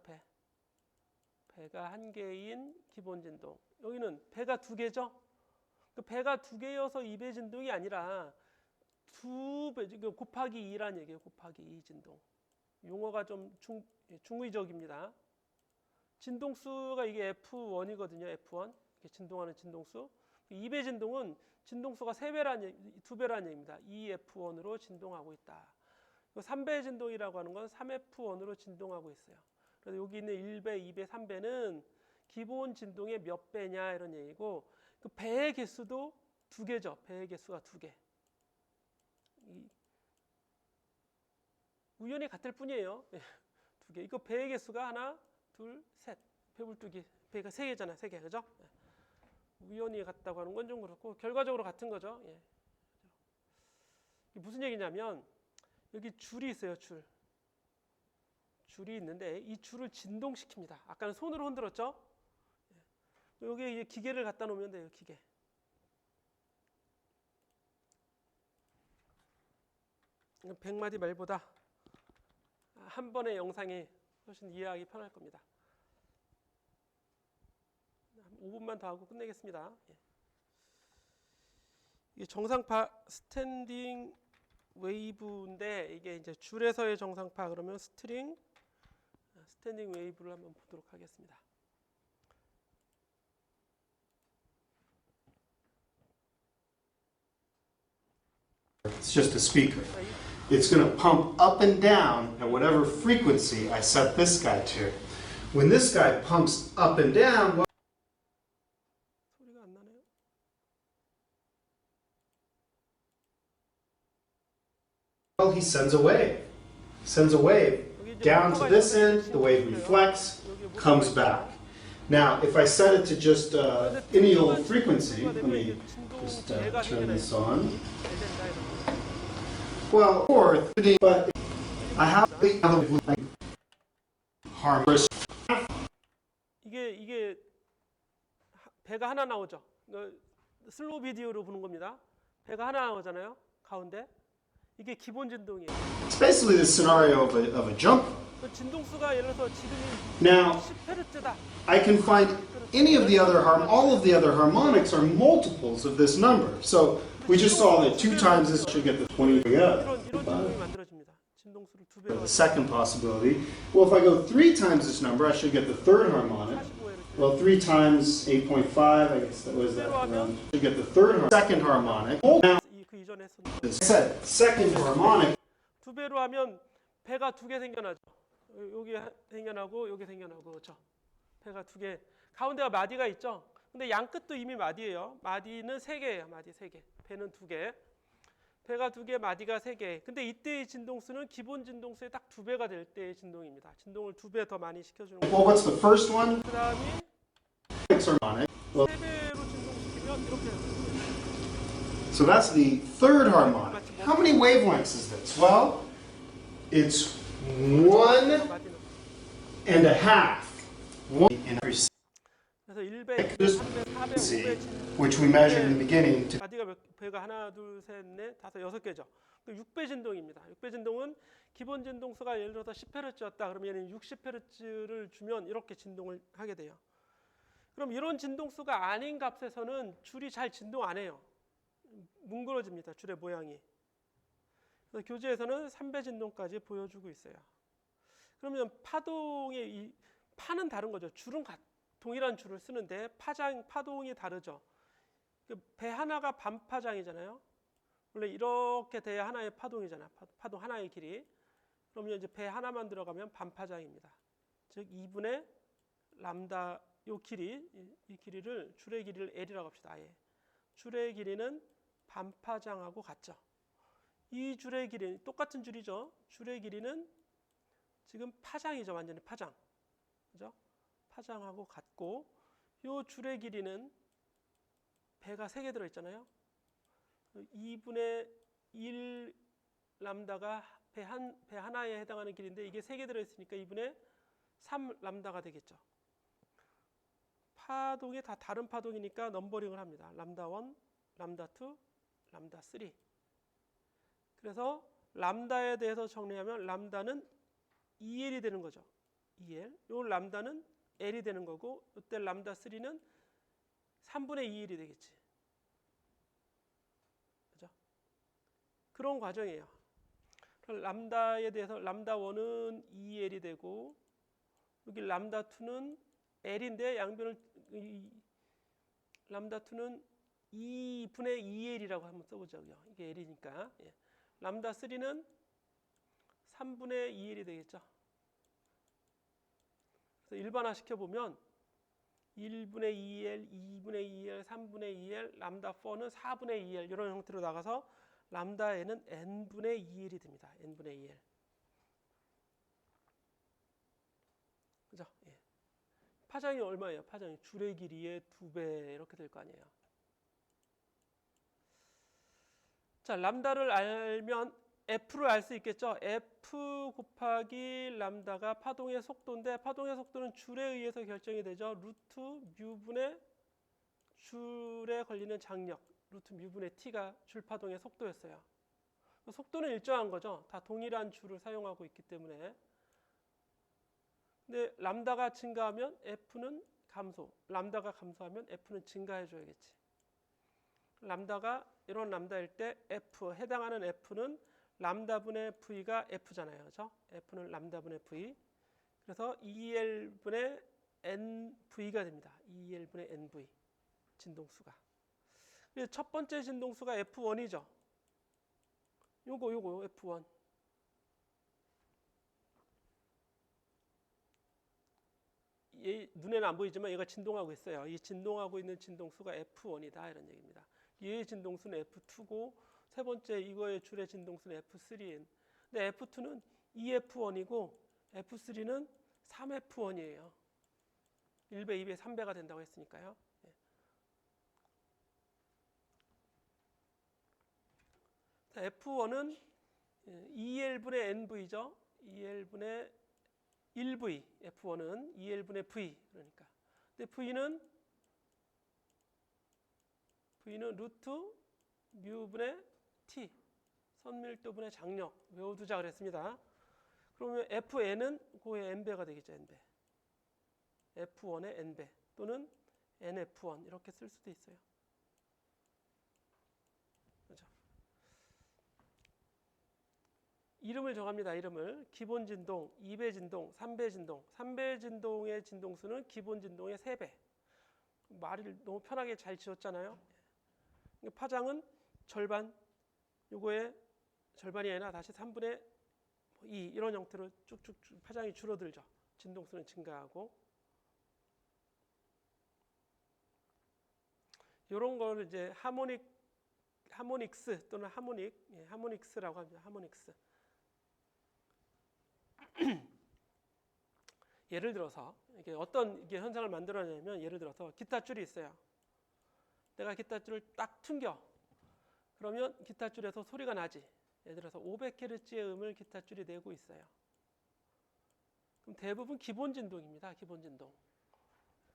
배가 한 개인 기본 진동. 여기는 배가 두 개죠. 그 배가 두 개여서 2배 진동이 아니라 2배 곱하기 2란 얘기예요. 곱하기 2 진동. 용어가 좀 중의적입니다. 진동수가 이게 F1이거든요. F1. 이렇게 진동하는 진동수. 2배 진동은 진동수가 2배라는 얘기입니다. EF1으로 진동하고 있다. 3배 진동이라고 하는 건 3F1으로 진동하고 있어요. 그래서 여기 있는 1배, 2배, 3배는 기본 진동의 몇 배냐 이런 얘기고, 그 배의 개수도 2개죠. 배의 개수가 2개. 우연히 같을 뿐이에요. 2개. 이거 배의 개수가 하나, 둘, 셋. 배불뚝이 배가 3개잖아. 3개. 그죠? 우연히 같다고 하는 건 좀 그렇고 결과적으로 같은 거죠. 예. 무슨 얘기냐면 여기 줄이 있어요. 줄이 있는데 이 줄을 진동시킵니다. 아까는 손으로 흔들었죠? 여기에 기계를 갖다 놓으면 돼요. 기계. 이건 100마디 말보다 한 번의 영상이 훨씬 이해하기 편할 겁니다. 5분만 더 하고 끝내겠습니다. 이게 정상파 스탠딩 웨이브인데 이게 이제 줄에서의 정상파 그러면 스탠딩 웨이브를 한번 보도록 하겠습니다. It's just a speaker. It's going to pump up and down at whatever frequency I set this guy to. When this guy pumps up and down, 소리가 안 나네요. well, he sends a wave. Sends a wave down to this end, the wave reflects, comes back. Now, if I set it to just any old frequency, let me just turn this on. Well, fourth, but I have the harmless. 이게 배가 하나 나오죠. 슬로우 비디오로 보는 겁니다. 배가 하나 나오잖아요. 가운데 이게 기본 진동이에요. It's basically the scenario of a jump. 그 진동수가 예를 들어서 지금이 Now, 10Hz다. I can find any of the other all of the other harmonics are multiples of this number. So we just saw that 2 times this should get the 20. 이런 진동이 만들어집니다. 진동수를 2배로 The second possibility, well, if I go 3 times this number, I should get the third harmonic. 45Hz. Well, 3 times 8.5, I guess that was that around. Should get the third second harmonic. Now, 그 이전에 했었는데 as I said, second harmonic. 2배로 하면 배가 2개 생겨나죠. 여기 생겨나고 여기 생겨나고 그렇죠. 배가 2개. 가운데가 마디가 있죠. 근데 양 끝도 이미 마디예요. 마디는 3개예요. 마디 3개. 배는 2개. 배가 2개, 마디가 3개. 근데 이때의 진동수는 기본 진동수의 딱 2배가 될 때의 진동입니다. 진동을 2배 더 많이 시켜주는 거예요. Well, what's the first one? 그 다음이 Harmonic. Well, 3배로 진동시키면 이렇게 돼요. so that's the third harmonic. How many wavelengths is this? Well, it's 1 마디는. and a half. 1 in every 그래서 1배, 2배, 3배, 4배, 5배 진동. which we measured in the beginning to 마디가 배가 하나, 둘, 셋, 넷, 다섯, 6개죠. 6배 진동입니다. 6배 진동은 기본 진동수가 예를 들어서 10Hz였다. 그러면 60Hz를 주면 이렇게 진동을 하게 돼요. 그럼 이런 진동수가 아닌 값에서는 줄이 잘 진동 안 해요. 뭉그러집니다. 줄의 모양이. 그래서 교재에서는 3배 진동까지 보여주고 있어요. 그러면 파동의 이 파는 다른 거죠. 줄은 동일한 줄을 쓰는데 파동이 다르죠. 배 하나가 반파장이잖아요. 원래 이렇게 돼야 하나의 파동이잖아. 파동 하나의 길이. 그러면 이제 배 하나만 들어가면 반파장입니다. 즉 2분의 람다 이 길이를 줄의 길이를 L이라고 합시다. 아예. 줄의 길이는 반파장하고 같죠. 이 줄의 길이 똑같은 줄이죠. 줄의 길이는 지금 파장이죠. 완전히 파장. 그죠? 파장하고 같고 이 줄의 길이는 배가 3개 들어있잖아요. 2분의 1 람다가 배 하나에 해당하는 길인데 이게 3개 들어있으니까 2분의 3 람다가 되겠죠. 파동이 다 다른 파동이니까 넘버링을 합니다. 람다 1, 람다 2, 람다 3. 그래서 람다에 대해서 정리하면 람다는 2L이 되는 거죠. 2L. 요 람다는 L이 되는 거고 이때 람다 3는 3분의 2L이 되겠지. 그죠? 그런 과정이에요. 람다에 대해서 람다 1은 2L이 되고 여기 람다 2는 L인데 양변을 람다 2는 2분의 2L이라고 한번 써보죠. 이게 L이니까. 예. 람다 3는 3분의 2L이 되겠죠. 그래서 일반화 시켜보면 1분의 2L, 2분의 2L, 3분의 2L, 람다 4는 4분의 2L 이런 형태로 나가서 람다 n은 n분의 2L이 됩니다. n분의 2L. 그죠? 예. 파장이 얼마예요? 파장이 줄의 길이의 2배 이렇게 될 거 아니에요. 자, 람다를 알면 F를 알 수 있겠죠? F 곱하기 람다가 파동의 속도인데 파동의 속도는 줄에 의해서 결정이 되죠. 루트 뮤분의 줄에 걸리는 장력, 루트 뮤분의 T가 줄 파동의 속도였어요. 속도는 일정한 거죠. 다 동일한 줄을 사용하고 있기 때문에. 근데 람다가 증가하면 F는 감소, 람다가 감소하면 F는 증가해 줘야겠지. 람다가 이런 람다일 때 F, 해당하는 F는 람다분의 V가 F잖아요. 그렇죠? F는 람다분의 V. 그래서 2L분의 NV가 됩니다. 2L분의 NV. 진동수가. 그래서 첫 번째 진동수가 F1이죠. 요거 F1. 얘 눈에는 안 보이지만 얘가 진동하고 있어요. 이 진동하고 있는 진동수가 F1이다 이런 얘기입니다. 얘의 진동수는 F2고 세 번째 이거의 줄의 진동수는 F3인. 근데 F2는 2F1이고 F3는 3F1이에요. 1배, 2배, 3배가 된다고 했으니까요. 자, F1은 2L분의 NV죠. 2L분의 1V, F1은 2L분의 V 그러니까. 근데 V는 루트 뮤분의 T, 선밀도분의 장력 외워두자 그랬습니다. 그러면 FN은 그의 N배가 되겠죠. N배. F1의 N배 또는 NF1 이렇게 쓸 수도 있어요. 그렇죠? 이름을 정합니다. 이름을. 기본 진동, 2배 진동, 3배 진동. 3배 진동의 진동수는 기본 진동의 3배. 말을 너무 편하게 잘 지었잖아요. 파장은 절반, 요거의 절반이 아니라 다시 3분의 2 이런 형태로 쭉쭉 파장이 줄어들죠. 진동수는 증가하고. 이런 걸 이제 하모닉스 또는 하모닉스라고 합니다. 하모닉스. 예를 들어서 이게 어떤 이게 현상을 만들어내냐면 예를 들어서 기타 줄이 있어요. 내가 기타 줄을 딱 튕겨. 그러면 기타 줄에서 소리가 나지. 예를 들어서 500Hz의 음을 기타 줄이 내고 있어요. 그럼 대부분 기본 진동입니다. 기본 진동.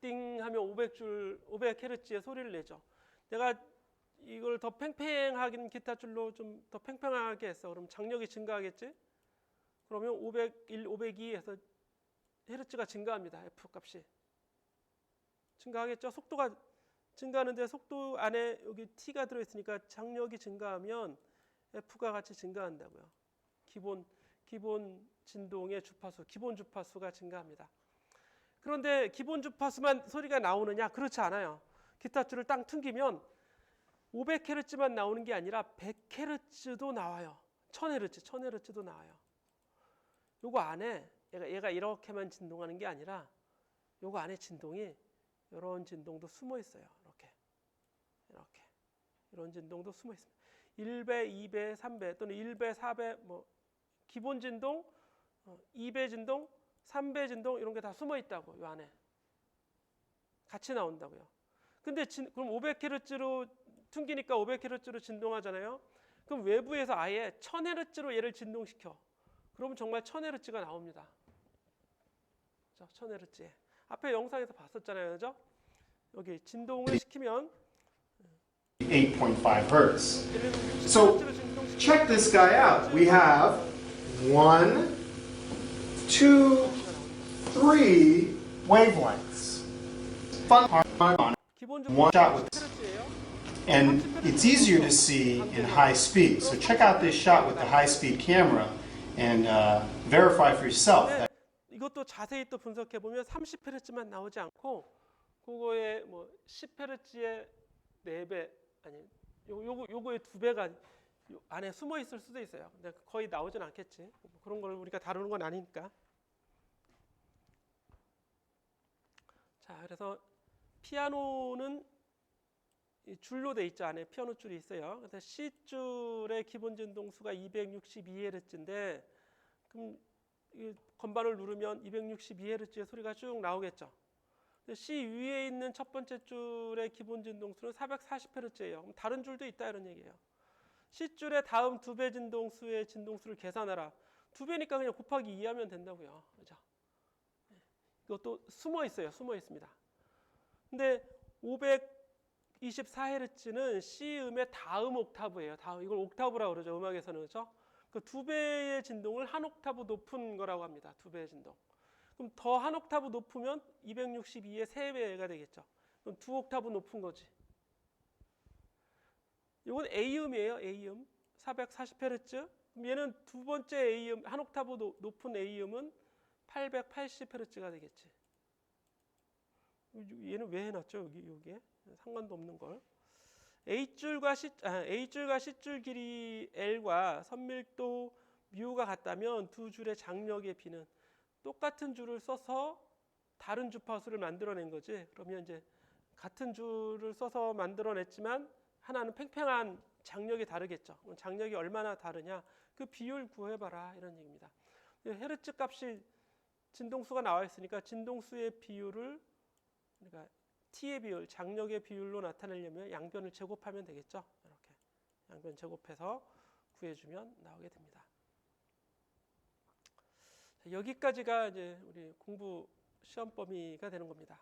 띵 하면 500Hz의 소리를 내죠. 내가 이걸 더 팽팽하긴 기타 줄로 좀 더 팽팽하게 했어. 그럼 장력이 증가하겠지? 그러면 501, 502에서 헤르츠가 증가합니다. F 값이. 증가하겠죠? 속도가 증가하는데 속도 안에 여기 T가 들어있으니까 장력이 증가하면 F가 같이 증가한다고요. 기본 진동의 주파수, 기본 주파수가 증가합니다. 그런데 기본 주파수만 소리가 나오느냐? 그렇지 않아요. 기타 줄을 땅 튕기면 500Hz만 나오는 게 아니라 100Hz도 나와요. 1000Hz도 나와요. 요거 안에 얘가 이렇게만 진동하는 게 아니라 요거 안에 진동이 이런 진동도 숨어 있어요. 이렇게 이런 진동도 숨어 있습니다. 1배, 2배, 3배 또는 1배, 4배 뭐 기본 진동, 2배 진동, 3배 진동 이런 게 다 숨어 있다고 요 안에 같이 나온다고요. 근데 그럼 500Hz로 튕기니까 500Hz로 진동하잖아요. 그럼 외부에서 아예 1000Hz로 얘를 진동시켜. 그러면 정말 1000Hz가 나옵니다. 1000Hz. 앞에 영상에서 봤었잖아요. 그죠? 여기 진동을 시키면 8.5 hertz. So check this guy out. We have 1, 2, 3 wavelengths. Fun on 기본적으로 one shot with 10Hz예요. and it's easier to see in high speed. So check out this shot with the high speed camera and verify for yourself. 이것도 자세히 또 분석해 보면 30Hz만 나오지 않고 그거에 뭐 10Hz의 4배 아니 요거의 2배가 안에 숨어 있을 수도 있어요. 근데 거의 나오진 않겠지. 그런 걸 우리가 다루는 건 아니니까. 자, 그래서 피아노는 이 줄로 돼 있죠. 안에 피아노 줄이 있어요. 그래서 C 줄의 기본 진동수가 262Hz인데 그럼 이 건반을 누르면 262Hz의 소리가 쭉 나오겠죠. 근데 C 위에 있는 첫 번째 줄의 기본 진동수는 440Hz예요. 그럼 다른 줄도 있다 이런 얘기예요. C 줄의 다음 2배 진동수의 진동수를 계산하라. 2배니까 그냥 곱하기 2 하면 된다고요. 그죠? 이것도 숨어 있어요. 숨어 있습니다. 근데 524Hz는 C 음의 다음 옥타브예요. 다음 이걸 옥타브라고 그러죠. 음악에서는. 그렇죠? 그 2배의 진동을 한 옥타브 높은 거라고 합니다. 2배의 진동. 그럼 더 한 옥타브 높으면 262의 3배가 되겠죠. 그럼 2옥타브 높은 거지. 이건 A음이에요. A음. 440Hz. 그럼 얘는 두 번째 A음, 한 옥타브 높은 A음은 880Hz가 되겠지. 얘는 왜 해놨죠? 여기에 상관도 없는 걸. A줄과 C줄 길이 L과 선밀도 뮤가 같다면 두 줄의 장력의 B는 똑같은 줄을 써서 다른 주파수를 만들어낸 거지. 그러면 이제 같은 줄을 써서 만들어냈지만 하나는 팽팽한 장력이 다르겠죠. 장력이 얼마나 다르냐? 그 비율 구해봐라 이런 얘기입니다. 헤르츠 값이 진동수가 나와 있으니까 진동수의 비율을 그러니까 T의 비율, 장력의 비율로 나타내려면 양변을 제곱하면 되겠죠. 이렇게 양변 제곱해서 구해주면 나오게 됩니다. 여기까지가 이제 우리 공부 시험 범위가 되는 겁니다.